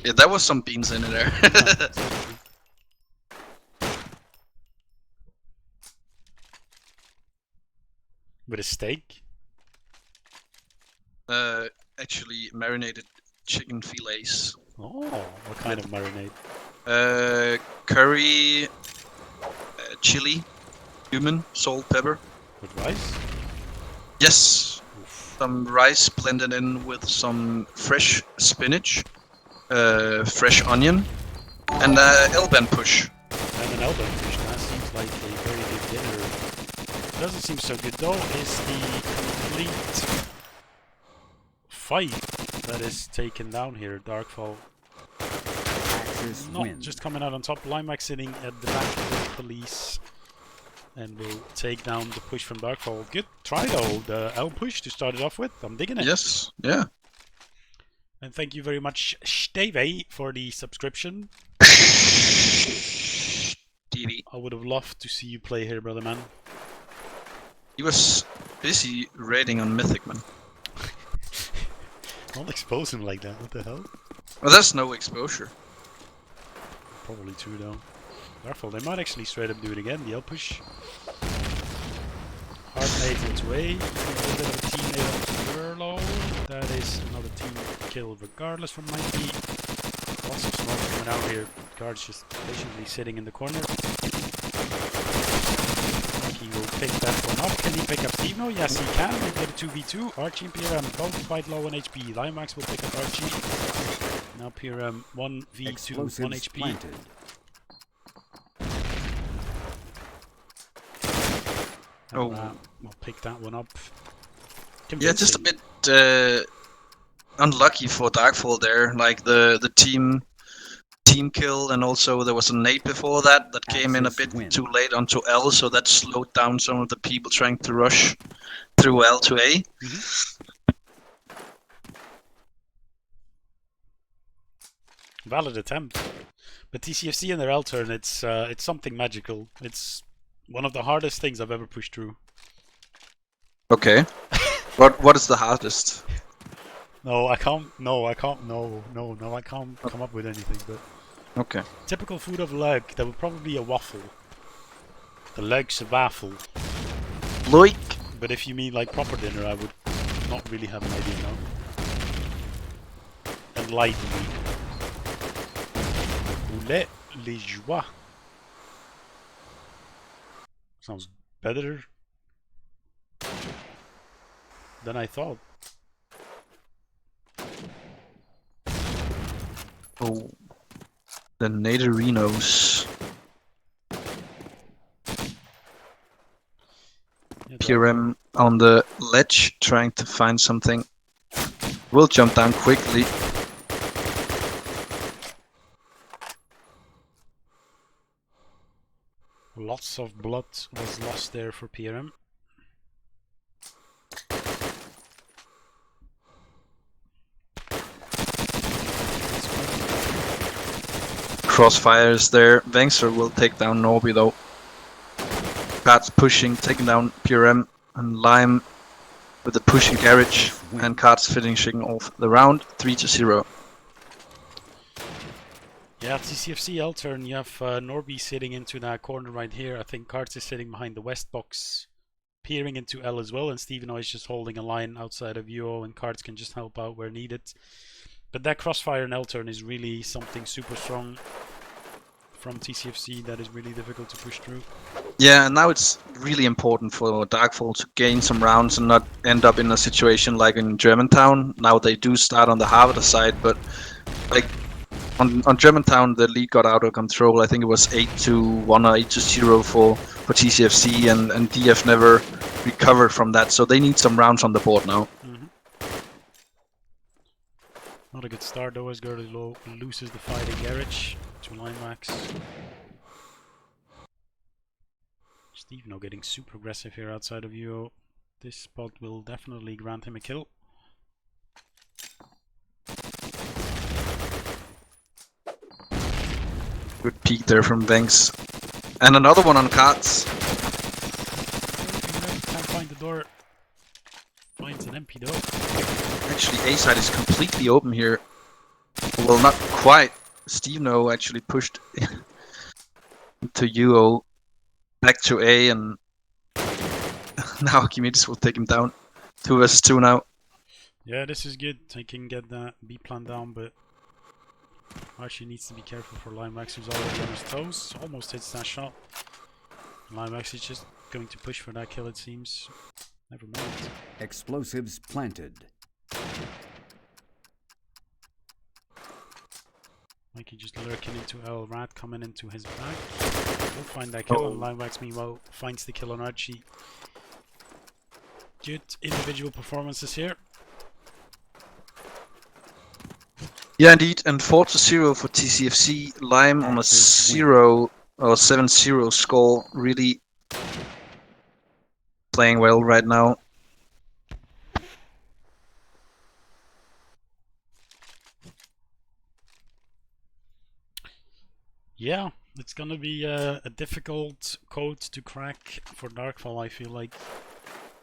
Yeah, there was some beans in there. With a steak? Actually, marinated chicken fillets. Oh, what kind of marinade? Curry, chili, cumin, salt, pepper. With rice? Yes, Oof. some rice blended in with some fresh spinach, fresh onion, and elban push. And an elbow fish. That seems like a very good dinner. Doesn't seem so good though. Is the complete fight that is taken down here, Darkfall. Not just coming out on top. Limax sitting at the back of the police. And we'll take down the push from Darkfall. Good try though, the L push to start it off with. I'm digging it. Yes, yeah. And thank you very much, Steve, for the subscription. TV. I would have loved to see you play here, brother man. He was busy raiding on Mythic, man. Don't expose him like that, what the hell? Well, that's no exposure. Probably true though. Darkfall, they might actually straight up do it again, the L push. Hard into A, a little bit of a teammate on Furlough. That is another team kill regardless from Mikey. Lots of smoke coming out here. Guards just patiently sitting in the corner. Mikey will pick that one up. Can he pick up Steve? No, yes he can. We get a 2v2. Archie and PRM both quite low on HP. Limax will pick up Archie. Now PRM 1v2, 1 HP. Planted. And, Oh. we'll pick that one up. Yeah, just a Convincing. bit unlucky for Darkfall there. Like the team kill, and also there was a nade before that came in a bit too late onto L, so that slowed down some of the people trying to rush through L to A. Valid attempt. But TcfC in their L turn, it's something magical. It's one of the hardest things I've ever pushed through. Okay. What is the hardest? No, I can't. No, I can't. No, I can't come up with anything. But Okay. typical food of leg, that would probably be a waffle. The leg's a waffle. Loik. But if you mean like proper dinner, I would not really have an idea now. Enlighten me. Poulet les joies. Sounds better than I thought. Oh. The Naderinos. Yeah, PRM on the ledge trying to find something. We'll jump down quickly. Lots of blood was lost there for PRM. Crossfire is there. Vengster will take down Norby though. Cards pushing, taking down PRM and Lime with the pushing carriage, and Cards finishing off the round 3-0. Yeah, TcfC L turn, you have Norby sitting into that corner right here. I think Karts is sitting behind the west box, peering into L as well, and Steveno is just holding a line outside of UO, and Karts can just help out where needed. But that crossfire in L turn is really something super strong from TcfC that is really difficult to push through. Yeah, and now it's really important for Darkfall to gain some rounds and not end up in a situation like in Germantown. Now they do start on the Harvard side, but like on Germantown, the lead got out of control. I think it was 8-1 or 8-0 for TcfC, and DF never recovered from that. So they need some rounds on the board now. Not a good start though, as Gurley loses the fight in Garage to Linemax. Steve now getting super aggressive here outside of UO. This spot will definitely grant him a kill. Good peek there from Banks. And another one on cards. Can't find the door. Finds an MP door. Actually, A side is completely open here. Well, not quite. Steveno actually pushed into UO. Back to A, and now Archimedes will take him down. 2 vs 2 now. Yeah, this is good. I can get that B plan down, but Archie needs to be careful for Linemax, who's already on his toes. Almost hits that shot. Linemax is just going to push for that kill, it seems. Never mind. Explosives planted. Mikey just lurking into L. Rat coming into his back. We'll find that kill, and Linemax meanwhile finds the kill on Archie. Good individual performances here. Yeah, indeed, and 4-0 for TcfC. Lime on a 0 or 7-0 score. Really playing well right now. Yeah, it's gonna be a difficult code to crack for Darkfall, I feel like.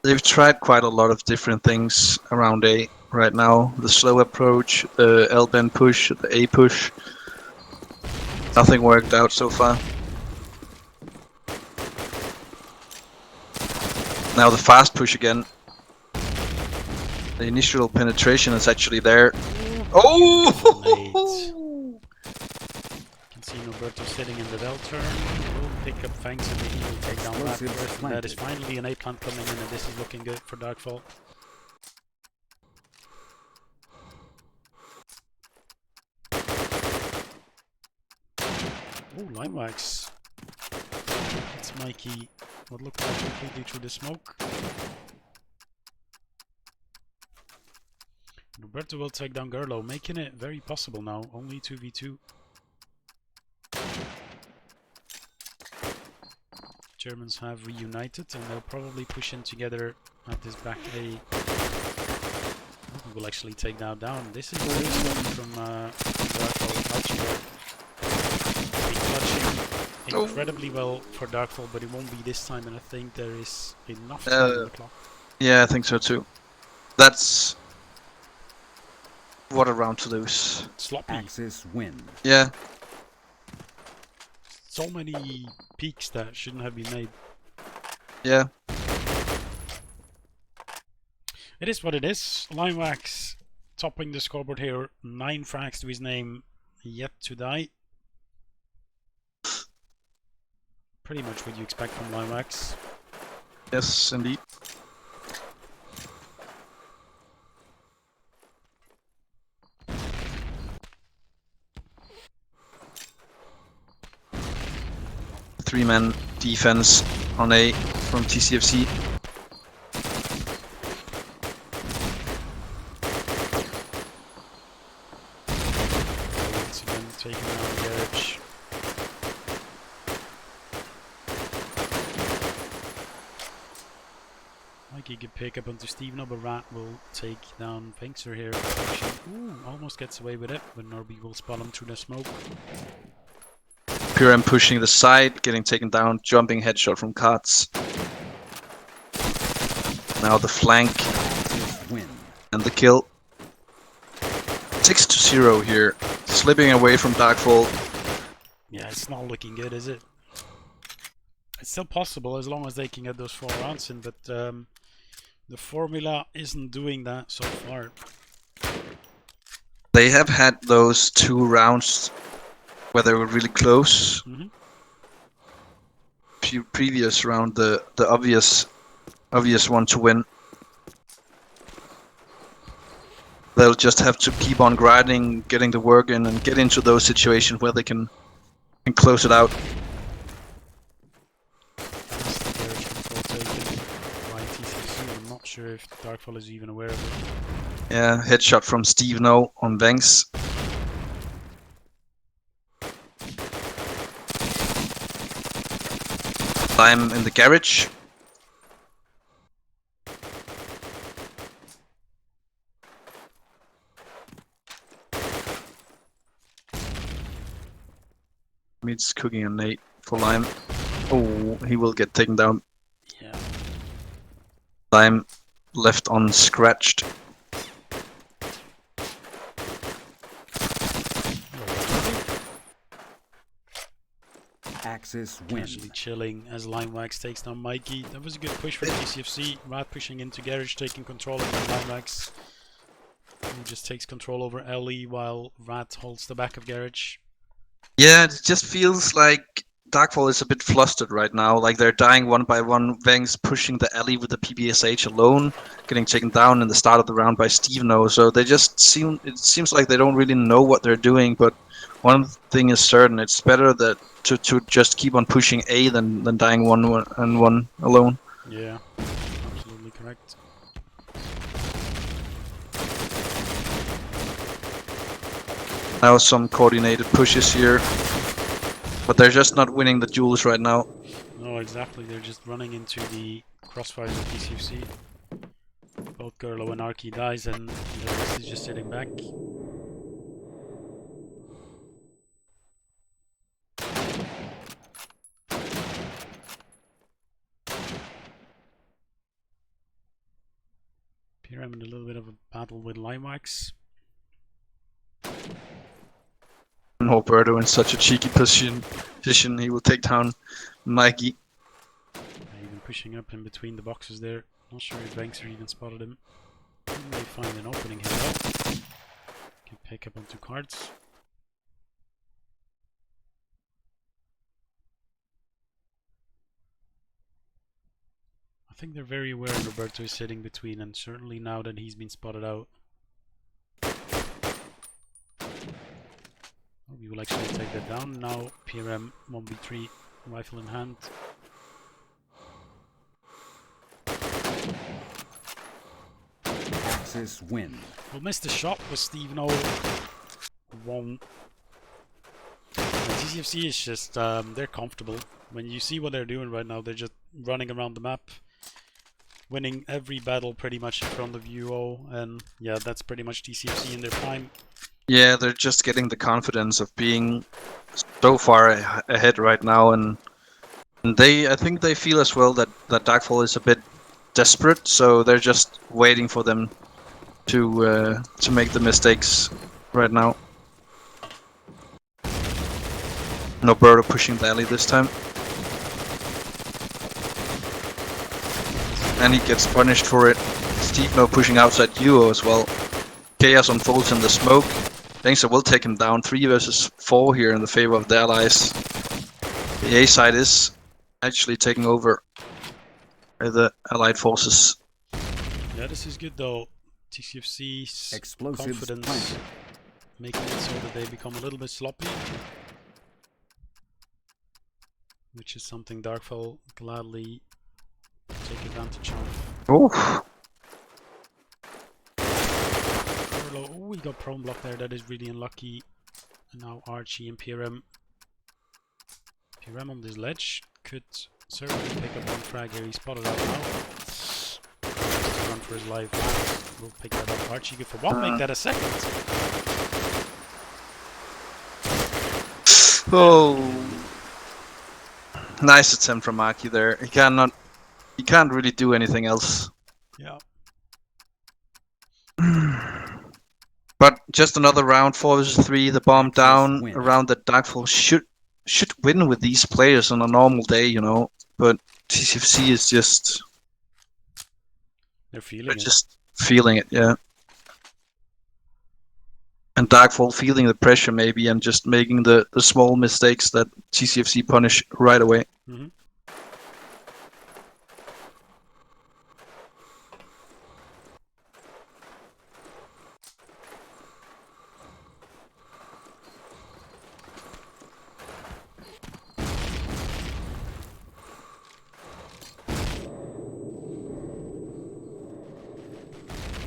They've tried quite a lot of different things around A right now. The slow approach, the L-bend push, the A push. Nothing worked out so far. Now the fast push again. The initial penetration is actually there. Oh! Can see Norberto sitting in the bell turn. Will pick up Fangs and maybe will take down that first. And that is finally an A plant coming in, and this is looking good for Darkfall. Oh, Limewax. It's Mikey. What looked like completely through the smoke. Roberto will take down Gerlo, making it very possible now. Only 2v2. Germans have reunited, and they'll probably push in together at this back A. Oh, will actually take that down. This is very slow from Darkfall. Clutching incredibly well for Darkfall, but it won't be this time, and I think there is enough time on the clock. Yeah, I think so too. That's what a round to lose. Sloppy. Axis win. Yeah. So many peaks that shouldn't have been made. Yeah. It is what it is. Limewax topping the scoreboard here. 9 frags to his name, yet to die. Pretty much what you expect from Limewax. Yes, indeed. Three-man defense on A from TcfC. Once again, taking down the edge. Mikey could pick up onto Steveno, but Rat will take down Pinkster here. Ooh, almost gets away with it, but Norby will spot him through the smoke. Pyram pushing the side, getting taken down, jumping headshot from Katz. Now the flank and the kill. 6-0 here, slipping away from Darkfall. Yeah, it's not looking good, is it? It's still possible as long as they can get those 4 rounds in, but the formula isn't doing that so far. They have had those 2 rounds where they were really close. Mhm. Previous round, the obvious one to win. They'll just have to keep on grinding, getting the work in, and get into those situations where they can close it out. That's the garage control taken by TcfC. I'm not sure if Darkfall is even aware of it. Yeah, headshot from Steve No on Vanks. I'm in the garage. Meets cooking a nade for Lime. Oh, he will get taken down. Yeah. Lime left unscratched. Axis win. Casually chilling as Limewax takes down Mikey. That was a good push from TcfC. Rat pushing into Garage, taking control of Limewax. Who just takes control over Ellie while Rat holds the back of Garage. Yeah, it just feels like Darkfall is a bit flustered right now. Like they're dying one by one. Vanks pushing the alley with the PBSH alone, getting taken down in the start of the round by Steve-No. So they just it seems like they don't really know what they're doing. But one thing is certain: it's better that to just keep on pushing A than dying one alone. Yeah, absolutely correct. Now some coordinated pushes here, but they're just not winning the duels right now. No, exactly. They're just running into the crossfires of TcfC. Both Gerlo and Arky dies, and the rest is just sitting back. Here I'm in a little bit of a battle with Limewax. Roberto in such a cheeky position, he will take down Mikey. Even pushing up in between the boxes there. Not sure if Vanks even spotted him. He may find an opening here though. Can pick up on 2 cards. I think they're very aware Roberto is sitting between, and certainly now that he's been spotted out. We will actually take that down. Now PRM 1v3 rifle in hand. Axis win. We'll miss the shot with Steve No. One. TcfC is just, they're comfortable. When you see what they're doing right now, they're just running around the map, winning every battle pretty much in front of UO, and yeah, that's pretty much TcfC in their prime. Yeah, they're just getting the confidence of being so far ahead right now, and I think they feel as well that Darkfall is a bit desperate, so they're just waiting for them to make the mistakes right now. Noberto pushing the alley this time. And he gets punished for it. Steve No pushing outside Duo as well. Chaos unfolds in the smoke. Gangster will take him down. 3 versus 4 here in the favor of the allies. The A side is actually taking over by the allied forces. Yeah, this is good though. TcfC's Explosives confidence planted. making it so that they become a little bit sloppy, which is something Darkfall gladly take advantage of. Oof. Oh, he got prone block there. That is really unlucky. And now Archie and PRM. PRM on this ledge could certainly pick up one frag here. He's spotted out now. Just to run for his life. We'll pick that up. Archie good for one. Make that a second. Oh, nice attempt from Aki there. He can't really do anything else. Yeah. But just another round, 4 versus 3. The bomb down win. around the Darkfall should win with these players on a normal day, you know. But TcfC is just They're feeling it. just feeling it, yeah. And Darkfall feeling the pressure maybe and just making the small mistakes that TcfC punish right away. Mhm.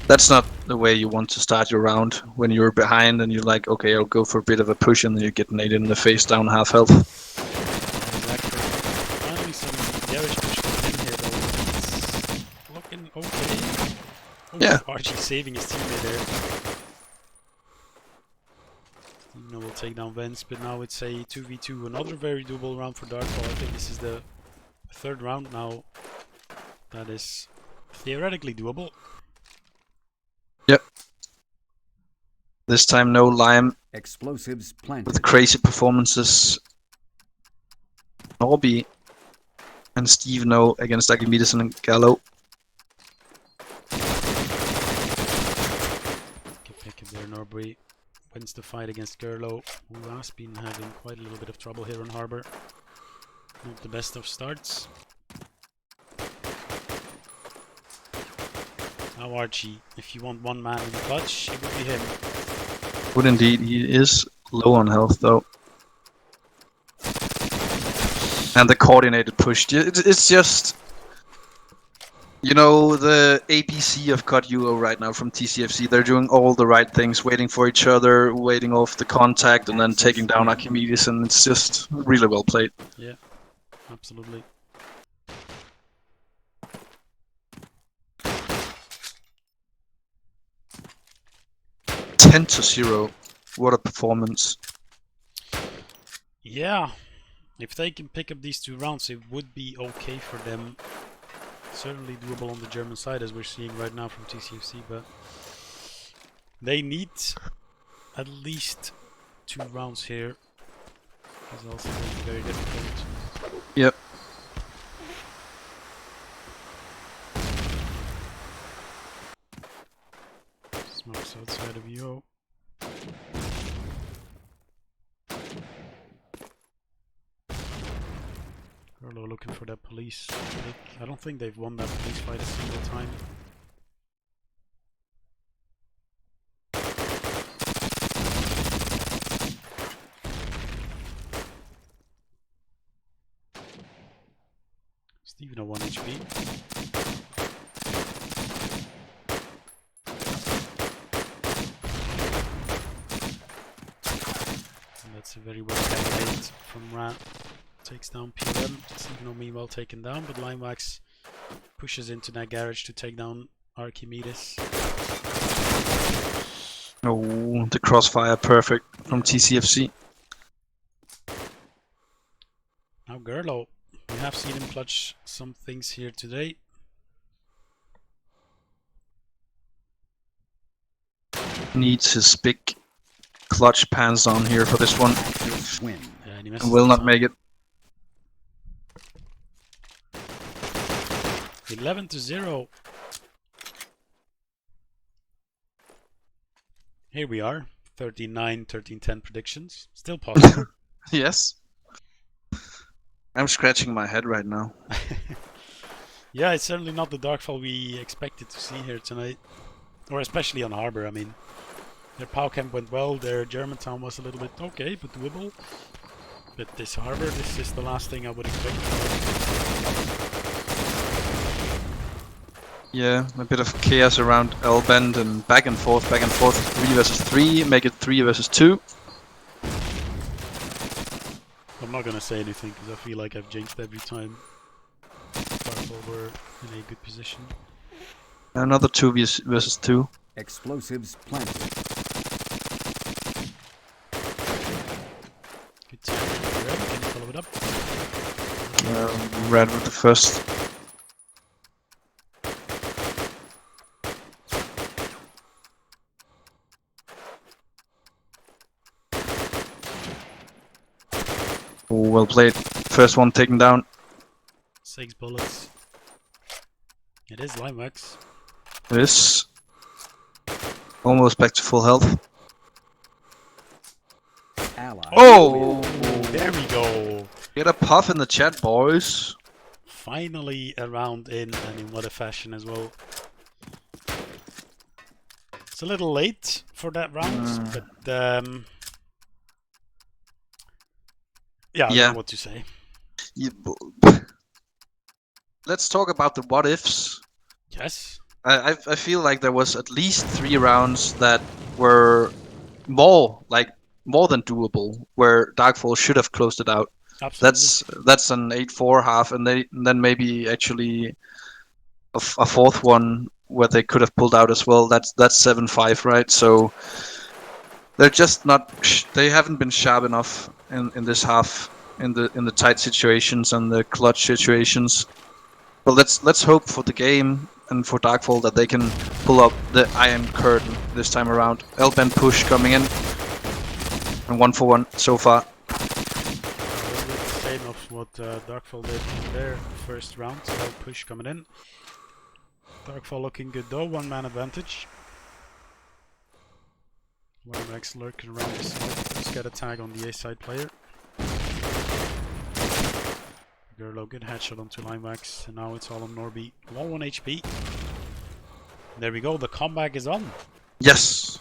That's not the way you want to start your round when you're behind and you're like, okay, I'll go for a bit of a push and then you get naded in the face down half health. Exactly. Finally some garage push coming in here though. It's looking okay. Oh, Yeah. Archie saving his teammate there. Even though we'll take down Vents, but now it's a 2v2. Another very doable round for Darkfall. I think this is the third round now that is theoretically doable. Yep. This time no Lime Explosives planted. with crazy performances. Norby and Steve no against Archimedes and Gallo. Good pick up there, Norbury. Wins the fight against Gerlo, who has been having quite a little bit of trouble here on Harbor. Not the best of starts. Now Archie, if you want one man in the clutch, it would be him. Would indeed, he is low on health though. And the coordinated push, it's just... You know, the ABC of COD UO right now from TcfC, they're doing all the right things, waiting for each other, waiting off the contact, and then taking down Archimedes, and it's just really well played. Yeah, absolutely. $10-0. What a performance. Yeah, if they can pick up these 2 rounds, it would be okay for them. Certainly doable on the German side, as we're seeing right now from TcfC, but they need at least 2 rounds here. It's also going to be very difficult. Yep. Smokes outside of UO. Carlo looking for that police pick. I don't think they've won that police fight a single time. Steven at 1 HP. And that's a very well calculated from Rat. Takes down PLM. Steven meanwhile taken down, but Limewax pushes into that garage to take down Archimedes. Oh, the crossfire perfect from TcfC. Now Gerlo. We have seen him clutch some things here today. Needs his big clutch pants on here for this one. Win. Yeah, and he misses Will the not time. make it. 11-0. Here we are. 13-9, 13-10 predictions. Still possible. Yes. I'm scratching my head right now. Yeah, it's certainly not the Darkfall we expected to see here tonight. Or especially on Harbor, I mean. Their POW camp went well, their Germantown was a little bit okay, but doable. But this Harbor, this is the last thing I would expect. Yeah, a bit of chaos around L-Bend and back and forth, 3 versus 3, make it 3 versus 2. I'm not gonna say anything because I feel like I've jinxed every time Darkfall were in a good position. Another 2 versus 2. Explosives planted. Good time. Red, can you follow it up? Red with the first. Oh, well played. First one taken down. 6 bullets. It is Limewax. It is almost back to full health. ally. Oh! There we go. Get a puff in the chat, boys. Finally a round in, and in what a fashion as well. It's a little late for that round, but yeah, I don't know what to say. Let's talk about the what ifs. Yes. I feel like there was at least 3 rounds that were more than doable, where Darkfall should have closed it out. Absolutely. That's an 8-4 half, and then maybe actually a fourth one where they could have pulled out as well. That's 7-5, right? So they're just not. They haven't been sharp enough in this half, in the tight situations and the clutch situations. But let's hope for the game and for Darkfall that they can pull up the Iron Curtain this time around. L-bend push coming in, and 1-for-1 so far. The same of what Darkfall did in their first round. So push coming in. Darkfall looking good though. 1-man advantage. Lineback's lurking around the side. Just get a tag on the A side player. Gerlo, good headshot onto Linebax, and now it's all on Norby. 1 HP. There we go, the comeback is on. Yes.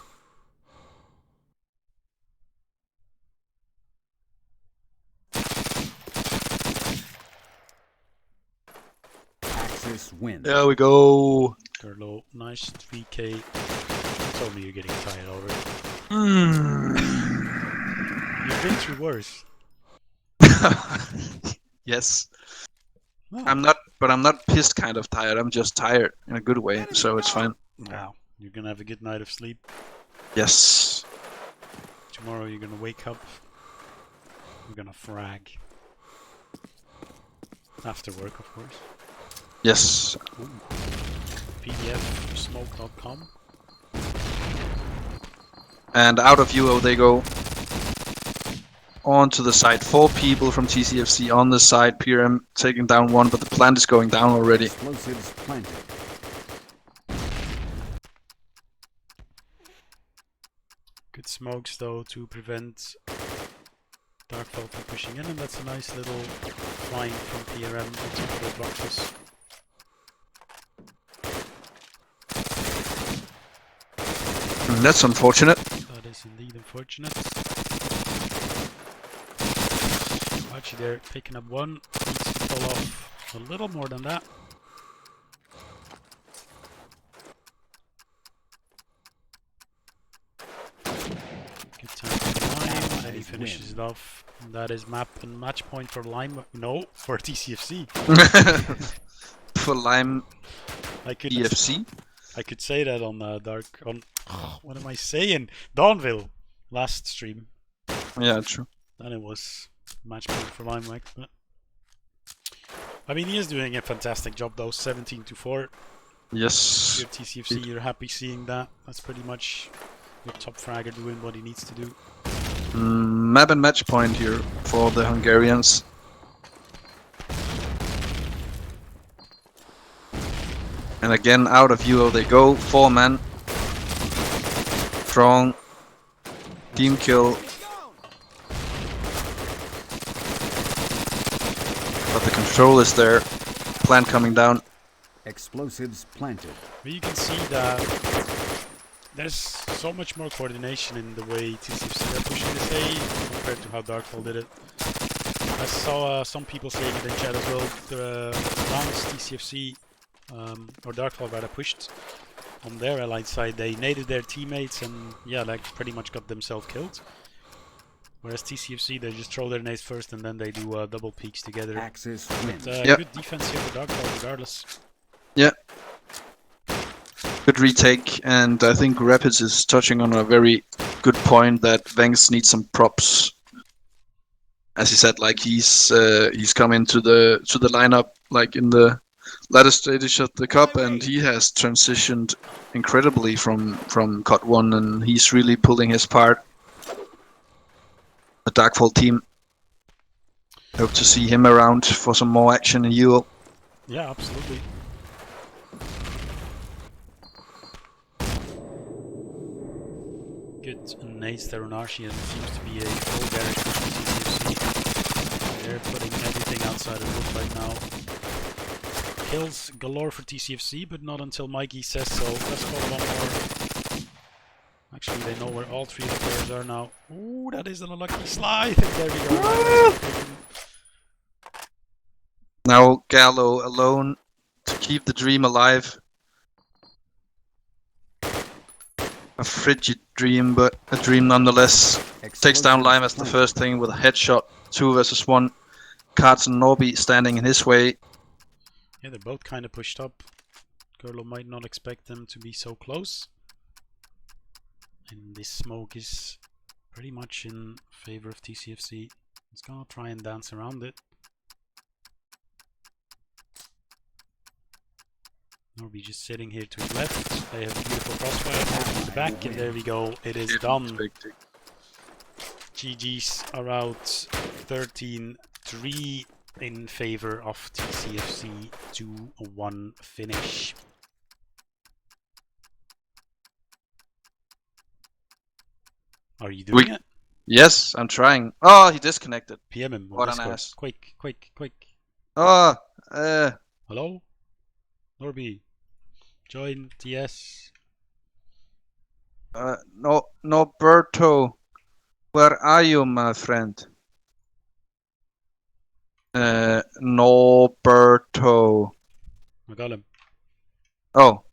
Axis win. There we go. Gerlo, nice 3k. Told me you're getting tired already. You've been through worse. Yes. Oh. I'm not pissed kind of tired. I'm just tired in a good way, so it's fine. Wow, you're gonna have a good night of sleep. Yes. Tomorrow you're gonna wake up. You're gonna frag. After work, of course. Yes. Ooh. pdfsmoke.com. And out of UO they go. On to the side. 4 people from TcfC on the side. PRM taking down 1, but the plant is going down already. Explosives planted. Good smokes though to prevent Darkfall from pushing in, and that's a nice little flying from PRM onto the boxes. That's unfortunate. That is indeed unfortunate. Actually, they're picking up 1. Needs to pull off a little more than that. Good time for Lime, and he finishes it off. And that is map and match point for Lime. No, for TcfC. For Lime I could TcfC. I could say that on what am I saying? Dawnville last stream. Yeah, true. Then it was match point for Limewag, but I mean he is doing a fantastic job though. 17-4. Yes. If you're TcfC, you're happy seeing that. That's pretty much your top fragger doing what he needs to do. Map and match point here for the Hungarians. And again, out of UO they go. 4-man. Strong. Team kill. But the control is there. Plant coming down. Explosives planted. But you can see that there's so much more coordination in the way TcfC are pushing this A compared to how Darkfall did it. I saw some people saying it in chat as well. The rounds TcfC or Darkfall rather pushed on their allied side, they naded their teammates and yeah, like pretty much got themselves killed. Whereas TcfC, they just throw their nades first and then they do double peeks together. Axis win. But Yep. good defense here for Darkfall regardless. Yeah. Good retake, and I think Rapids is touching on a very good point that Vengs needs some props. As he said, like he's come into the lineup like in the latter stage of the cup, and he has transitioned incredibly from COD 1, and he's really pulling his part. The Darkfall team. Hope to see him around for some more action in UO. Yeah, absolutely. Good nades there on Archie, and it seems to be a full garage for TcfC. They're putting everything outside of wood right now. Kills galore for TcfC, but not until Mikey says so. Let's call one more. Actually, they know where all three of the players are now. Ooh, that is an unlucky slide. And there we go. Now Gallo alone to keep the dream alive. A frigid dream, but a dream nonetheless. Takes down Lime as the first thing with a headshot. 2 versus 1. Cards and Norby standing in his way. Yeah, they're both kind of pushed up. Gerlo might not expect them to be so close. And this smoke is pretty much in favor of TcfC. He's gonna try and dance around it. Norby just sitting here to his left. They have a beautiful crossfire in the back, and there we go. It is done. GG's are out 13-3 in favor of TcfC. 2-1 finish. Are you doing it? Yes, I'm trying. Oh, he disconnected. PM him. What an ass. Quick. Oh, Hello? Norby. Join TS. no, Berto. Where are you, my friend? Norberto. I got him. Oh.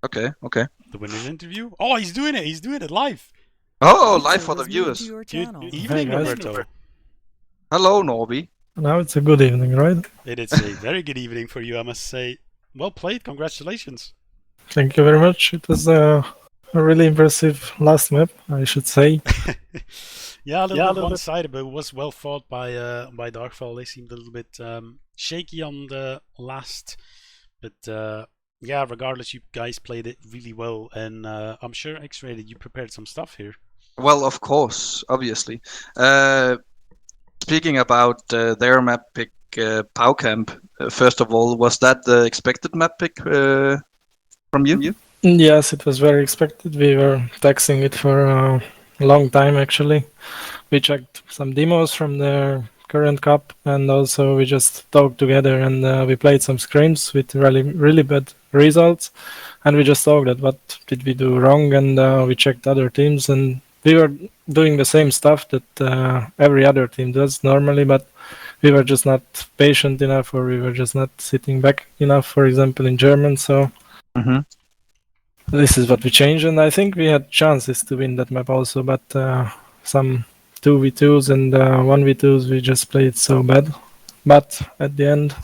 Okay. The winner's interview? Oh, he's doing it live. Oh, live for the viewers. Evening, Roberto. Hello, Norby. Now it's a good evening, right? It is a very good evening for you, I must say. Well played, congratulations. Thank you very much. It was a really impressive last map, I should say. Yeah, a little bit one-sided, but it was well fought by Darkfall. They seemed a little bit shaky on the last, but yeah, regardless, you guys played it really well, and I'm sure X-Rated, you prepared some stuff here. Well, of course, obviously. Speaking about their map pick, PowCamp, first of all, was that the expected map pick from you? Yes, it was very expected. We were texting it for a long time, actually. We checked some demos from the current cup, and also we just talked together, and we played some scrims with really bad results, and we just talked that what did we do wrong, and we checked other teams, and we were doing the same stuff that every other team does normally, but we were just not patient enough, or we were just not sitting back enough, for example, in German, so this is what we changed, and I think we had chances to win that map also, but some 2v2s and 1v2s we just played so bad. But at the end,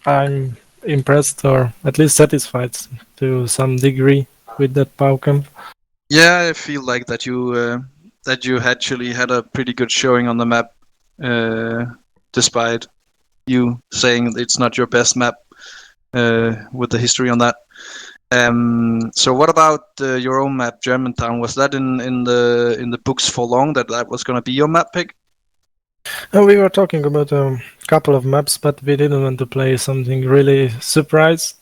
I'm impressed, or at least satisfied to some degree with that PowCamp. Yeah, I feel like that you actually had a pretty good showing on the map, despite you saying it's not your best map, with the history on that. So what about your own map, Germantown? Was that in the books for long that was going to be your map pick? We were talking about a couple of maps, but we didn't want to play something really surprise.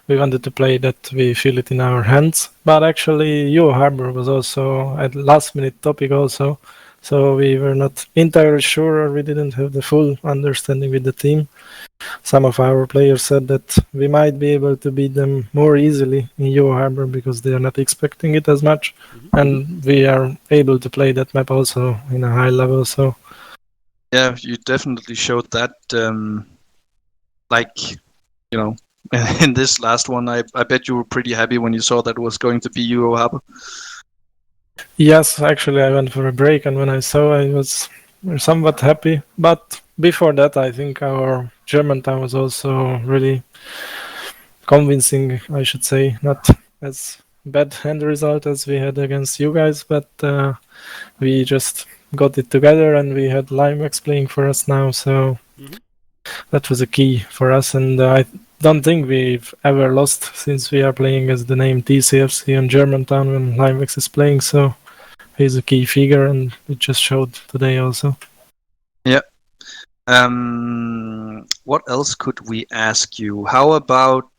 We wanted to play that we feel it in our hands. But actually, Euro Harbor was also a last-minute topic also. So we were not entirely sure, or we didn't have the full understanding with the team. Some of our players said that we might be able to beat them more easily in Euro Harbor because they are not expecting it as much. And we are able to play that map also in a high level. So yeah, you definitely showed that. In this last one, I bet you were pretty happy when you saw that it was going to be Euro Harbor. Yes, actually, I went for a break, and when I saw, I was somewhat happy. But before that, I think our Germantown was also really convincing, I should say. Not as bad end result as we had against you guys, but we just got it together, and we had Limex playing for us now, so that was a key for us, and I don't think we've ever lost since we are playing as the name TcfC on Germantown when Limex is playing, so he's a key figure, and it just showed today also. Yeah. What else could we ask you? How about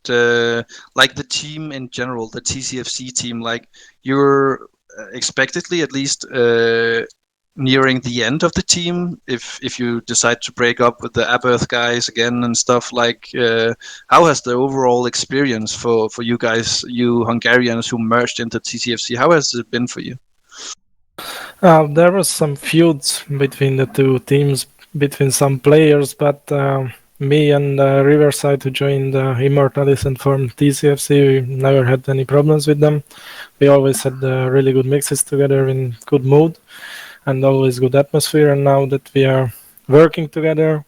like the team in general, the TcfC team? Like you're expectedly, at least nearing the end of the team, if you decide to break up with the Aberth guys again and stuff, like how has the overall experience for you guys, you Hungarians who merged into TcfC, how has it been for you? There was some feuds between the two teams, between some players, but me and Riverside, who joined Immortalis and formed TcfC, we never had any problems with them. We always had really good mixes together in good mood and always good atmosphere. And now that we are working together,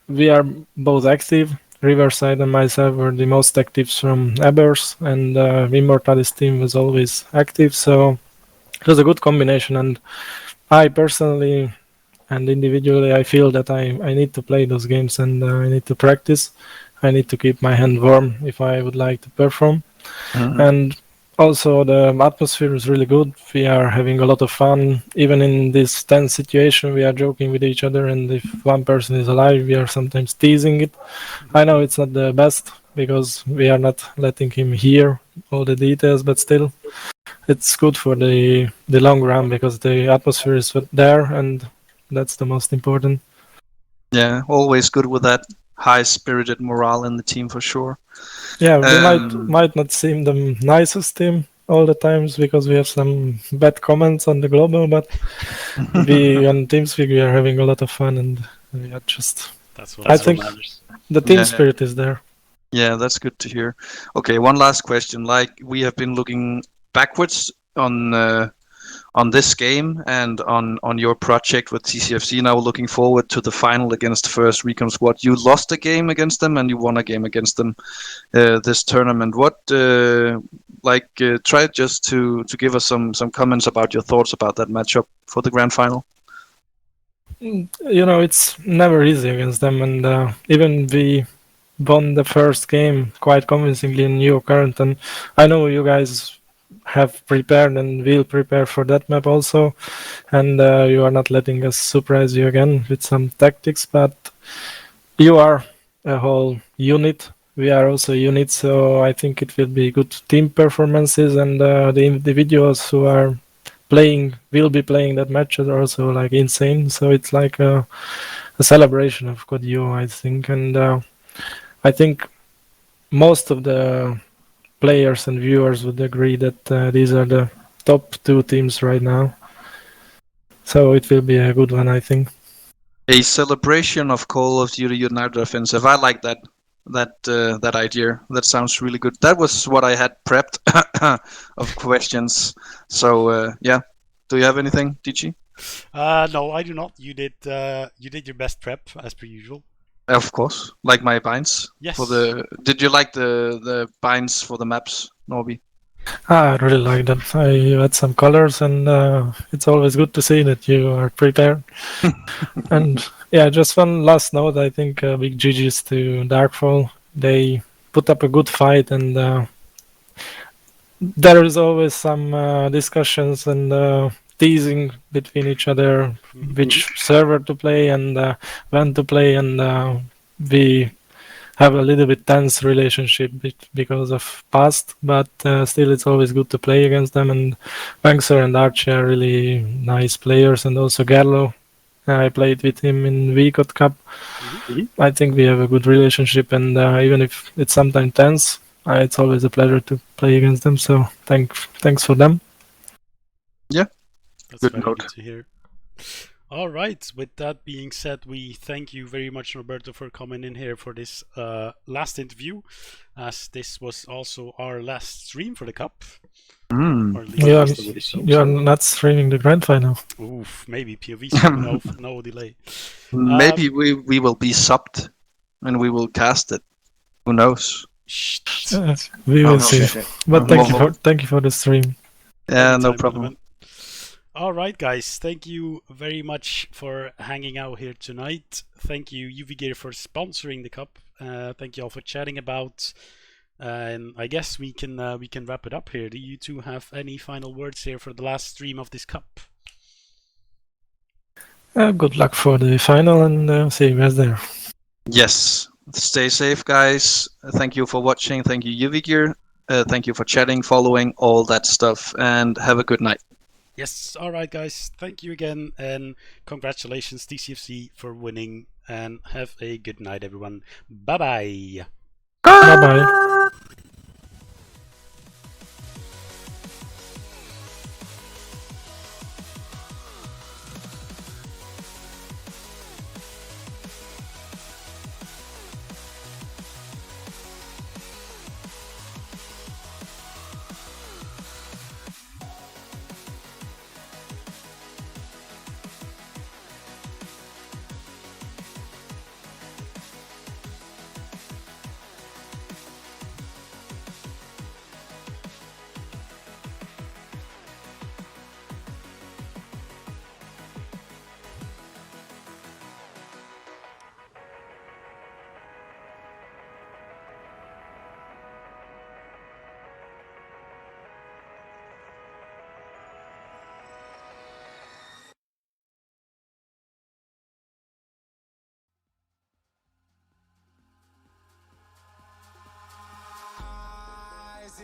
we are both active. Riverside and myself were the most active from Abers, and Immortalis team was always active. So it was a good combination. And I personally and individually, I feel that I need to play those games, and I need to practice. I need to keep my hand warm if I would like to perform. And also, the atmosphere is really good. We are having a lot of fun. Even in this tense situation, we are joking with each other. And if one person is alive, we are sometimes teasing it. I know it's not the best because we are not letting him hear all the details, but still, it's good for the long run because the atmosphere is there, and that's the most important. Yeah, always good with that high-spirited morale in the team for sure. Yeah, we might not seem the nicest team all the times because we have some bad comments on the global, but we on TeamSpeak we are having a lot of fun, and we are just. That's what I think matters. the team spirit is there. Yeah, that's good to hear. Okay, one last question. Like, we have been looking backwards on this game and on your project with TcfC. Now looking forward to the final against First Recon Squad. You lost a game against them and you won a game against them this tournament. What try just to give us some comments about your thoughts about that matchup for the grand final. You know, it's never easy against them, and even we won the first game quite convincingly in New Current, and I know you guys have prepared and will prepare for that map also, and you are not letting us surprise you again with some tactics, but you are a whole unit. We are also a unit, so I think it will be good team performances, and the individuals who are will be playing that match are also like insane. So it's like a celebration of good duo, I think, and I think most of the players and viewers would agree that these are the top two teams right now. So it will be a good one, I think. A celebration of Call of Duty United Offensive. I like that idea. That sounds really good. That was what I had prepped of questions. So yeah, do you have anything, Dici? No, I do not. You did your best prep as per usual. Of course, like my binds. Yes. Did you like the binds for the maps, Norby? I really like that. You had some colors, and it's always good to see that you are prepared. And yeah, just one last note. I think big GGs to Darkfall. They put up a good fight, and there is always some discussions and teasing between each other, which server to play and when to play, and we have a little bit tense relationship because of past, but still it's always good to play against them. And Wangser and Archie are really nice players, and also Gerlo. I played with him in VCOT Cup. I think we have a good relationship, and even if it's sometimes tense, it's always a pleasure to play against them. So thanks for them. Yeah, that's good very note. good to hear. All right. With that being said, we thank you very much, Roberto, for coming in here for this last interview, as this was also our last stream for the cup. Or at least you are not streaming the grand final. Oof, maybe POV, no delay. Maybe we will be subbed and we will cast it. Who knows? We will see. Okay. But thank you for the stream. Yeah, no problem. All right, guys. Thank you very much for hanging out here tonight. Thank you, UviGear, for sponsoring the cup. Thank you all for chatting about. And I guess we can wrap it up here. Do you two have any final words here for the last stream of this cup? Good luck for the final, and see you guys there. Yes. Stay safe, guys. Thank you for watching. Thank you, UviGear. Thank you for chatting, following, all that stuff, and have a good night. Yes, alright guys, thank you again, and congratulations TcfC for winning, and have a good night everyone. Bye bye! Bye bye.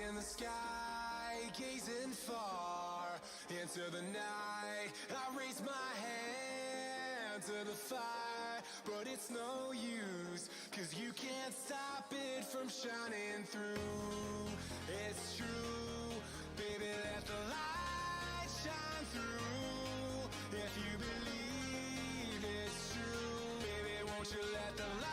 In the sky, gazing far into the night, I raise my hand to the fire, but it's no use, 'cause you can't stop it from shining through. It's true, baby, let the light shine through. If you believe it's true, baby, won't you let the light